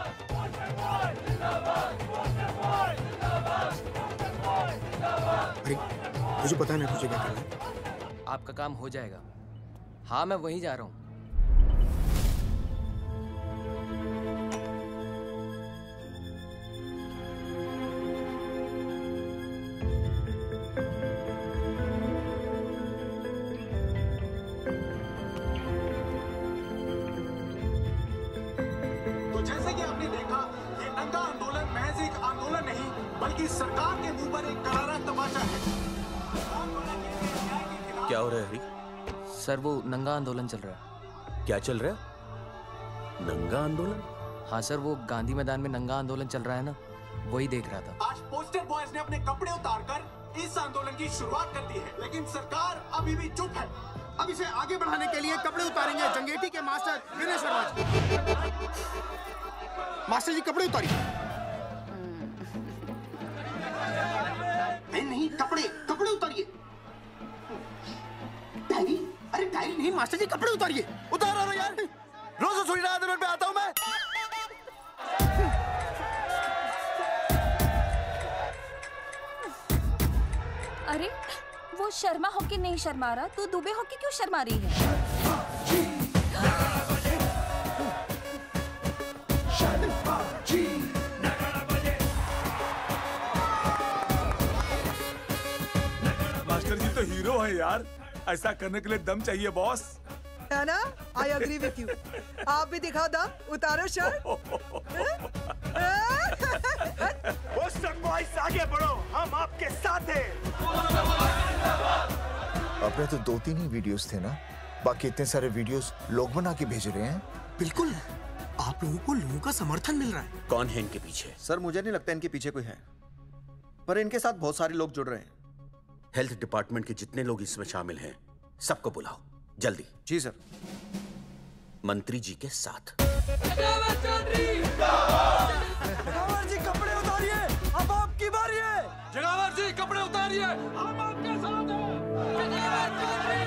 अरे मुझे पता नहीं तुझे क्या करना है। आपका काम हो जाएगा। हाँ मैं वहीं जा रहा हूँ। जैसे कि आपने देखा, ये नंगा आंदोलन महज एक आंदोलन नहीं बल्कि सरकार के मुंह पर एक करारा तमाचा है। क्या हो रहा है हरी? सर वो नंगा आंदोलन चल रहा है। क्या चल रहा है? नंगा आंदोलन? हाँ सर वो गांधी मैदान में नंगा आंदोलन चल रहा है ना, वही देख रहा था। आज पोस्टर बॉयज ने अपने कपड़े उतारकर इस आंदोलन की शुरुआत कर दी है, लेकिन सरकार अभी भी चुप है। अब इसे आगे बढ़ाने के लिए कपड़े उतारेंगे जंगेटी के मास्टर विनय शर्मा जी। मास्टर जी कपड़े उतारिए। नहीं कपड़े कपड़े उतारिए। डायरी? अरे डायरी नहीं मास्टर जी, कपड़े उतारिए। उतारो ना यार, रोज थोड़ी ना आंदोलन पे आता हूँ मैं। अरे वो शर्मा हो के नहीं शर्मा रहा, तू दुबे हो के क्यों शर्मा रही है? मास्टर जी तो हीरो है यार, ऐसा करने के लिए दम चाहिए बॉस। है ना? I agree with you. आप भी दिखाओ दम, उतारो शर्ट। बोस्टन बॉयज आगे बढ़ो, हम आपके साथ हैं। अपने तो 2-3 ही वीडियोस थे ना, बाकी इतने सारे वीडियोस लोग बना के भेज रहे हैं। बिल्कुल, आप लोगों को लोगों का समर्थन मिल रहा है। कौन है इनके पीछे? सर मुझे नहीं लगता इनके पीछे कोई है, पर इनके साथ बहुत सारे लोग जुड़ रहे हैं। हेल्थ डिपार्टमेंट के जितने लोग इसमें शामिल हैं, सबको बुलाओ जल्दी। जी सर। मंत्री जी के साथ। जगावर जी कपड़े उतारिए, अब आपकी बारी है। जगावर जी कपड़े उतारिए, हम आपके साथ हैं। जगावर चौधरी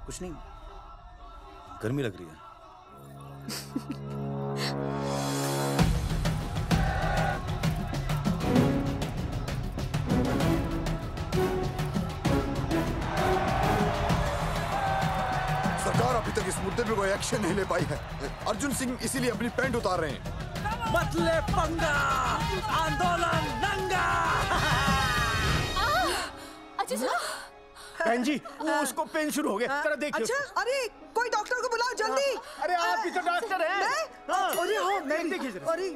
कुछ नहीं, गर्मी लग रही है। सरकार अभी तक इस मुद्दे पे कोई एक्शन नहीं ले पाई है। अर्जुन सिंह इसीलिए अपनी पैंट उतार रहे हैं। मत ले पंगा, आंदोलन नंगा। बहन जी, वो उसको पेन शुरू हो गया, जरा देखिए। अच्छा, अरे कोई डॉक्टर को बुलाओ जल्दी। अरे आप ही तो डॉक्टर हैं। अरे हाँ, मैं देखिए जरा। अरे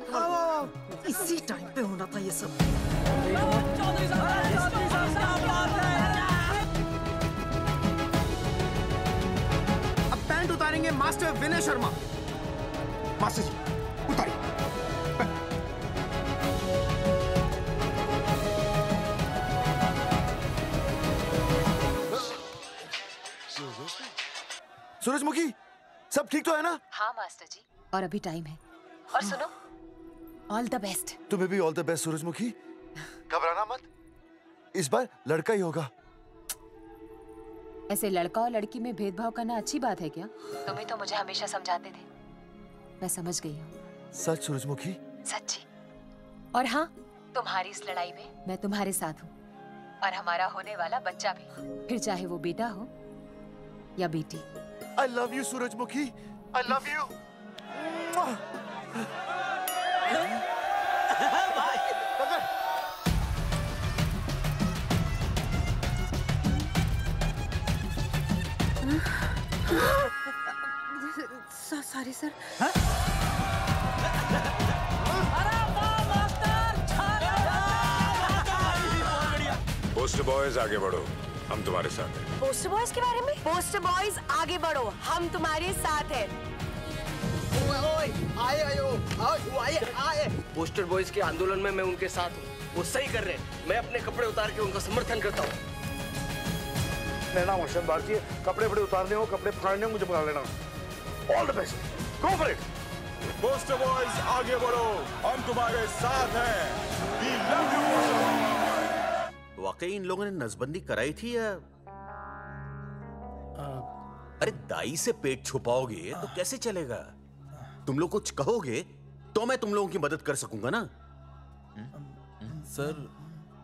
इसी टाइम पे होना था ये सब। अब पैंट उतारेंगे मास्टर विनय शर्मा। मास्टर जी उतारिए। सूरजमुखी, सब ठीक तो है ना? हाँ मास्टर जी, और अभी टाइम है। और सुनो, ऑल द बेस्ट। तुम्हें भी ऑल द बेस्ट सूरजमुखी। घबराना मत, इस बार लड़का ही होगा। ऐसे लड़का और लड़की में भेदभाव करना अच्छी बात है क्या? तुम ही तो मुझे हमेशा समझाते थे। मैं समझ गई हूँ। सच सूरजमुखी? सच्ची। और हाँ, तुम्हारी इस लड़ाई में मैं तुम्हारे साथ हूँ, और हमारा होने वाला बच्चा भी, फिर चाहे वो बेटा हो या बेटी। I love you, सूरजमुखी। I love you. Sorry sir. Poster boys आगे बढ़ो, हम तुम्हारे साथ हैं। पोस्टर बॉयज के बारे में? पोस्टर बॉयज आगे बढ़ो, हम तुम्हारे साथ हैं। आए। पोस्टर बॉयज के आंदोलन में मैं उनके साथ हूँ, वो सही कर रहे हैं। मैं अपने कपड़े उतार के उनका समर्थन करता हूँ। मेरा नाम अर्शद भारती है। कपड़े बड़े उतारने हो, कपड़े फाड़ने हो, मुझे बुला लेना। All the best, go for it. Poster boys आगे बढ़ो, हम तुम्हारे साथ हैं। We love you, poster boys. वाकई इन लोगों ने नसबंदी कराई थी या? अरे दाई से पेट छुपाओगे तो कैसे चलेगा? तुम लोग कुछ कहोगे तो मैं तुम लोगों की मदद कर सकूंगा ना। सर,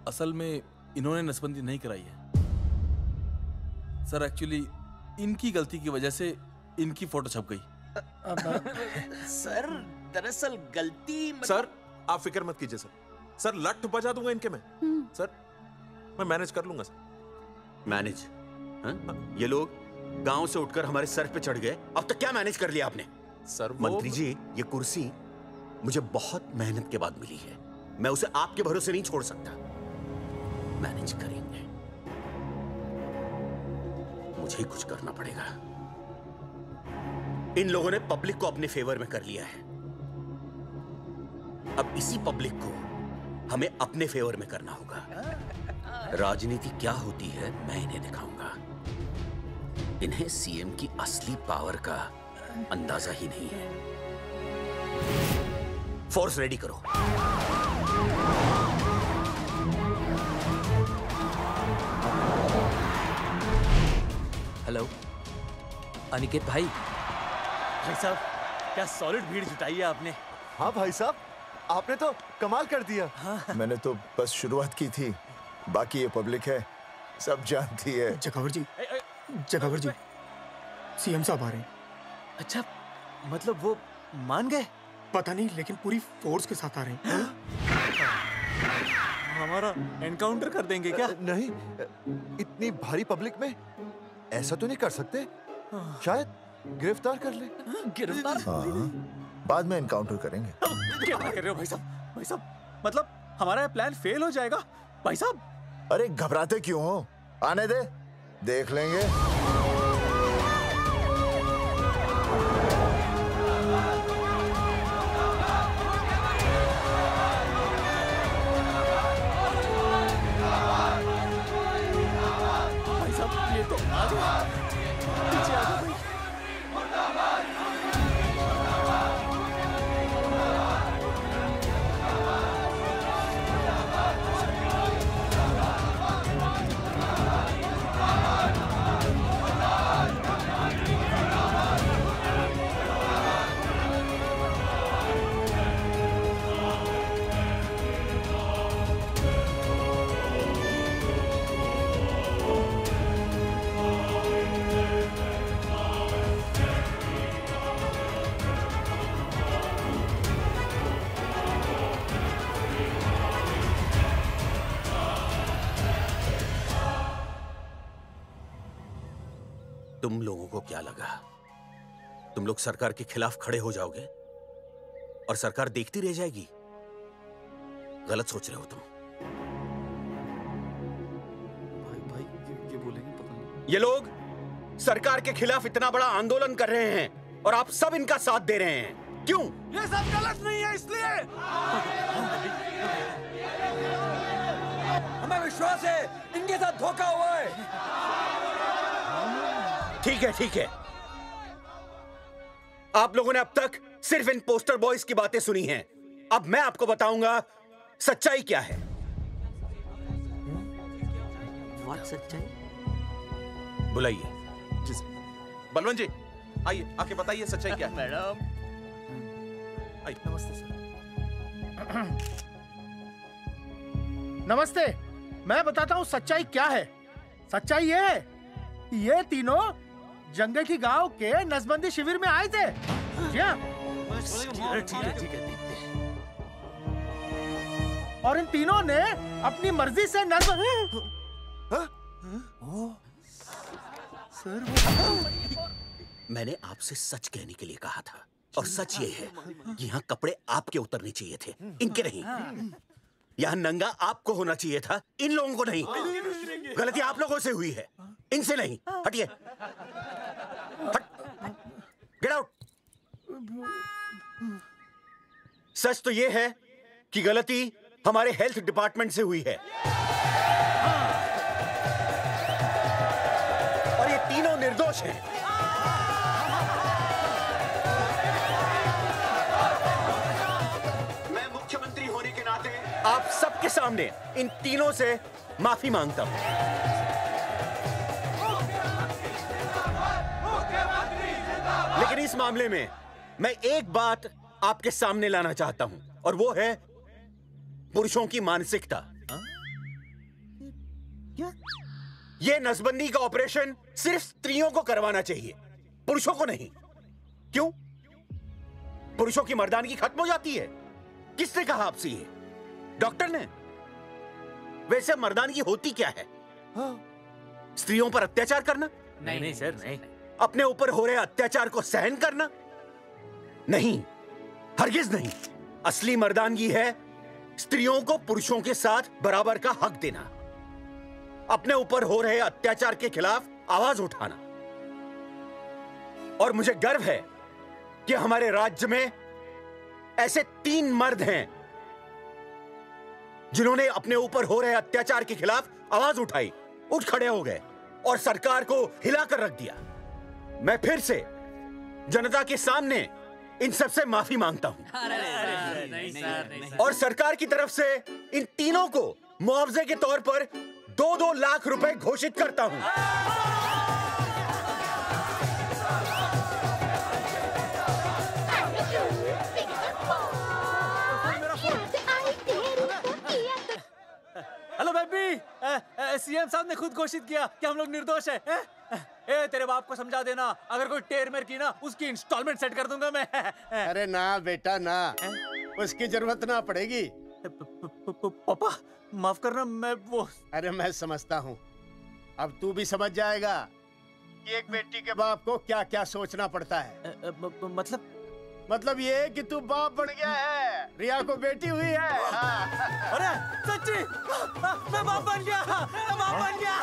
असल में इन्होंने नसबंदी नहीं कराई है सर। एक्चुअली इनकी गलती की वजह से इनकी फोटो छप गई। सर दरअसल गलती सर आप फिक्र मत कीजिए सर। सर लट बजा दूंगा इनके में। सर मैं मैनेज कर लूंगा सर। मैनेज? ये लोग गांव से उठकर हमारे सर पे चढ़ गए, अब तक क्या मैनेज कर लिया आपने? सर मंत्री जी, ये कुर्सी मुझे बहुत मेहनत के बाद मिली है, मैं उसे आपके भरोसे नहीं छोड़ सकता। मैनेज करेंगे, मुझे ही कुछ करना पड़ेगा। इन लोगों ने पब्लिक को अपने फेवर में कर लिया है, अब इसी पब्लिक को हमें अपने फेवर में करना होगा। राजनीति क्या होती है मैं इन्हें दिखाऊंगा। इन्हें सीएम की असली पावर का अंदाजा ही नहीं है। फोर्स रेडी करो। हेलो अनिकेत भाई। भाई साहब क्या सॉलिड भीड़ जुटाई है आपने। हाँ भाई साहब, आपने तो कमाल कर दिया। मैंने तो बस शुरुआत की थी, बाकी ये पब्लिक है, सब जानती है। जगावर जी, जगावर जी, सीएम साहब आ रहे हैं। अच्छा, मतलब वो मान गए? पता नहीं, लेकिन पूरी फोर्स के साथ आ रहे हैं। हमारा एनकाउंटर कर देंगे क्या? नहीं, इतनी भारी पब्लिक में ऐसा तो नहीं कर सकते। शायद गिरफ्तार कर ले। गिरफ्तार? हाँ, बाद में एनकाउंटर करेंगे। क्या बात कर रहे हो भाई साहब? भाई साहब, मतलब हमारा प्लान फेल हो जाएगा भाई साहब? अरे घबराते क्यों हो? आने दे, देख लेंगे। भाई साहब ये तो आ गया। पीछे आ जाओ भाई। तुम लोगों को क्या लगा तुम लोग सरकार के खिलाफ खड़े हो जाओगे और सरकार देखती रह जाएगी? गलत सोच रहे हो तुम। भाई ये बोलेंगे पता नहीं। ये लोग सरकार के खिलाफ इतना बड़ा आंदोलन कर रहे हैं और आप सब इनका साथ दे रहे हैं, क्यों? ये सब गलत नहीं है, इसलिए हमें विश्वास है इनके साथ धोखा हुआ है। ठीक है, ठीक है। आप लोगों ने अब तक सिर्फ इन पोस्टर बॉयज की बातें सुनी हैं। अब मैं आपको बताऊंगा सच्चाई क्या है। व्हाट सच्चाई? बुलाइए। बलवंत जी आइए, आके बताइए सच्चाई क्या है। मैडम आइए। नमस्ते सर। नमस्ते, मैं बताता हूँ सच्चाई क्या है। सच्चाई ये है, ये तीनों जंगल की गांव के नसबंदी शिविर में आए थे। जी हाँ। ठीक है। और इन तीनों ने अपनी मर्जी से मैंने आपसे सच कहने के लिए कहा था और सच ये है कि यहाँ कपड़े आपके उतरने चाहिए थे, इनके नहीं। यहाँ नंगा आपको होना चाहिए था, इन लोगों को नहीं। गलती आप लोगों से हुई है, इनसे नहीं। हटिए, हट, गेट आउट। सच तो ये है कि गलती हमारे हेल्थ डिपार्टमेंट से हुई है और ये तीनों निर्दोष हैं। मैं मुख्यमंत्री होने के नाते आप सबके सामने इन तीनों से माफी मांगता हूं। लेकिन इस मामले में मैं एक बात आपके सामने लाना चाहता हूं और वो है पुरुषों की मानसिकता। ये नसबंदी का ऑपरेशन सिर्फ स्त्रियों को करवाना चाहिए, पुरुषों को नहीं। क्यों? पुरुषों की मर्दानगी खत्म हो जाती है। किसने कहा आपसे ये? डॉक्टर ने? वैसे मर्दानगी होती क्या है? स्त्रियों पर अत्याचार करना? नहीं सर, नहीं। अपने ऊपर हो रहे अत्याचार को सहन करना? नहीं, हरगिज नहीं। असली मर्दानगी है स्त्रियों को पुरुषों के साथ बराबर का हक देना, अपने ऊपर हो रहे अत्याचार के खिलाफ आवाज उठाना। और मुझे गर्व है कि हमारे राज्य में ऐसे 3 मर्द हैं जिन्होंने अपने ऊपर हो रहे अत्याचार के खिलाफ आवाज उठाई, उठ खड़े हो गए और सरकार को हिलाकर रख दिया। मैं फिर से जनता के सामने इन सबसे माफी मांगता हूं और सरकार की तरफ से इन तीनों को मुआवजे के तौर पर 2-2 लाख रुपए घोषित करता हूं। हेलो बेबी, सीएम साहब ने खुद घोषित किया कि हम लोग निर्दोष हैं। ए तेरे बाप को समझा देना, अगर कोई टेर मेर की ना उसकी इंस्टॉलमेंट सेट कर दूंगा मैं। अरे ना बेटा ना, उसकी जरूरत ना पड़ेगी। पापा माफ करना, मैं वो। अरे मैं समझता हूँ, अब तू भी समझ जाएगा कि एक बेटी के बाप को क्या क्या सोचना पड़ता है। मतलब ये कि तू बाप बन गया है, रिया को बेटी हुई है। अरे सच्ची, मैं बाप बन गया, मैं बाप बन गया,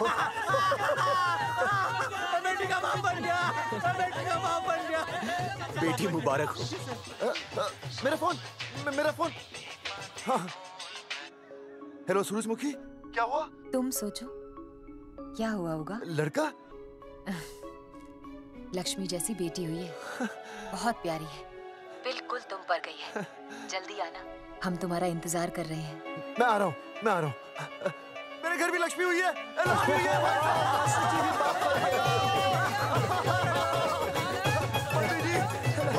मैं बेटी का बाप बन गया, मैं बेटी का बाप बन गया। बेटी मुबारक हो। मेरा फोन। हाँ। हेलो सूरजमुखी, क्या हुआ? तुम सोचो क्या हुआ होगा। लड़का? लक्ष्मी जैसी बेटी हुई है, बहुत प्यारी है, बिल्कुल तुम पर गई है। जल्दी आना, हम तुम्हारा इंतजार कर रहे हैं। मैं आ रहा हूँ। मेरे घर भी लक्ष्मी हुई है। लक्ष्मी हुई है।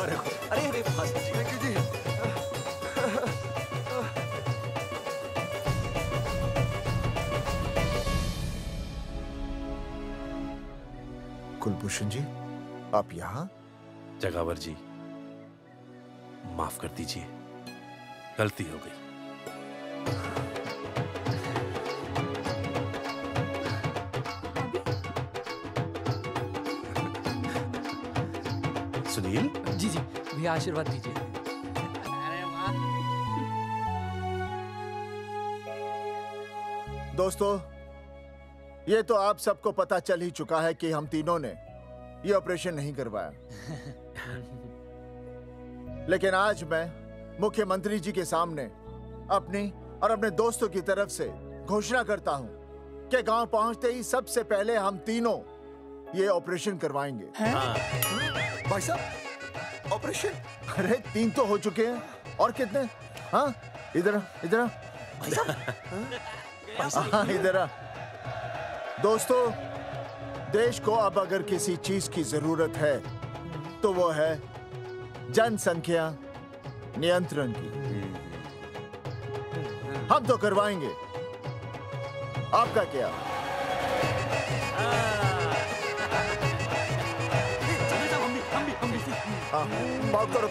अरे कुलभूषण जी, आप यहाँ? जगावर जी, माफ कर दीजिए, गलती हो गई। सुनील जी भैया आशीर्वाद दीजिए। दोस्तों, ये तो आप सबको पता चल ही चुका है कि हम तीनों ने ये ऑपरेशन नहीं करवाया। लेकिन आज मैं मुख्यमंत्री जी के सामने अपनी और अपने दोस्तों की तरफ से घोषणा करता हूं कि गांव पहुंचते ही सबसे पहले हम तीनों ये ऑपरेशन करवाएंगे। भाई साहब, ऑपरेशन? अरे 3 तो हो चुके हैं, और कितने? हाँ, इधर आ। दोस्तों, देश को अब अगर किसी चीज की जरूरत है तो वो है जनसंख्या नियंत्रण की। हम तो करवाएंगे, आपका क्या? पाव करो।